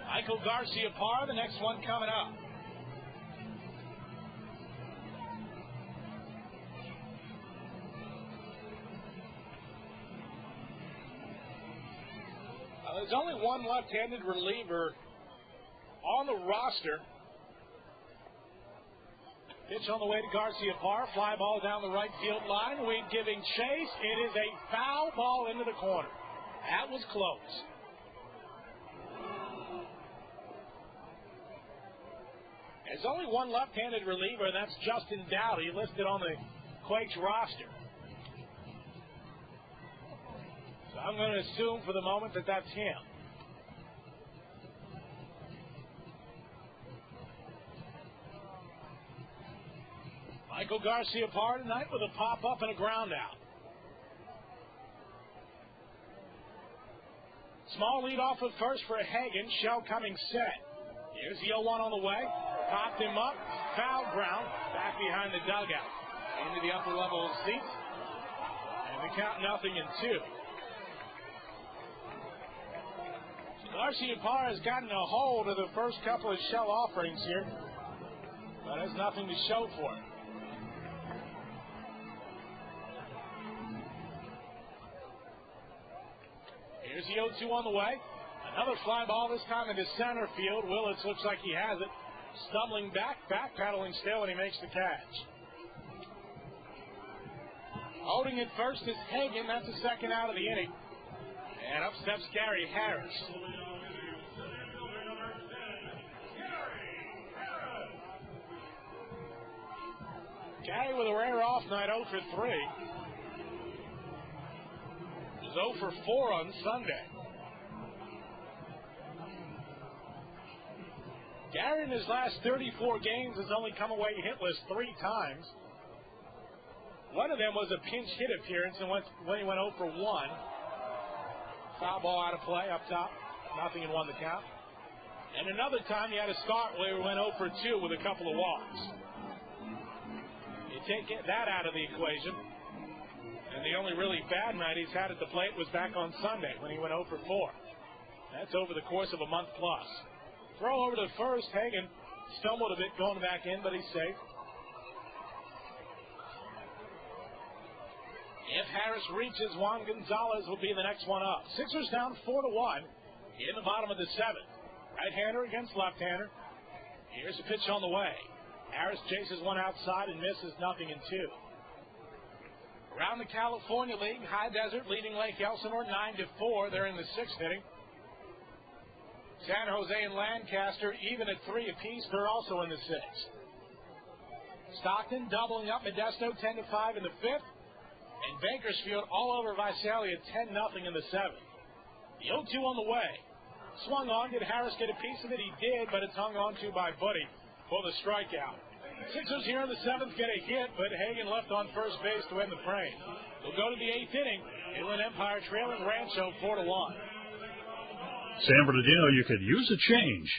Michael Garcia-Parra, the next one coming up. There's only one left-handed reliever on the roster. Pitch on the way to Garcia-Parra. Fly ball down the right field line. Weed giving chase. It is a foul ball into the corner. That was close. There's only one left-handed reliever, and that's Justin Dowdy, listed on the Quakes roster. So I'm going to assume for the moment that that's him. Michael Garcia-Parra tonight with a pop-up and a ground out. Small lead off at first for Hagan. Shell coming set. Here's the 0-1 on the way. Popped him up. Foul ground. Back behind the dugout. Into the upper level seats. And the count 0-2. Garcia-Parra has gotten a hold of the first couple of Shell offerings here, but has nothing to show for it. Here's the 0-2 on the way. Another fly ball, this time into center field. Willits looks like he has it. Stumbling backpedaling still, and he makes the catch. Holding it first is Hagan. That's the second out of the inning. And up steps Gary Harris. Gary with a rare off night, 0 for 3. He was 0 for 4 on Sunday. Gary in his last 34 games has only come away hitless 3 times. One of them was a pinch hit appearance and when he went 0 for 1. Foul ball out of play up top. 0-1 the count. And another time he had a start where he went 0 for 2 with a couple of walks. You take that out of the equation. And the only really bad night he's had at the plate was back on Sunday when he went 0 for 4. That's over the course of a month plus. Throw over to first. Hagan stumbled a bit going back in, but he's safe. If Harris reaches, Juan Gonzalez will be the next one up. Sixers down 4-1 in the bottom of the 7th. Right-hander against left-hander. Here's a pitch on the way. Harris chases one outside and misses 0-2. Around the California League, High Desert leading Lake Elsinore 9-4. They're in the 6th inning. San Jose and Lancaster even at 3 apiece. They're also in the 6th. Stockton doubling up Modesto 10-5 in the 5th. And Bakersfield all over Visalia 10-0 in the 7th. The 0-2 on the way. Swung on. Did Harris get a piece of it? He did, but it's hung on to by Budde for the strikeout. Sixers here in the 7th get a hit, but Hagan left on first base to end the frame. We'll go to the 8th inning. Inland Empire trailing Rancho 4-1. San Bernardino, you could use a change.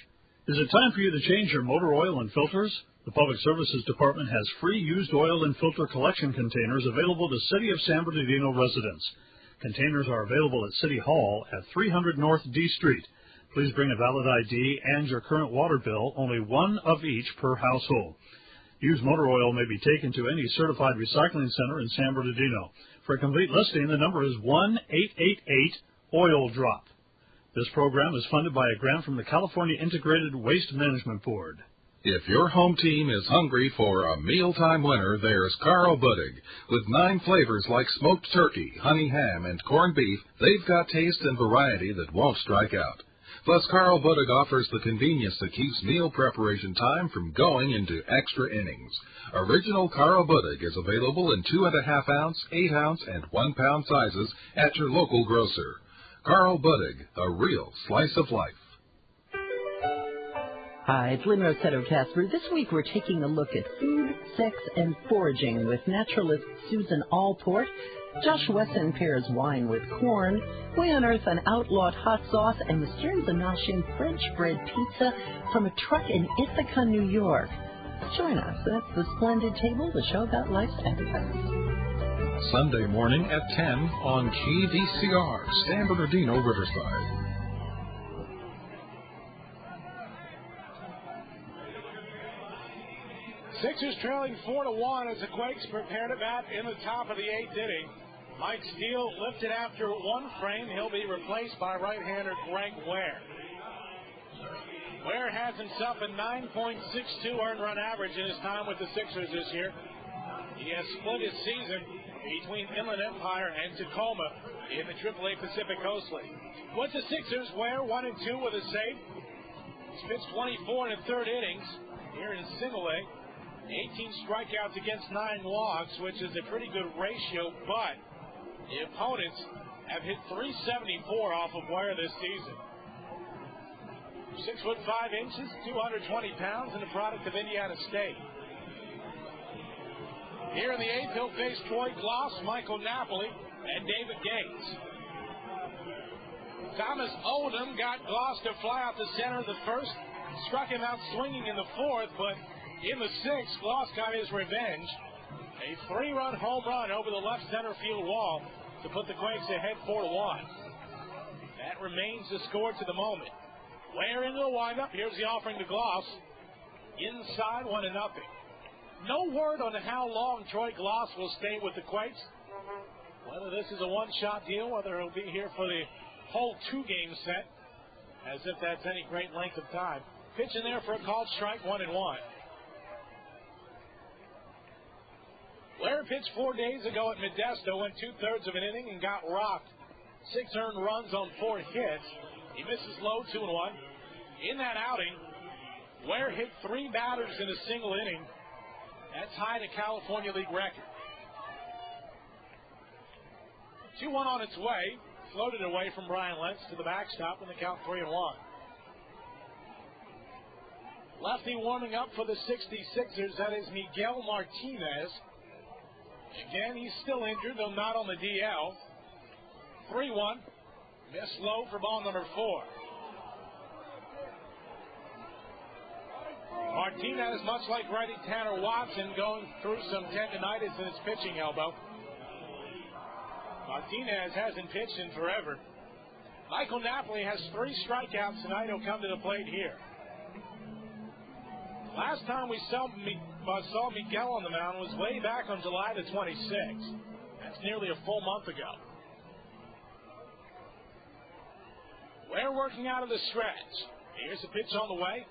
Is it time for you to change your motor oil and filters? The Public Services Department has free used oil and filter collection containers available to City of San Bernardino residents. Containers are available at City Hall at 300 North D Street. Please bring a valid ID and your current water bill, only one of each per household. Used motor oil may be taken to any certified recycling center in San Bernardino. For a complete listing, the number is 1-888-OIL-DROP. This program is funded by a grant from the California Integrated Waste Management Board. If your home team is hungry for a mealtime winner, there's Carl Budde. With 9 flavors like smoked turkey, honey ham, and corned beef, they've got taste and variety that won't strike out. Plus, Carl Budde offers the convenience that keeps meal preparation time from going into extra innings. Original Carl Budde is available in 2.5-ounce, 8-ounce, and 1-pound sizes at your local grocer. Carl Budde, a real slice of life. Hi, it's Lynn Rossetto Casper. This week we're taking a look at food, sex, and foraging with naturalist Susan Allport. Josh Wesson pairs wine with corn. We unearth an outlawed hot sauce and the Stearns & Noshin French bread pizza from a truck in Ithaca, New York. Join us at the Splendid Table, the show about life's appetites. Sunday morning at 10 on KDCR, San Bernardino, Riverside. Sixers trailing 4-1 as the Quakes prepare to bat in the top of the 8th inning. Mike Steele lifted after one frame. He'll be replaced by right-hander Greg Ware. Ware has himself a 9.62 earned run average in his time with the Sixers this year. He has split his season between Inland Empire and Tacoma in the AAA Pacific Coast League. With the Sixers, Ware 1-2 with a save. He's pitched 24 in the 3rd innings here in single A. 18 strikeouts against 9 walks, which is a pretty good ratio, but the opponents have hit .374 off of Ware this season. 6'5" 220 pounds, and a product of Indiana State. Here in the 8th, he'll face Troy Glaus, Mike Napoli, and David Gates. Thomas Oldham got Glaus to fly out the center of the 1st, struck him out swinging in the 4th, but in the 6th, Glaus got his revenge. A 3-run home run over the left center field wall to put the Quakes ahead 4-1. That remains the score to the moment. Ware into the windup. Here's the offering to Glaus. Inside 1-0. No word on how long Troy Glaus will stay with the Quakes. Whether this is a one-shot deal, whether he'll be here for the whole 2-game set, as if that's any great length of time. Pitching there for a called strike, 1-1. Ware pitched 4 days ago at Modesto, went 2/3 of an inning and got rocked. 6 earned runs on 4 hits. He misses low, 2-1. In that outing, Ware hit 3 batters in a single inning. That's high to California League record. 2-1 on its way. Floated away from Brian Lentz to the backstop in the count 3-1. Lefty warming up for the 66ers. That is Miguel Martinez. Again, he's still injured, though not on the DL. 3-1. Missed low for ball number 4. Martinez, much like righty Tanner Watson, going through some tendonitis in his pitching elbow. Martinez hasn't pitched in forever. Michael Napoli has 3 strikeouts tonight. He'll come to the plate here. Last time we saw Miguel on the mound was way back on July the 26th. That's nearly a full month ago. We're working out of the stretch. Here's a pitch on the way.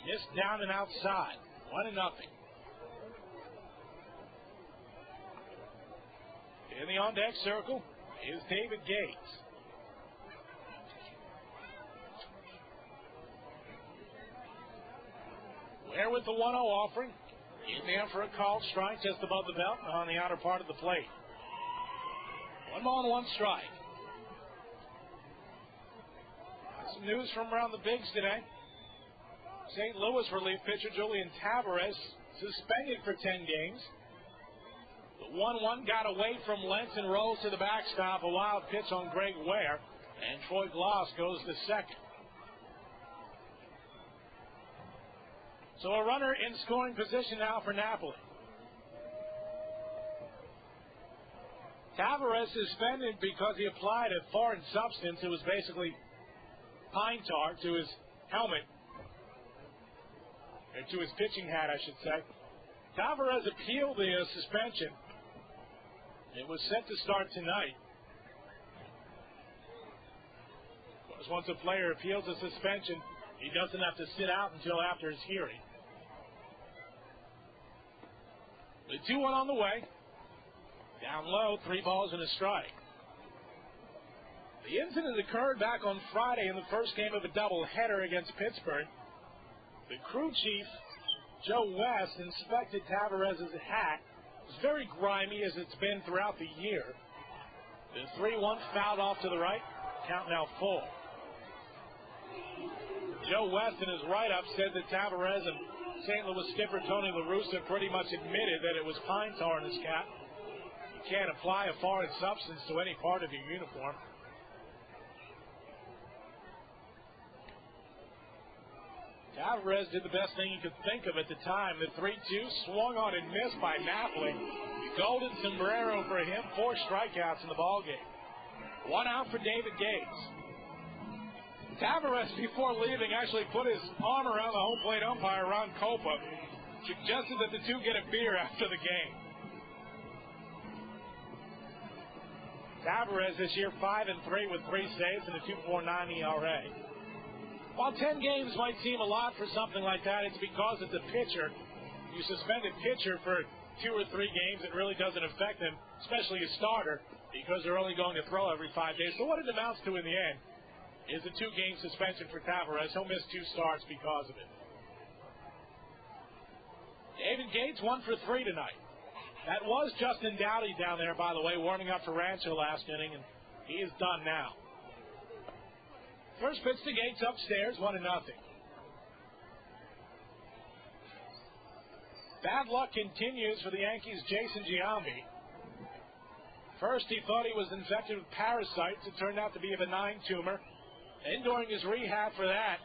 Missed down and outside. 1-0. In the on-deck circle is David Gates. Ware with the 1-0 offering. In there for a called strike just above the belt on the outer part of the plate. 1 ball and 1 strike. Some news from around the bigs today. St. Louis relief pitcher Julian Tavares suspended for 10 games. The 1-1 got away from Lentz and rolls to the backstop. A wild pitch on Greg Ware. And Troy Glaus goes to second. So a runner in scoring position now for Napoli. Tavares suspended because he applied a foreign substance. It was basically pine tar to his helmet. Or to his pitching hat, I should say. Tavares appealed the suspension. It was set to start tonight. Of course, once a player appeals a suspension, he doesn't have to sit out until after his hearing. The 2-1 on the way. Down low, 3 balls and a strike. The incident occurred back on Friday in the first game of a doubleheader against Pittsburgh. The crew chief, Joe West, inspected Tavares' hat. It was very grimy, as it's been throughout the year. The 3-1 fouled off to the right. Count now full. Joe West, in his write-up, said that Tavares and St. Louis skipper Tony La Russa pretty much admitted that it was pine tar in his cap. You can't apply a foreign substance to any part of your uniform. Tavares did the best thing he could think of at the time. The 3-2 swung on and missed by Napoli. The golden sombrero for him. 4 strikeouts in the ballgame. 1 out for David Gates. Tavares, before leaving, actually put his arm around the home plate umpire, Ron Copa. Suggested that the two get a beer after the game. Tavares this year 5-3 with 3 saves and a 2.49 ERA. While 10 games might seem a lot for something like that, it's because it's a pitcher. You suspend a pitcher for 2 or 3 games, it really doesn't affect them, especially a starter, because they're only going to throw every 5 days. So what it amounts to in the end is a 2-game suspension for Tavares. He'll miss 2 starts because of it. David Gates 1 for 3 tonight. That was Justin Dowdy down there, by the way, warming up for Rancho last inning, and he is done now. First pitch to Gates upstairs, 1-0. Bad luck continues for the Yankees' Jason Giambi. First, he thought he was infected with parasites. It turned out to be a benign tumor. And during his rehab for that,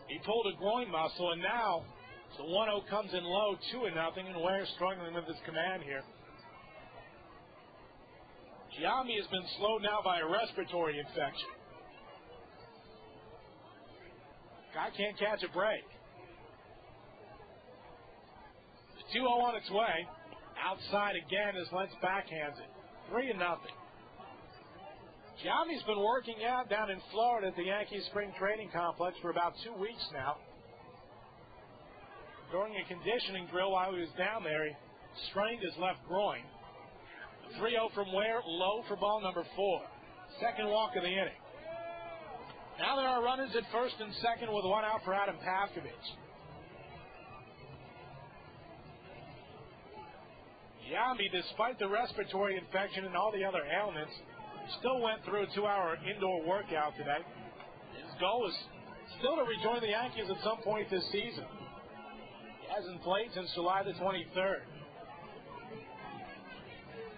he pulled a groin muscle, and now the 1-0 comes in low, 2-0, and Ware's struggling with his command here. Giambi has been slowed now by a respiratory infection. Guy can't catch a break. The 2-0 on its way. Outside again as Lentz backhands it. 3-0. Giambi's been working out down in Florida at the Yankees spring training complex for about 2 weeks now. During a conditioning drill while he was down there, he strained his left groin. 3-0 from Ware, low for ball number 4. Second walk of the inning. Now there are runners at first and second with 1 out for Adam Pavkovich. Giambi, despite the respiratory infection and all the other ailments, still went through a 2-hour indoor workout today. His goal is still to rejoin the Yankees at some point this season. He hasn't played since July the 23rd.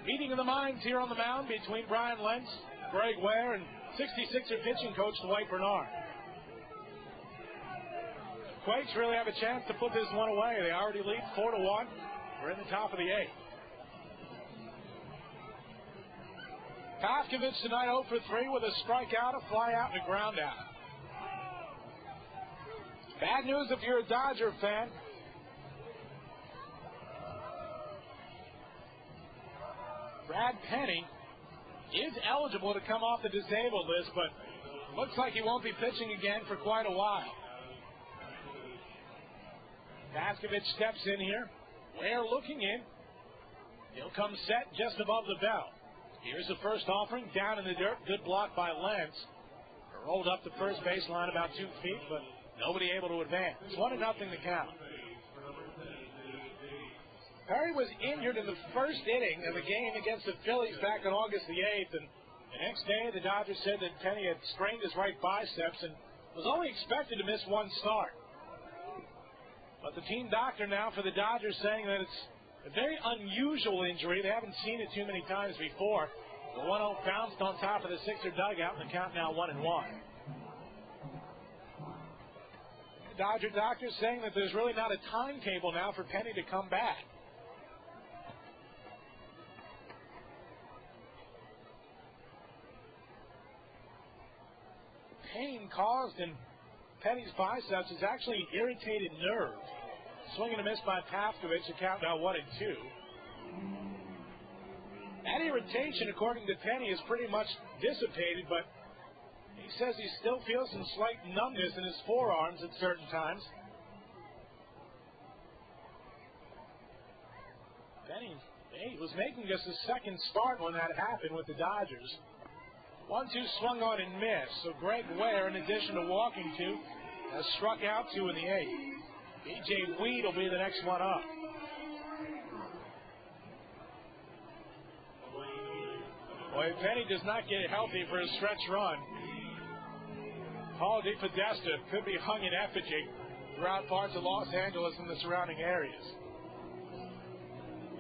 Meeting of the minds here on the mound between Brian Lentz, Greg Ware, and 66er pitching coach Dwight Bernard. Quakes really have a chance to put this one away. They already lead 4-1. We're in the top of the 8th. Paskovich tonight 0 for 3 with a strikeout, a fly out, and a ground out. Bad news if you're a Dodger fan. Brad Penny is eligible to come off the disabled list, but looks like he won't be pitching again for quite a while. Paskovich steps in here. Ware looking in. He'll come set just above the bell. Here's the first offering, down in the dirt. Good block by Lentz. Rolled up the first baseline about 2 feet, but nobody able to advance. 1-0 the count. Perry was injured in the first inning of the game against the Phillies back on August the 8th, and the next day the Dodgers said that Penny had sprained his right biceps and was only expected to miss one start. But the team doctor now for the Dodgers saying that it's a very unusual injury. They haven't seen it too many times before. The 1-0 bounced on top of the Sixer dugout, and the count now 1-1. The Dodger doctor saying that there's really not a timetable now for Penny to come back. Pain caused in Penny's biceps is actually an irritated nerve. Swing and a miss by Paskovich, the count now 1-2. That irritation, according to Penny, is pretty much dissipated, but he says he still feels some slight numbness in his forearms at certain times. Penny was making just his second start when that happened with the Dodgers. 1-2 swung on and missed. So Greg Ware, in addition to walking 2, has struck out 2 in the 8th. B.J. Weed will be the next one up. Boy, Penny does not get healthy for a stretch run. Paul DePodesta could be hung in effigy throughout parts of Los Angeles and the surrounding areas.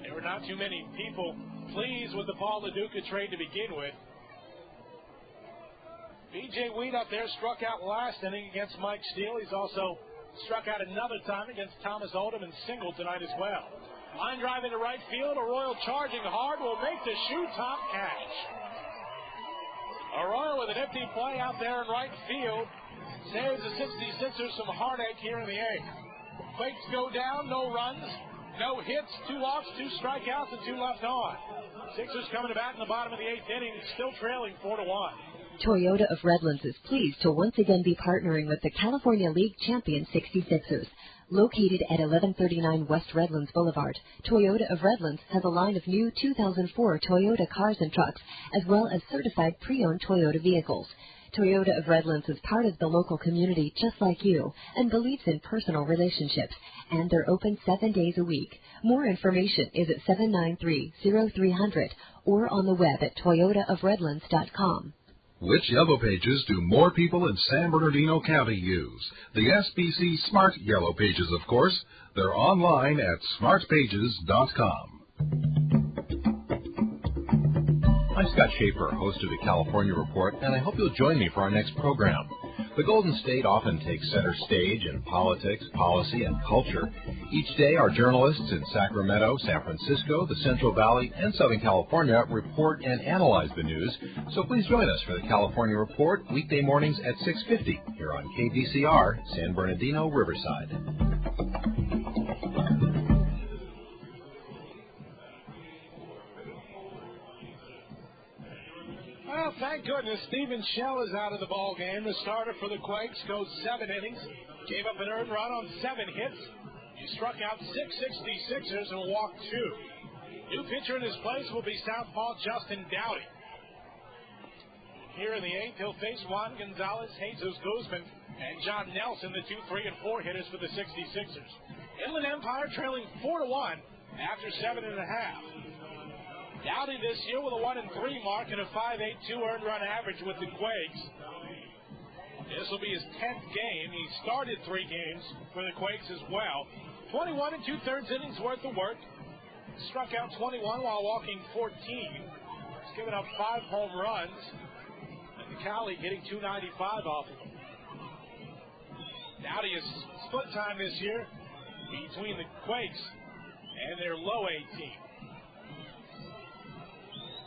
There were not too many people pleased with the Paul LaDuca trade to begin with. B.J. Weed up there struck out last inning against Mike Steele. He's also struck out another time against Thomas Oldham and singled tonight as well. Line drive into right field. Arroyo charging hard will make the shoe top catch. Arroyo with a nifty play out there in right field saves the 66ers some heartache here in the 8th. Quakes go down, no runs, no hits, 2 walks, 2 strikeouts, and 2 left on. Sixers coming to bat in the bottom of the 8th inning, still trailing 4-1. Toyota of Redlands is pleased to once again be partnering with the California League champion 66ers. Located at 1139 West Redlands Boulevard, Toyota of Redlands has a line of new 2004 Toyota cars and trucks, as well as certified pre-owned Toyota vehicles. Toyota of Redlands is part of the local community just like you and believes in personal relationships, and they're open 7 days a week. More information is at 793-0300 or on the web at toyotaofredlands.com. Which Yellow Pages do more people in San Bernardino County use? The SBC Smart Yellow Pages, of course. They're online at smartpages.com. I'm Scott Schaefer, host of the California Report, and I hope you'll join me for our next program. The Golden State often takes center stage in politics, policy, and culture. Each day, our journalists in Sacramento, San Francisco, the Central Valley, and Southern California report and analyze the news. So please join us for the California Report weekday mornings at 6:50 here on KDCR, San Bernardino, Riverside. Well, thank goodness Stephen Shell is out of the ball game. The starter for the Quakes goes 7 innings, gave up an earned run on 7 hits. He struck out 6 66ers and walked 2. New pitcher in his place will be southpaw Justin Dowdy. Here in the 8th, he'll face Juan Gonzalez, Jesus Guzman, and John Nelson, the 2, 3, and 4 hitters for the 66ers. Inland Empire trailing 4-1 after 7.5. Dowdy this year with a 1-3 mark and a 5.82 earned run average with the Quakes. This will be his 10th game. He started 3 games for the Quakes as well. 21 2/3 innings worth of work. Struck out 21 while walking 14. He's given up 5 home runs. And the Cali getting 295 off of him. Dowdy is split time this year between the Quakes and their low A team.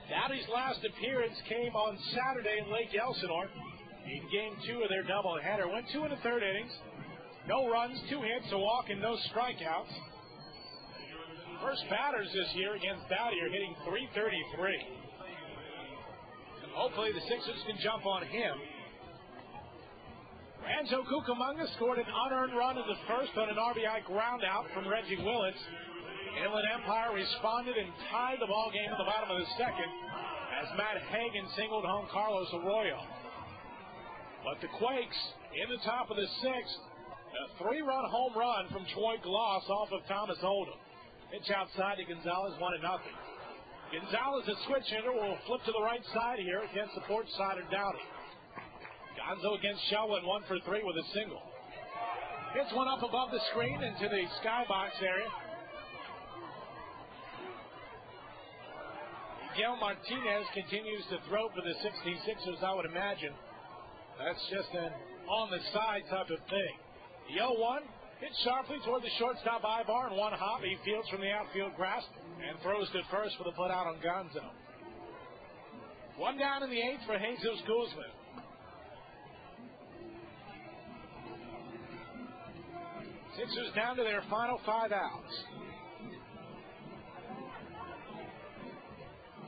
Dowdy's last appearance came on Saturday in Lake Elsinore in Game 2 of their doubleheader. Went 2 in the third innings. No runs, 2 hits, a walk, and no strikeouts. First batters this year against Dowdy are hitting .333. Hopefully the Sixers can jump on him. Rancho Cucamonga scored an unearned run in the first on an RBI ground out from Reggie Willits. Inland Empire responded and tied the ball game at the bottom of the second as Matt Hagan singled home Carlos Arroyo. But the Quakes in the top of the sixth, a 3-run home run from Troy Glaus off of Thomas Oldham. Pitch outside to Gonzalez, 1-0. Gonzalez, a switch hitter, will flip to the right side here against the port side of Dowdy. Gonzo against Shelwyn, 1 for 3 with a single. Hits one up above the screen into the skybox area. Miguel Martinez continues to throw for the 66ers, I would imagine. That's just an on-the-side type of thing. The 0-1 hits sharply toward the shortstop Aybar, and one hop. He fields from the outfield grass and throws to first for the put out on Gonzo. 1 down in the 8th for Jesus Guzman. Sixers down to their final 5 outs.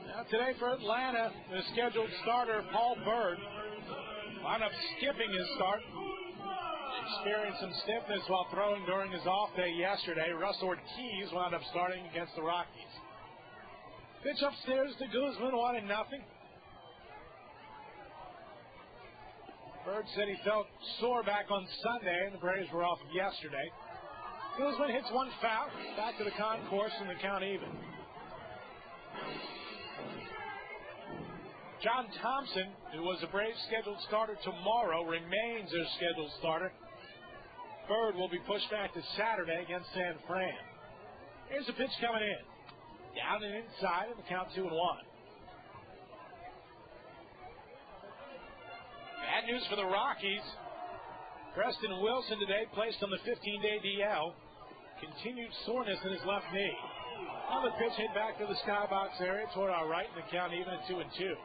Now today for Atlanta, the scheduled starter, Paul Bird, wound up skipping his start. Experienced some stiffness while throwing during his off day yesterday. Russ Ortiz wound up starting against the Rockies. Pitch upstairs to Guzman, 1-0. Bird said he felt sore back on Sunday, and the Braves were off yesterday. Guzman hits one foul, back to the concourse, and the count even. John Thompson, who was a Braves scheduled starter tomorrow, remains their scheduled starter. Bird will be pushed back to Saturday against San Fran. Here's a pitch coming in. Down and inside, and the count 2-1. Bad news for the Rockies. Preston Wilson today placed on the 15-day DL. Continued soreness in his left knee. Now the pitch hit back to the skybox area toward our right, and the count even at 2-2.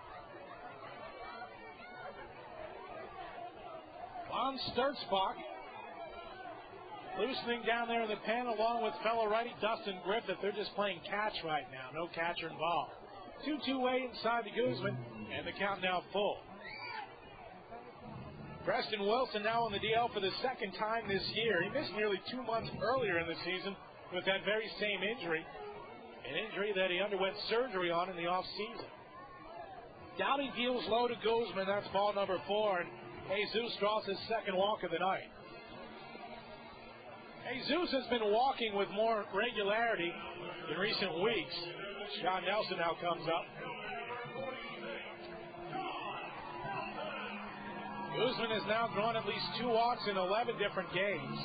Von Sturzbach loosening down there in the pen along with fellow righty Dustin Griffith. They're just playing catch right now. No catcher involved. 2-2 way inside to Guzman, and the count now full. Preston Wilson now on the DL for the second time this year. He missed nearly 2 months earlier in the season with that very same injury, an injury that he underwent surgery on in the offseason. Dowdy deals low to Guzman. That's ball number 4, and Jesus draws his second walk of the night. Jesus has been walking with more regularity in recent weeks. Sean Nelson now comes up. Guzman has now drawn at least 2 walks in 11 different games.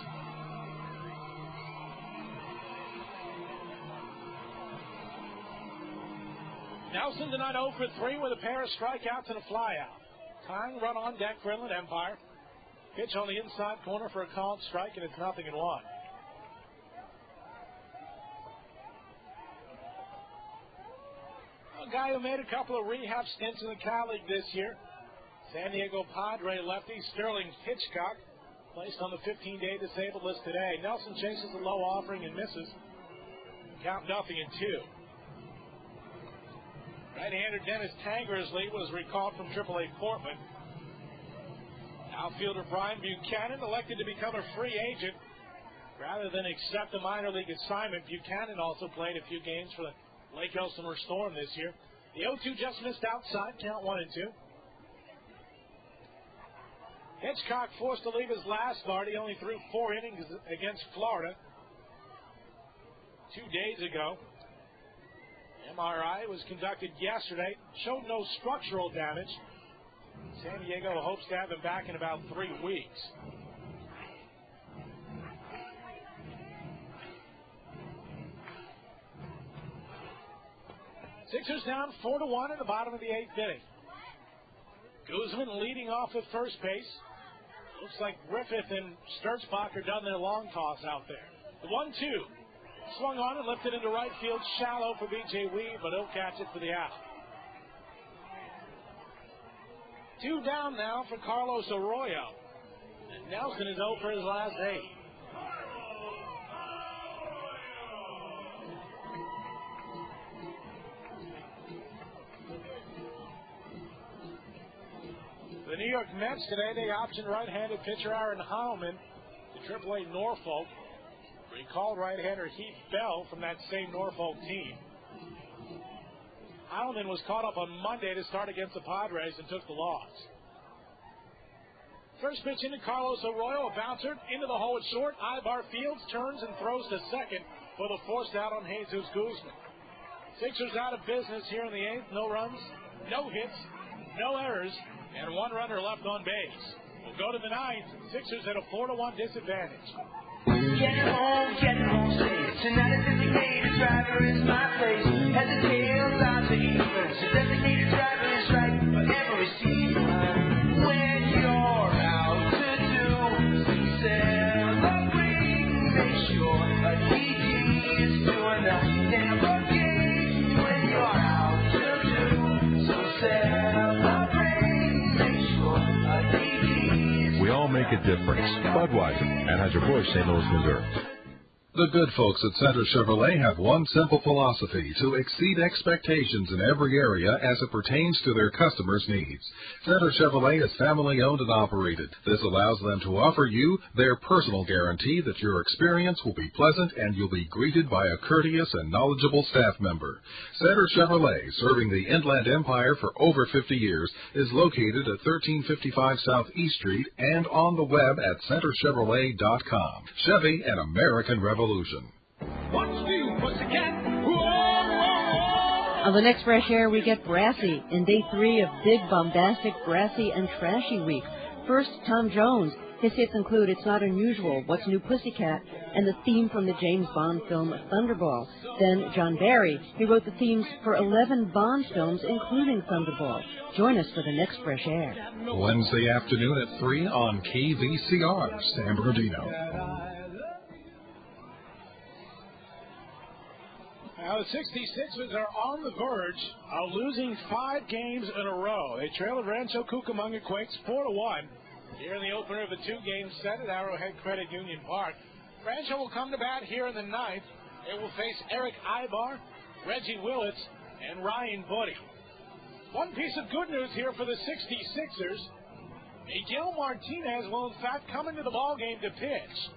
Nelson tonight 0 for 3 with a pair of strikeouts and a flyout. Tying run on deck for Inland Empire. Pitch on the inside corner for a called strike, and it's 0-1. A guy who made a couple of rehab stints in the Cal League this year. San Diego Padre lefty Sterling Hitchcock, placed on the 15-day disabled list today. Nelson chases a low offering and misses. Count 0-2. Right-hander Dennis Tangersley was recalled from AAA Portland. Outfielder Brian Buchanan elected to become a free agent rather than accept a minor league assignment. Buchanan also played a few games for the Lake Elsinore Storm this year. The 0-2 just missed outside, count 1-2. Hitchcock forced to leave his last start. He only threw 4 innings against Florida 2 days ago. MRI was conducted yesterday. Showed no structural damage. San Diego hopes to have him back in about 3 weeks. Sixers down 4-1 in the bottom of the 8th inning. Guzman leading off at first base. Looks like Griffith and Sturzbach are done their long toss out there. The 1-2. Swung on and lifted into right field, shallow for B.J. Weed, but he'll catch it for the out. 2 down now for Carlos Arroyo. And Nelson is 0 for his last 8. The New York Mets today, they optioned right-handed pitcher Aaron Heilman to AAA Norfolk. Recalled right-hander Heath Bell from that same Norfolk team. Heilman was caught up on Monday to start against the Padres and took the loss. First pitch into Carlos Arroyo, a bouncer into the hole at short. Aybar fields, turns, and throws to second for the forced out on Jesus Guzman. Sixers out of business here in the 8th. No runs, no hits, no errors, and 1 runner left on base. We'll go to the 9th. Sixers at a 4-1 disadvantage. Getting home safe. Tonight a designated driver is my place. Has the tails out to evens. A designated driver is right for every season. When you're out to do some celebrating, make sure a DD is doing the tailgate. When you're out to do some celebrating, make sure a DD is. We all make a difference. Budweiser, Anheuser-Busch, St. Louis, Missouri. The good folks at Center Chevrolet have one simple philosophy: to exceed expectations in every area as it pertains to their customers' needs. Center Chevrolet is family-owned and operated. This allows them to offer you their personal guarantee that your experience will be pleasant and you'll be greeted by a courteous and knowledgeable staff member. Center Chevrolet, serving the Inland Empire for over 50 years, is located at 1355 South East Street and on the web at centerchevrolet.com. Chevy, an American revolution. What's new, pussycat? On the next Fresh Air, we get brassy in day 3 of Big Bombastic Brassy and Trashy Week. First, Tom Jones. His hits include It's Not Unusual, What's New Pussycat, and the theme from the James Bond film Thunderball. Then John Barry. He wrote the themes for 11 Bond films, including Thunderball. Join us for the next Fresh Air. Wednesday afternoon at 3 on KVCR, San Bernardino. Now the 66ers are on the verge of losing 5 games in a row. They trail at Rancho Cucamonga Quakes 4-1 here in the opener of a 2-game set at Arrowhead Credit Union Park. Rancho will come to bat here in the 9th. They will face Erick Aybar, Reggie Willits, and Ryan Budde. One piece of good news here for the 66ers. Miguel Martinez will in fact come into the ballgame to pitch.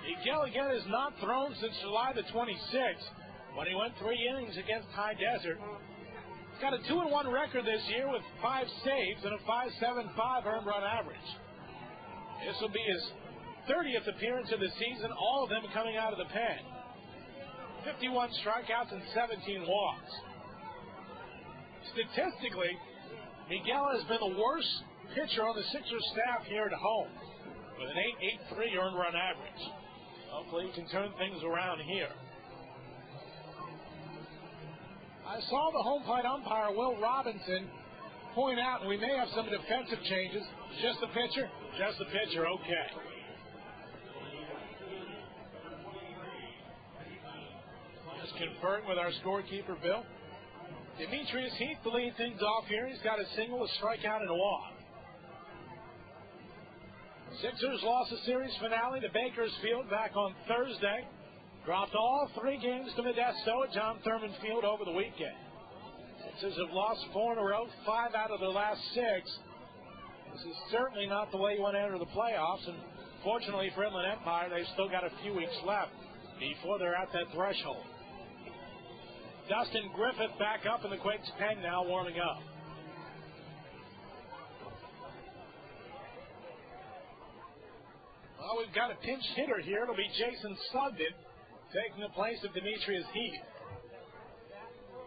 Miguel again has not thrown since July the 26th. When he went 3 innings against High Desert. He's got a 2-1 record this year with 5 saves and a 5.75 earned run average. This will be his 30th appearance of the season, all of them coming out of the pen. 51 strikeouts and 17 walks. Statistically, Miguel has been the worst pitcher on the Sixers staff here at home with an 8.83 earned run average. Hopefully he can turn things around here. I saw the home plate umpire, Will Robinson, point out, and we may have some defensive changes. Just the pitcher? Just the pitcher, okay. Just conferring with our scorekeeper, Bill. Demetrius Heath to lead things off here. He's got a single, a strikeout, and a walk. Sixers lost the series finale to Bakersfield back on Thursday. Dropped all 3 games to Modesto at John Thurman Field over the weekend. Sixers have lost 4 in a row, 5 out of their last 6. This is certainly not the way you want to enter the playoffs, and fortunately for Inland Empire, they've still got a few weeks left before they're at that threshold. Dustin Griffith back up in the Quakes pen now, warming up. Well, we've got a pinch hitter here. It'll be Jason Sugden, taking the place of Demetrius Heath.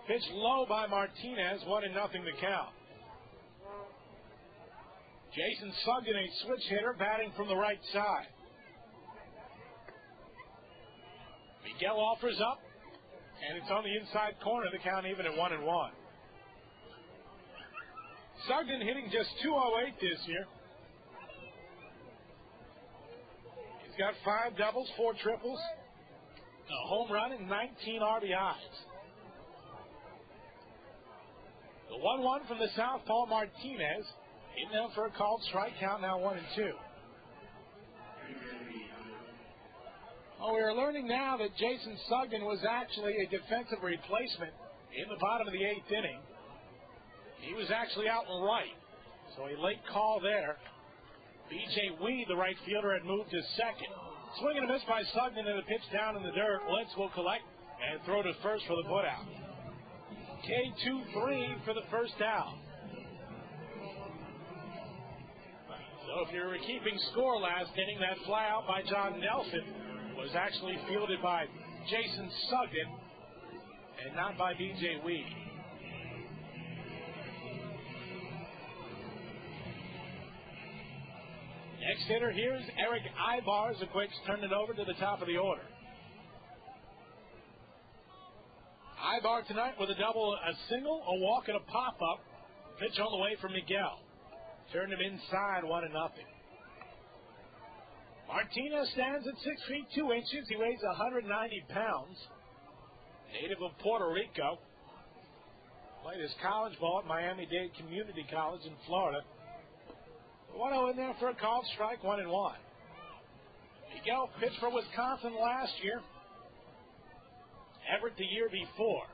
Pitch low by Martinez, 1-0 to count. Jason Sugden, a switch hitter, batting from the right side. Miguel offers up, and it's on the inside corner. The count even at 1-1. Sugden hitting just .208 this year. He's got 5 doubles, 4 triples, a home run, and 19 RBIs. The 1-1 from the southpaw Martinez. In now for a called strike, count now 1-2. Well, we are learning now that Jason Sugden was actually a defensive replacement in the bottom of the 8th inning. He was actually out and right, so a late call there. B.J. Weed, the right fielder, had moved to second. Swing and a miss by Sugden and a pitch down in the dirt. Litz will collect and throw to first for the putout. K2-3 for the first out. So if you're keeping score last inning, that fly out by John Nelson was actually fielded by Jason Sugden and not by B.J. Weed. Next hitter here is Erick Aybar as the Quakes turn it over to the top of the order. Aybar tonight with a double, a single, a walk, and a pop-up. Pitch on the way from Miguel. Turned him inside, 1-0. Martinez stands at 6 feet 2 inches. He weighs 190 pounds. Native of Puerto Rico. Played his college ball at Miami-Dade Community College in Florida. 1-0 in there for a called strike, 1-1. Miguel pitched for Wisconsin last year. Everett the year before.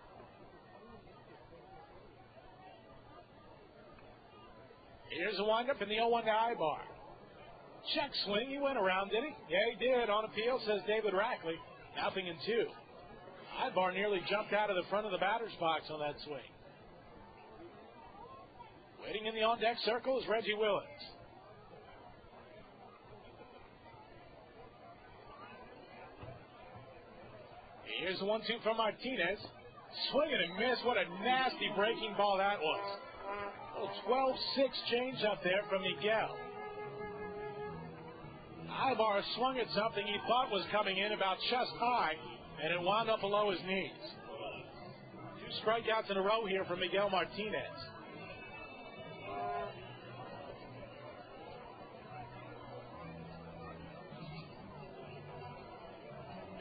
Here's a windup in the 0-1 to Aybar. Check swing. He went around, did he? Yeah, he did. On appeal, says David Rackley. 0-2. Aybar nearly jumped out of the front of the batter's box on that swing. Waiting in the on-deck circle is Reggie Willits. Here's the 1-2 from Martinez. Swing and a miss. What a nasty breaking ball that was. A little 12-6 change up there from Miguel. Aybar swung at something he thought was coming in about chest high, and it wound up below his knees. 2 strikeouts in a row here from Miguel Martinez.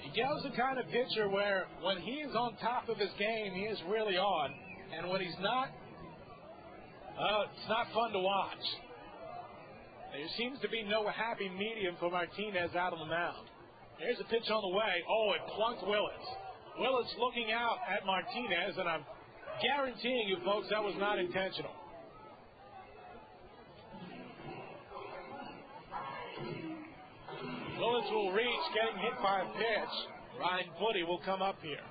Miguel's the kind of pitcher where when he is on top of his game, he is really on. And when he's not, it's not fun to watch. There seems to be no happy medium for Martinez out on the mound. There's a pitch on the way. Oh, it plunked Willits. Willits looking out at Martinez, and I'm guaranteeing you folks that was not intentional. Willits will reach, getting hit by a pitch. Ryan Budde will come up here.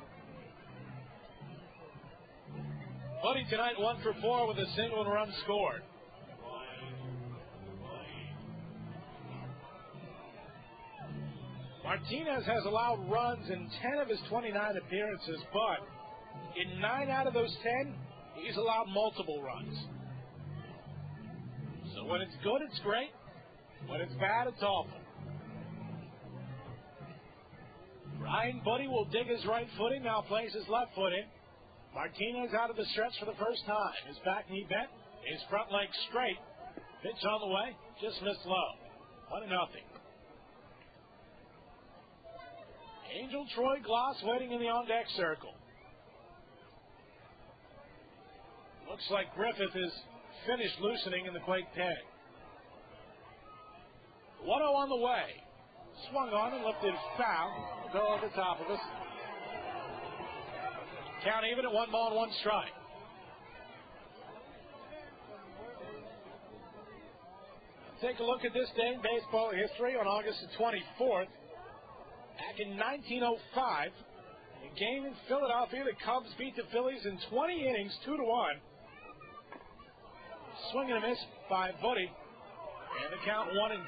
Budde tonight 1 for 4 with a single and run scored. Martinez has allowed runs in 10 of his 29 appearances, but in 9 out of those 10, he's allowed multiple runs. So when it's good, it's great. When it's bad, it's awful. Ryan Budde will dig his right foot in, now plays his left foot in. Martinez out of the stretch for the first time. His back knee bent, his front leg straight. Pitch on the way, just missed low. 1-0. Angel Troy Glaus waiting in the on-deck circle. Looks like Griffith is finished loosening in the Quake pen. 1-0 on the way. Swung on and lifted foul. Go over the top of us. Count even at 1 ball and 1 strike. Take a look at this day in baseball history on August the 24th. Back in 1905, a game in Philadelphia, the Cubs beat the Phillies in 20 innings, 2-1. Swing and a miss by Budde, and the count 1-2.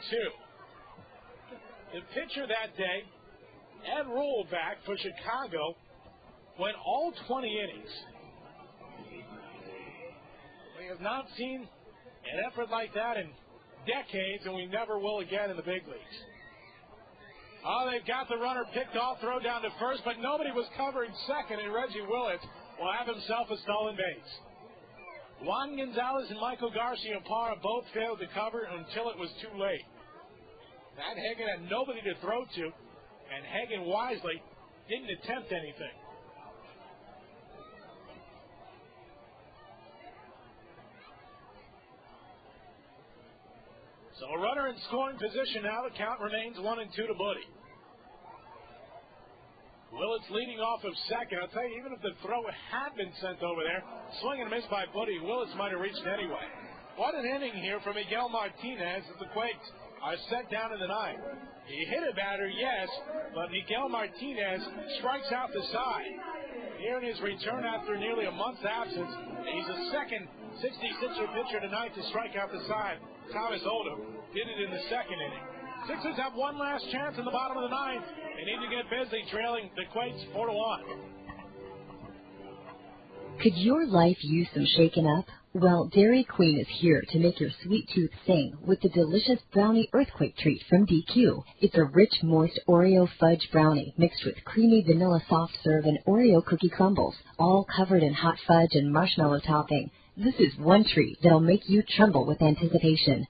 The pitcher that day, Ed Rollback for Chicago, went all 20 innings. We have not seen an effort like that in decades, and we never will again in the big leagues. Oh, they've got the runner picked off, throw down to first, but nobody was covering second, and Reggie Willits will have himself a stolen base. Juan Gonzalez and Michael Garcia-Parra both failed to cover until it was too late. Matt Hagan had nobody to throw to, and Hagan wisely didn't attempt anything. So a runner in scoring position now. The count remains 1-2 to Budde. Willits leading off of second. I'll tell you, even if the throw had been sent over there, swing and a miss by Budde, Willits might have reached anyway. What an inning here for Miguel Martinez as the Quakes are set down in the ninth. He hit a batter, yes, but Miguel Martinez strikes out the side. Here in his return after nearly a month's absence, he's the second 66er pitcher tonight to strike out the side. Thomas Oldham did it in the second inning. Sixers have one last chance in the bottom of the ninth. They need to get busy, trailing the Quakes 4-1. Could your life use some shaken up? Well, Dairy Queen is here to make your sweet tooth sing with the delicious brownie earthquake treat from DQ. It's a rich, moist Oreo fudge brownie mixed with creamy vanilla soft serve and Oreo cookie crumbles, all covered in hot fudge and marshmallow topping. This is one treat that'll make you tremble with anticipation.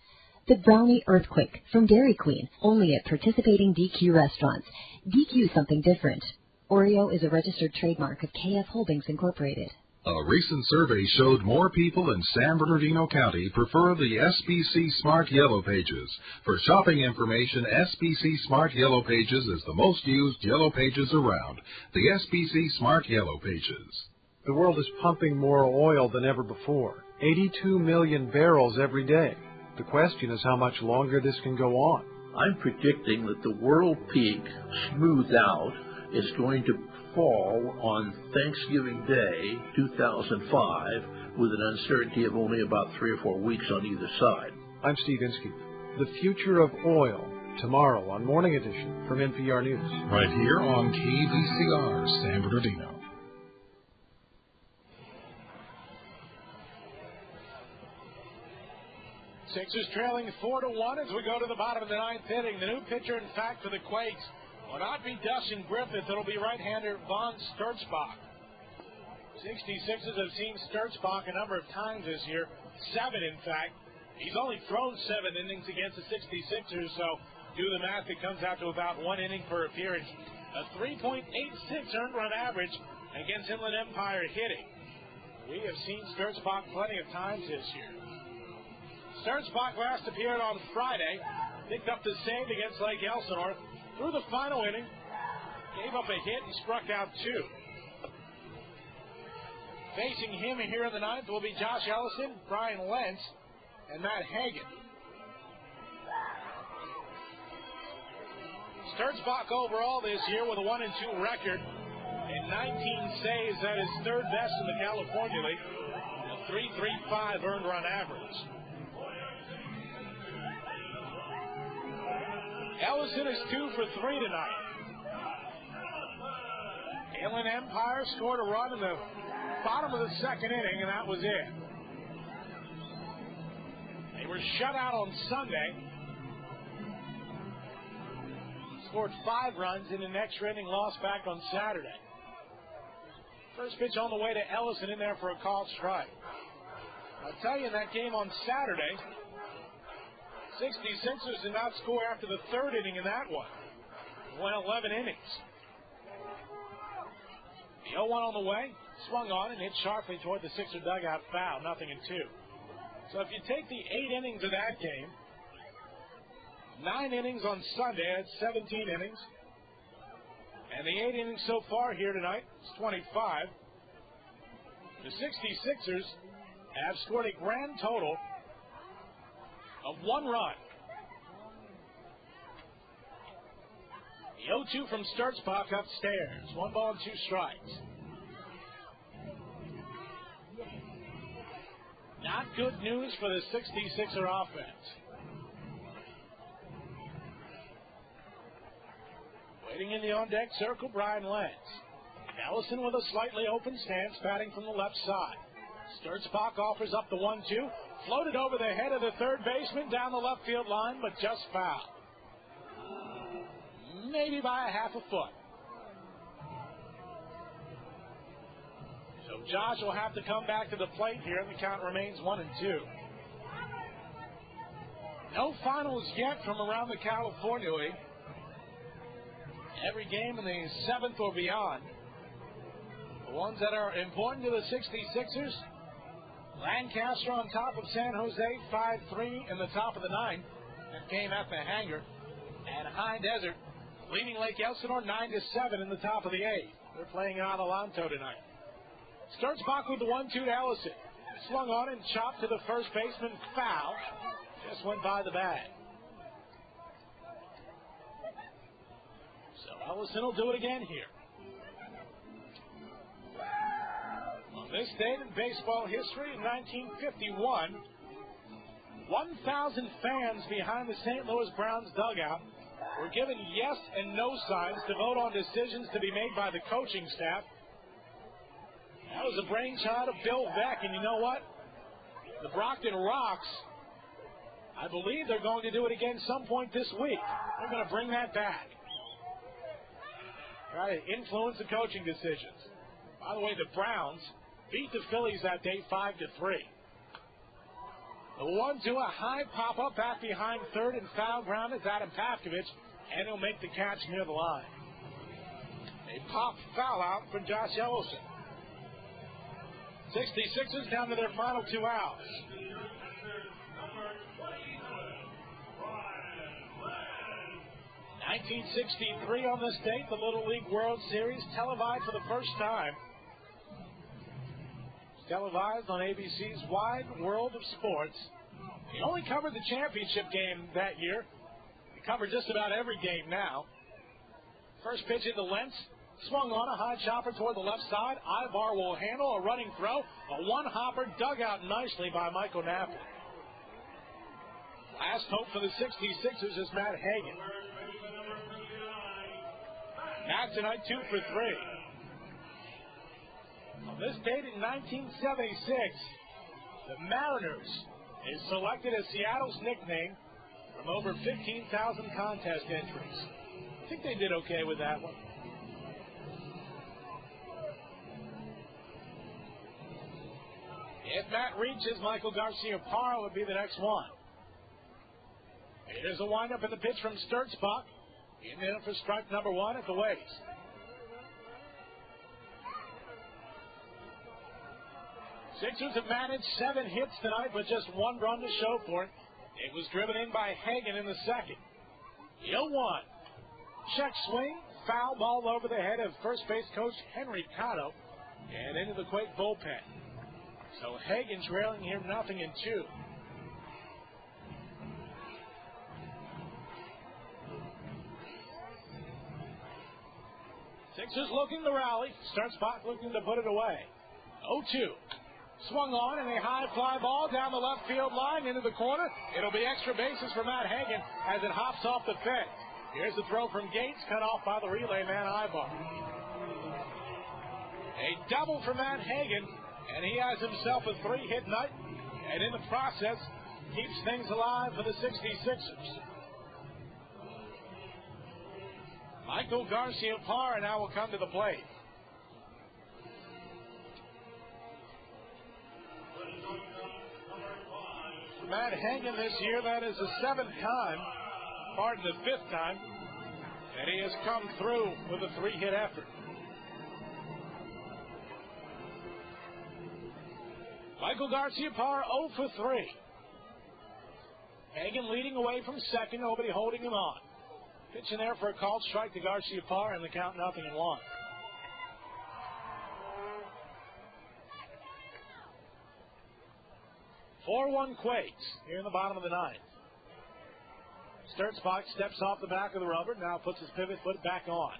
The Brownie Earthquake from Dairy Queen, only at participating DQ restaurants. DQ something different. Oreo is a registered trademark of KF Holdings Incorporated. A recent survey showed more people in San Bernardino County prefer the SBC Smart Yellow Pages. For shopping information, SBC Smart Yellow Pages is the most used Yellow Pages around. The SBC Smart Yellow Pages. The world is pumping more oil than ever before. 82 million barrels every day. The question is how much longer this can go on. I'm predicting that the world peak, smoothed out, is going to fall on Thanksgiving Day, 2005, with an uncertainty of only about 3 or 4 weeks on either side. I'm Steve Inskeep. The future of oil, tomorrow on Morning Edition from NPR News. Right here on KVCR, San Bernardino. Sixers trailing 4-1 as we go to the bottom of the ninth inning. The new pitcher, in fact, for the Quakes will not be Dustin Griffith. It'll be right-hander Von Sturzbach. 66ers have seen Sturzbach a number of times this year. 7, in fact. He's only thrown 7 innings against the 66ers, so do the math. It comes out to about 1 inning per appearance. A 3.86 earned run average against Inland Empire hitting. We have seen Sturzbach plenty of times this year. Sturzbach last appeared on Friday, picked up the save against Lake Elsinore. Through the final inning, gave up a hit and struck out 2. Facing him here in the ninth will be Josh Ellison, Brian Lentz, and Matt Hagan. Sturzbach overall this year with a 1-2 record and 19 saves. That is third best in the California League. A 3.35 earned run average. Ellison is 2 for 3 tonight. Inland Empire scored a run in the bottom of the second inning, and that was it. They were shut out on Sunday. Scored 5 runs in an extra inning loss back on Saturday. First pitch on the way to Ellison in there for a called strike. I'll tell you, in that game on Saturday, 66ers did not score after the third inning in that one. Went 11 innings. The 0-1 on the way, swung on and hit sharply toward the Sixer dugout foul, 0-2. So if you take the 8 innings of that game, 9 innings on Sunday, that's 17 innings. And the 8 innings so far here tonight is 25. The 66ers have scored a grand total of 1 run. The 0-2 from Sturzbach upstairs. 1 ball and 2 strikes. Not good news for the 66er offense. Waiting in the on-deck circle, Brian Lentz. Ellison with a slightly open stance, batting from the left side. Sturzbach offers up the 1-2. Floated over the head of the third baseman down the left field line, but just foul. Maybe by a half a foot. So Josh will have to come back to the plate here, and the count remains 1-2. No finals yet from around the California League. Every game in the 7th or beyond. The ones that are important to the 66ers, Lancaster on top of San Jose, 5-3 in the top of the 9th. That game at the hangar. And High Desert leading Lake Elsinore 9-7 in the top of the 8th. They're playing in Adelanto tonight. Sturzbach with the 1-2 to Ellison. Swung on and chopped to the first baseman. Foul. Just went by the bag. So Ellison will do it again here. On this date in baseball history, in 1951, 1,000 fans behind the St. Louis Browns dugout were given yes and no signs to vote on decisions to be made by the coaching staff. That was the brainchild of Bill Beck, and you know what? The Brockton Rocks, I believe they're going to do it again some point this week. They're going to bring that back. Try to influence the coaching decisions. By the way, the Browns beat the Phillies that day 5-3. The 1-2, a high pop-up back behind third and foul ground is Adam Pavkovich, and he'll make the catch near the line. A pop foul out from Josh Ellison. 66ers down to their final 2 outs. '63 on this date, the Little League World Series televised for the first time. Televised on ABC's Wide World of Sports. He only covered the championship game that year. He covered just about every game now. First pitch into Lentz. Swung on a high chopper toward the left side. Aybar will handle a running throw. A one-hopper dug out nicely by Michael Napoli. Last hope for the 66ers is Matt Hagan. Matt tonight 2 for 3. On this date in 1976, the Mariners is selected as Seattle's nickname from over 15,000 contest entries. I think they did okay with that one. If Matt reaches, Michael Garcia-Parra would be the next one. Here's a windup in the pitch from Sturzbach. In there for strike number 1 at the waist. Sixers have managed 7 hits tonight, but just 1 run to show for it. It was driven in by Hagan in the second. 0-1. Check swing. Foul ball over the head of first base coach Henry Cotto and into the Quake bullpen. So Hagan trailing here 0-2. Sixers looking to rally. Sturzbach looking to put it away. 0-2. Swung on and a high fly ball down the left field line into the corner. It'll be extra bases for Matt Hagan as it hops off the fence. Here's the throw from Gates, cut off by the relay man Aybar. A double for Matt Hagan, and he has himself a 3-hit night, and in the process keeps things alive for the 66ers. Michael Garcia-Parra now will come to the plate. Matt Hagan this year, that is the 7th time, pardon, the 5th time, that he has come through with a 3-hit effort. Michael Garcia-Parra 0 for 3. Hagan leading away from second, nobody holding him on. Pitch in there for a called strike to Garcia-Parra, and the count 0-1. (4-1) Quakes here in the bottom of the 9th. Sturzbach steps off the back of the rubber, now puts his pivot foot back on.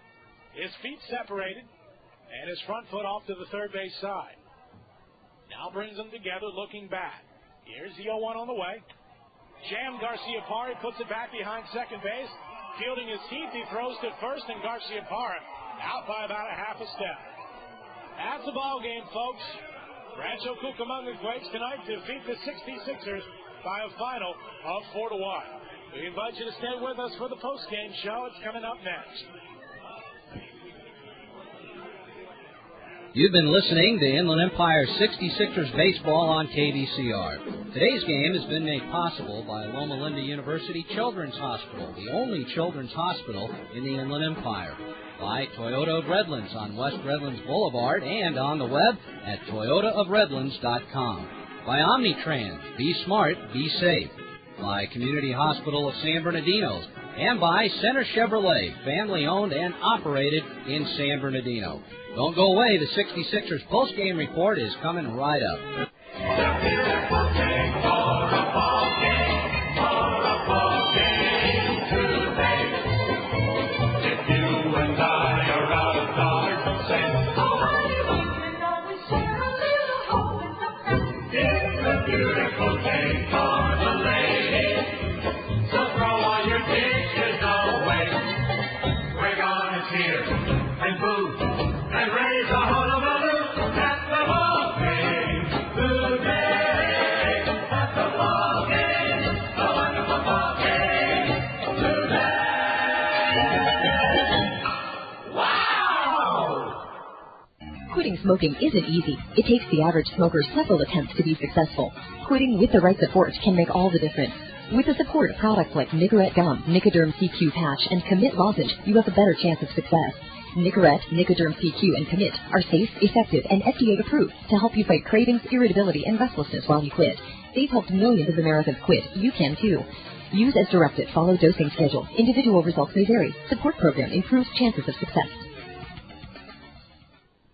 His feet separated, and his front foot off to the third base side. Now brings them together, looking back. Here's the 0-1 on the way. Jammed Garcia-Parra, puts it back behind second base. Fielding his heat, he throws to first, and Garcia-Parra out by about a half a step. That's the ball game, folks. Rancho Cucamonga Quakes tonight defeat the 66ers by a final of 4-1. We invite you to stay with us for the post-game show. It's coming up next. You've been listening to Inland Empire 66ers baseball on KVCR. Today's game has been made possible by Loma Linda University Children's Hospital, the only children's hospital in the Inland Empire. By Toyota of Redlands on West Redlands Boulevard and on the web at toyotaofredlands.com. By Omnitrans, be smart, be safe. By Community Hospital of San Bernardino. And by Center Chevrolet, family-owned and operated in San Bernardino. Don't go away, the 66ers post-game report is coming right up. Quitting smoking isn't easy. It takes the average smoker several attempts to be successful. Quitting with the right support can make all the difference. With the support of products like Nicorette Gum, Nicoderm CQ Patch, and Commit Lozenge, you have a better chance of success. Nicorette, Nicoderm CQ, and Commit are safe, effective, and FDA approved to help you fight cravings, irritability, and restlessness while you quit. They've helped millions of Americans quit. You can too. Use as directed. Follow dosing schedule. Individual results may vary. Support program improves chances of success.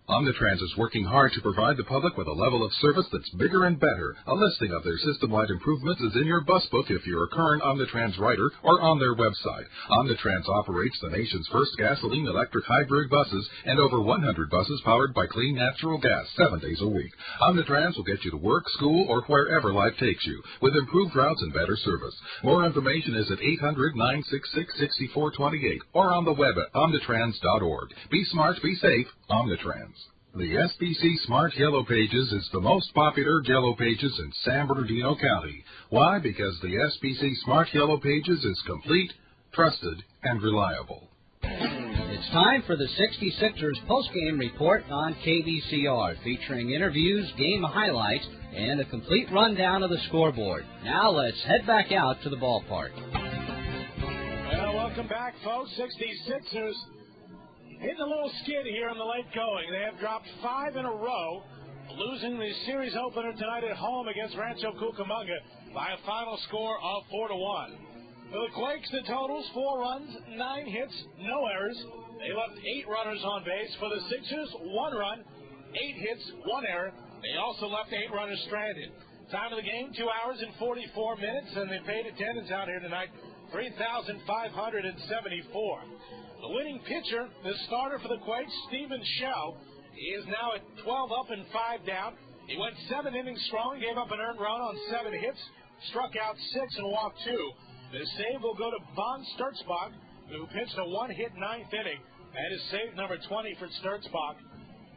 Omnitrans is working hard to provide the public with a level of service that's bigger and better. A listing of their system-wide improvements is in your bus book if you're a current Omnitrans rider or on their website. Omnitrans operates the nation's first gasoline-electric hybrid buses and over 100 buses powered by clean natural gas 7 days a week. Omnitrans will get you to work, school, or wherever life takes you with improved routes and better service. More information is at 800-966-6428 or on the web at omnitrans.org. Be smart, be safe, Omnitrans. The SBC Smart Yellow Pages is the most popular Yellow Pages in San Bernardino County. Why? Because the SBC Smart Yellow Pages is complete, trusted, and reliable. It's time for the 66ers postgame report on KVCR, featuring interviews, game highlights, and a complete rundown of the scoreboard. Now let's head back out to the ballpark. Well, welcome back, folks. 66ers hitting a little skid here in the late going. They have dropped 5 in a row, losing the series opener tonight at home against Rancho Cucamonga by a final score of 4-1. For the Quakes, the totals: 4 runs, 9 hits, no errors. They left 8 runners on base. For the Sixers, 1 run, 8 hits, 1 error. They also left 8 runners stranded. Time of the game, 2 hours and 44 minutes, and the paid attendance out here tonight, 3,574. The winning pitcher, the starter for the Quakes, Stephen Shell, is now at 12 up and 5 down. He went 7 innings strong, gave up an earned run on 7 hits, struck out 6 and walked 2. The save will go to Von Sturzbach, who pitched a 1-hit 9th inning. That is save number 20 for Sturzbach.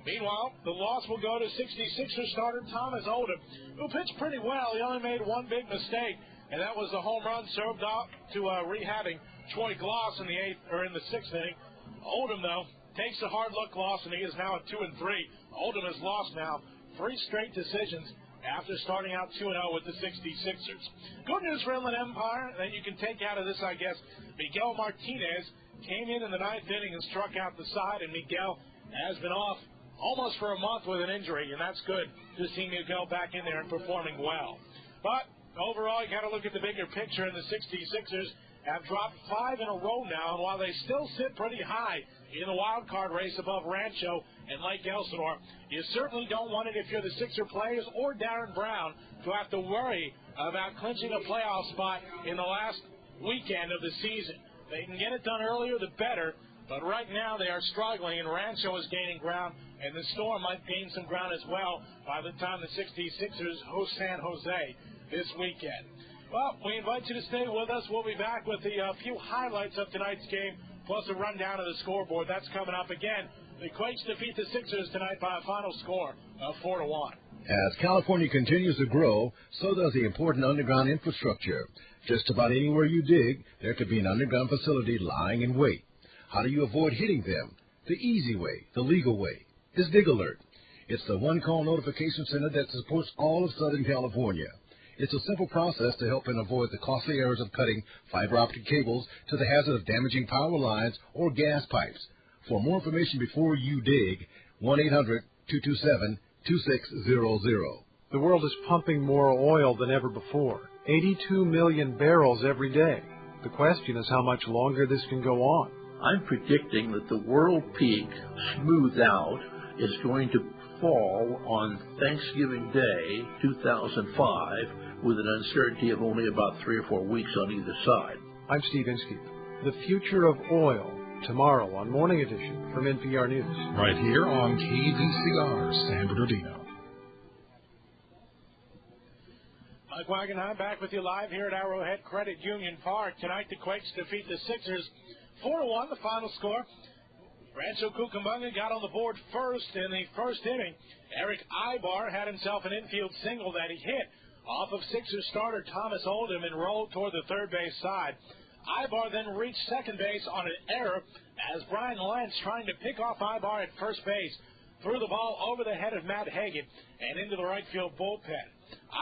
Meanwhile, the loss will go to 66er starter Thomas Oldham, who pitched pretty well. He only made one big mistake, and that was the home run served out to rehabbing Troy Glaus in the 6th inning. Oldham, though, takes a hard look loss, and he is now at 2-3. Oldham has lost now 3 straight decisions after starting out 2-0 with the 66ers. Good news for Inland Empire that you can take out of this, I guess. Miguel Martinez came in the 9th inning and struck out the side, and Miguel has been off almost for a month with an injury, and that's good to see Miguel back in there and performing well. But overall, you got to look at the bigger picture, and the 66ers have dropped 5 in a row now, and while they still sit pretty high in the wild card race above Rancho and Lake Elsinore, you certainly don't want it if you're the Sixer players or Darren Brown to have to worry about clinching a playoff spot in the last weekend of the season. They can get it done earlier, the better, but right now they are struggling, and Rancho is gaining ground, and the Storm might gain some ground as well by the time the 66ers host San Jose this weekend. Well, we invite you to stay with us. We'll be back with the few highlights of tonight's game, plus a rundown of the scoreboard. That's coming up again. The Quakes defeat the Sixers tonight by a final score of 4-1. As California continues to grow, so does the important underground infrastructure. Just about anywhere you dig, there could be an underground facility lying in wait. How do you avoid hitting them? The easy way, the legal way, is Dig Alert. It's the one-call notification center that supports all of Southern California. It's a simple process to help and avoid the costly errors of cutting fiber optic cables to the hazard of damaging power lines or gas pipes. For more information before you dig, 1-800-227-2600. The world is pumping more oil than ever before, 82 million barrels every day. The question is how much longer this can go on. I'm predicting that the world peak, smoothed out, is going to fall on Thanksgiving Day, 2005, with an uncertainty of only about 3 or 4 weeks on either side. I'm Steve Inskeep. The future of oil, tomorrow on Morning Edition from NPR News. Right here on KDCR, San Bernardino. Mike Wagenheim back with you live here at Arrowhead Credit Union Park. Tonight the Quakes defeat the Sixers 4-1, the final score. Rancho Cucamonga got on the board first in the first inning. Erick Aybar had himself an infield single that he hit off of Sixers starter Thomas Oldham and rolled toward the third base side. Aybar then reached second base on an error as Brian Lentz, trying to pick off Aybar at first base, threw the ball over the head of Matt Hagan and into the right field bullpen.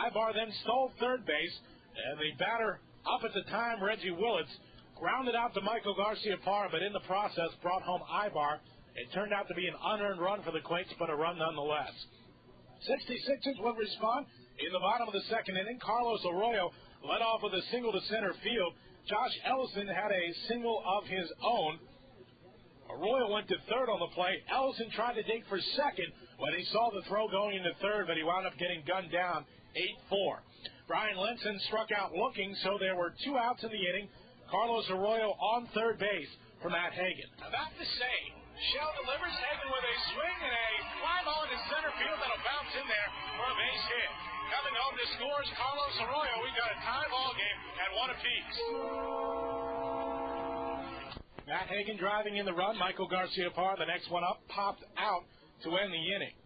Aybar then stole third base, and the batter up at the time, Reggie Willits, grounded out to Michael Garcia-Parra, but in the process brought home Aybar. It turned out to be an unearned run for the Quakes, but a run nonetheless. 66ers would respond in the bottom of the second inning. Carlos Arroyo led off with a single to center field. Josh Ellison had a single of his own. Arroyo went to third on the play. Ellison tried to dig for second when he saw the throw going into third, but he wound up getting gunned down 8-4. Brian Lenson struck out looking, so there were 2 outs in the inning. Carlos Arroyo on third base for Matt Hagan. About the same. Shell delivers Hagan with a swing and a fly ball into center field that'll bounce in there for a base hit. Coming home to scores Carlos Arroyo. We got a tie ball game at 1 apiece. Matt Hagan driving in the run. Michael Garcia-Parra, the next one up, popped out to end the inning.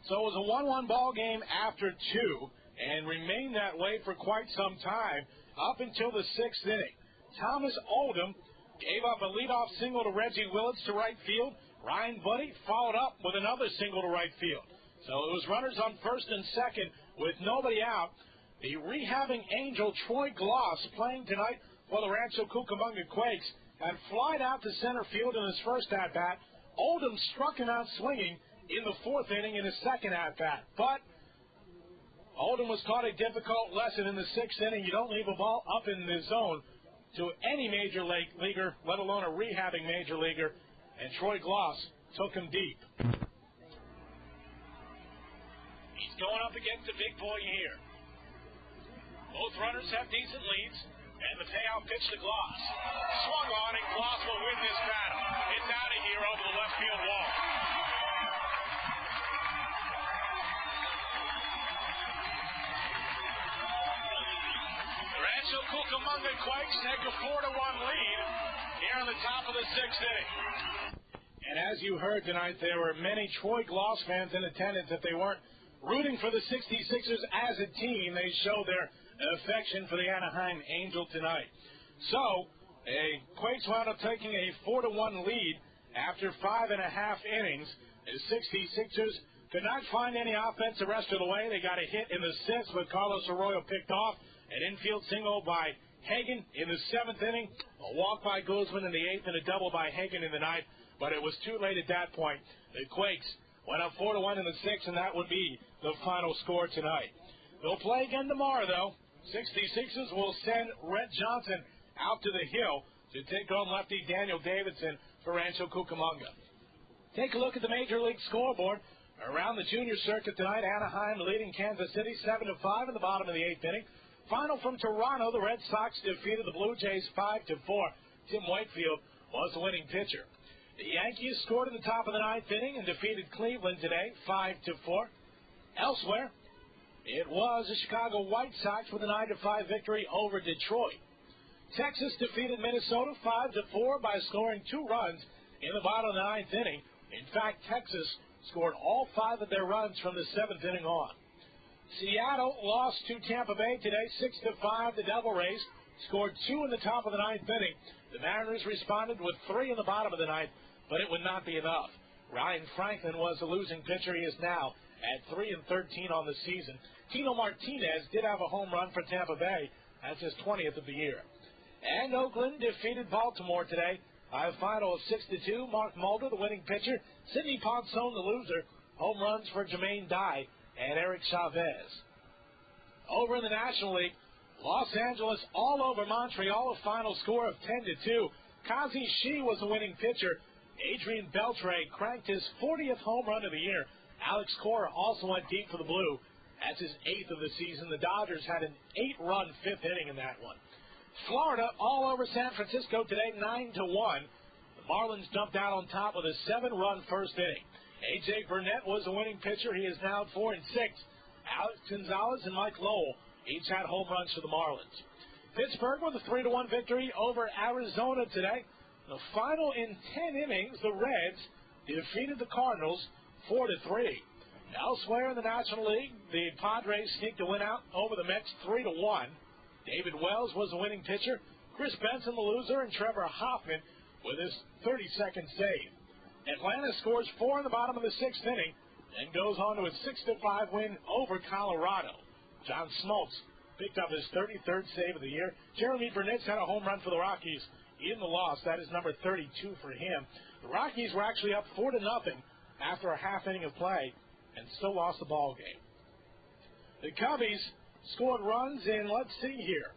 So it was a 1-1 ball game after 2 and remained that way for quite some time up until the 6th inning. Thomas Oldham gave up a leadoff single to Reggie Willits to right field. Ryan Budde followed up with another single to right field. So it was runners on first and second with nobody out. The rehabbing angel Troy Glaus, playing tonight for the Rancho Cucamonga Quakes, had flied out to center field in his first at-bat. Oldham struck him out swinging in the 4th inning in his second at-bat. But Oldham was taught a difficult lesson in the 6th inning. You don't leave a ball up in the zone to any major leaguer, let alone a rehabbing major leaguer, and Troy Glaus took him deep. He's going up against a big boy here. Both runners have decent leads, and the payout pitch to Glaus. Swung on, and Glaus will win this battle. It's out of here over the left field wall. Rancho Cucamonga Quakes take a 4-1 lead here on the top of the 6th inning. And as you heard tonight, there were many Troy Glaus fans in attendance. If they weren't rooting for the 66ers as a team, they showed their affection for the Anaheim Angel tonight. So, Quakes wound up taking a 4-1 lead after 5.5 innings. The 66ers could not find any offense the rest of the way. They got a hit in the 6th, but Carlos Arroyo picked off. An infield single by Hagan in the 7th inning, a walk by Guzman in the 8th, and a double by Hagan in the 9th. But it was too late at that point. The Quakes went up 4-1 in the 6th, and that would be the final score tonight. They'll play again tomorrow, though. 66ers will send Red Johnson out to the hill to take on lefty Daniel Davidson for Rancho Cucamonga. Take a look at the Major League scoreboard. Around the junior circuit tonight, Anaheim leading Kansas City 7-5 in the bottom of the 8th inning. Final from Toronto, the Red Sox defeated the Blue Jays 5-4. Tim Wakefield was the winning pitcher. The Yankees scored in the top of the 9th inning and defeated Cleveland today 5-4. Elsewhere, it was the Chicago White Sox with a 9-5 victory over Detroit. Texas defeated Minnesota 5-4 by scoring 2 runs in the bottom of the 9th inning. In fact, Texas scored all 5 of their runs from the 7th inning on. Seattle lost to Tampa Bay today, 6-5. The Devil Rays scored 2 in the top of the 9th inning. The Mariners responded with 3 in the bottom of the 9th, but it would not be enough. Ryan Franklin was the losing pitcher. He is now at 3-13 on the season. Tino Martinez did have a home run for Tampa Bay. That's his 20th of the year. And Oakland defeated Baltimore today by a final of 6-2. Mark Mulder, the winning pitcher. Sidney Ponson, the loser. Home runs for Jermaine Dye and Eric Chavez. Over in the National League, Los Angeles all over Montreal, a final score of 10-2. Kazi Shi was the winning pitcher. Adrian Beltre cranked his 40th home run of the year. Alex Cora also went deep for the Blue. That's his 8th of the season. The Dodgers had an 8-run 5th inning in that one. Florida all over San Francisco today, 9-1. The Marlins dumped out on top with a 7-run first inning. A.J. Burnett was the winning pitcher. He is now at 4-6. Alex Gonzalez and Mike Lowell each had home runs for the Marlins. Pittsburgh with a 3-1 victory over Arizona today. The final in 10 innings, the Reds defeated the Cardinals 4-3. Elsewhere in the National League, the Padres sneaked a win out over the Mets 3-1. David Wells was the winning pitcher. Chris Benson the loser, and Trevor Hoffman with his 32nd save. Atlanta scores 4 in the bottom of the 6th inning and goes on to a 6-5 win over Colorado. John Smoltz picked up his 33rd save of the year. Jeremy Burnett had a home run for the Rockies in the loss. That is number 32 for him. The Rockies were actually up 4-0 after a half inning of play and still lost the ball game. The Cubbies scored runs in, let's see here,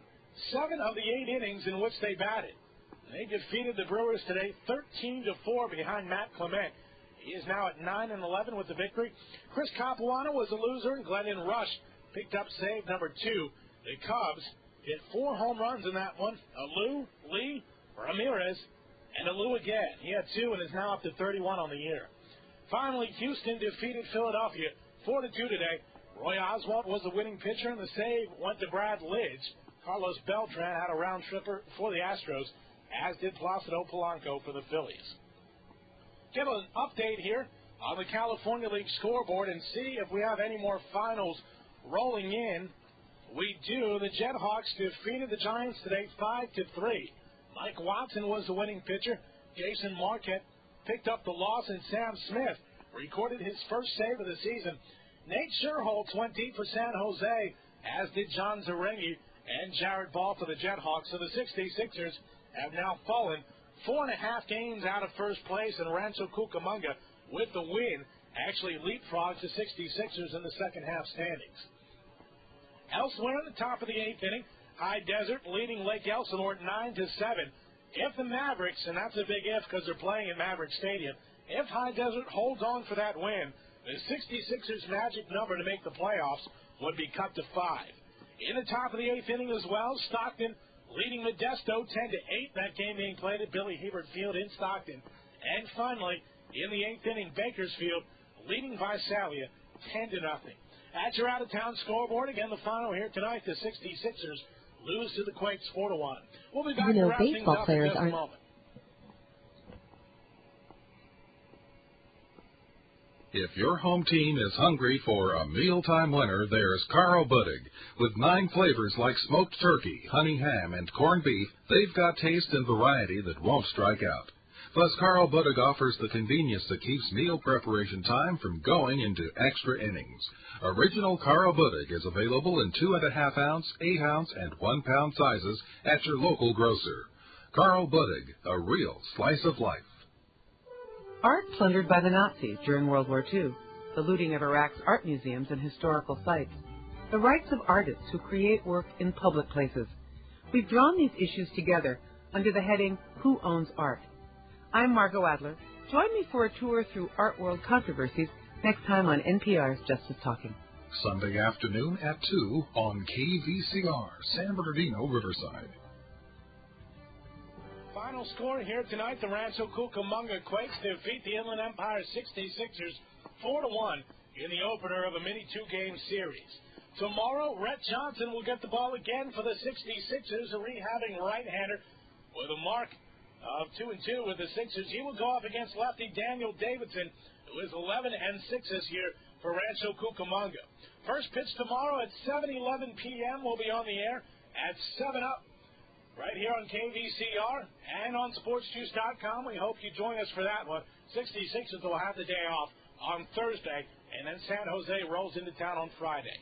7 of the 8 innings in which they batted. They defeated the Brewers today 13-4 behind Matt Clement. He is now at 9-11 with the victory. Chris Capuano was the loser, and Glennon Rush picked up save number 2. The Cubs hit 4 home runs in that one. Alou, Lee, Ramirez, and Alou again. He had 2 and is now up to 31 on the year. Finally, Houston defeated Philadelphia 4-2 today. Roy Oswalt was the winning pitcher, and the save went to Brad Lidge. Carlos Beltran had a round tripper for the Astros, as did Placido Polanco for the Phillies. Give an update here on the California League scoreboard and see if we have any more finals rolling in. We do. The Jethawks defeated the Giants today 5-3. Mike Watson was the winning pitcher. Jason Marquette picked up the loss, and Sam Smith recorded his first save of the season. Nate Sherholtz went deep for San Jose, as did John Zarengi and Jared Ball for the Jethawks. So the 66ers have now fallen 4.5 games out of first place, and Rancho Cucamonga, with the win, actually leapfrogs the 66ers in the second half standings. Elsewhere in the top of the 8th inning, High Desert leading Lake Elsinore 9-7. If the Mavericks, and that's a big if because they're playing in Maverick Stadium, if High Desert holds on for that win, the 66ers' magic number to make the playoffs would be cut to 5. In the top of the 8th inning as well, Stockton leading Modesto 10-8. That game being played at Billy Hebert Field in Stockton. And finally, in the 8th inning, Bakersfield leading Visalia 10-0. At your out-of-town scoreboard, again, the final here tonight, the 66ers lose to the Quakes 4-1. We'll be back to wrap things up in just a moment. If your home team is hungry for a mealtime winner, there's Carl Budde. With 9 flavors like smoked turkey, honey ham, and corned beef, they've got taste and variety that won't strike out. Plus, Carl Budde offers the convenience that keeps meal preparation time from going into extra innings. Original Carl Budde is available in 2.5-ounce, 8-ounce, and 1-pound sizes at your local grocer. Carl Budde, a real slice of life. Art plundered by the Nazis during World War II, the looting of Iraq's art museums and historical sites, the rights of artists who create work in public places. We've drawn these issues together under the heading, Who Owns Art? I'm Margot Adler. Join me for a tour through art world controversies next time on NPR's Justice Talking. Sunday afternoon at 2 on KVCR, San Bernardino, Riverside. Final score here tonight, the Rancho Cucamonga Quakes defeat the Inland Empire 66ers 4-1 in the opener of a mini 2-game series. Tomorrow, Rhett Johnson will get the ball again for the 66ers, a rehabbing right-hander with a mark of 2-2 with the Sixers. He will go up against lefty Daniel Davidson, who is 11-6 this year for Rancho Cucamonga. First pitch tomorrow at 7:11 p.m. We'll be on the air at 7-Up. Right here on KVCR and on SportsJuice.com. We hope you join us for that one. 66ers will have the day off on Thursday And then San Jose rolls into town on Friday.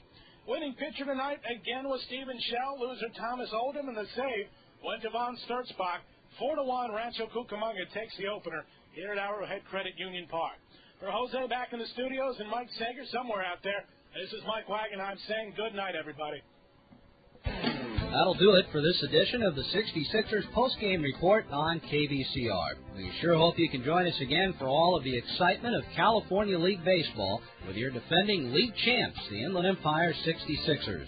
Winning pitcher tonight again was Steven Shell. Loser Thomas Oldham, and the save went to Von Sturzbach. 4-1, Rancho Cucamonga takes the opener here at Arrowhead Credit Union Park. For Jose back in the studios and Mike Sager somewhere out there, this is Mike Wagenheim saying good night, everybody. That'll do it for this edition of the 66ers postgame report on KVCR. We sure hope you can join us again for all of the excitement of California League baseball with your defending league champs, the Inland Empire 66ers.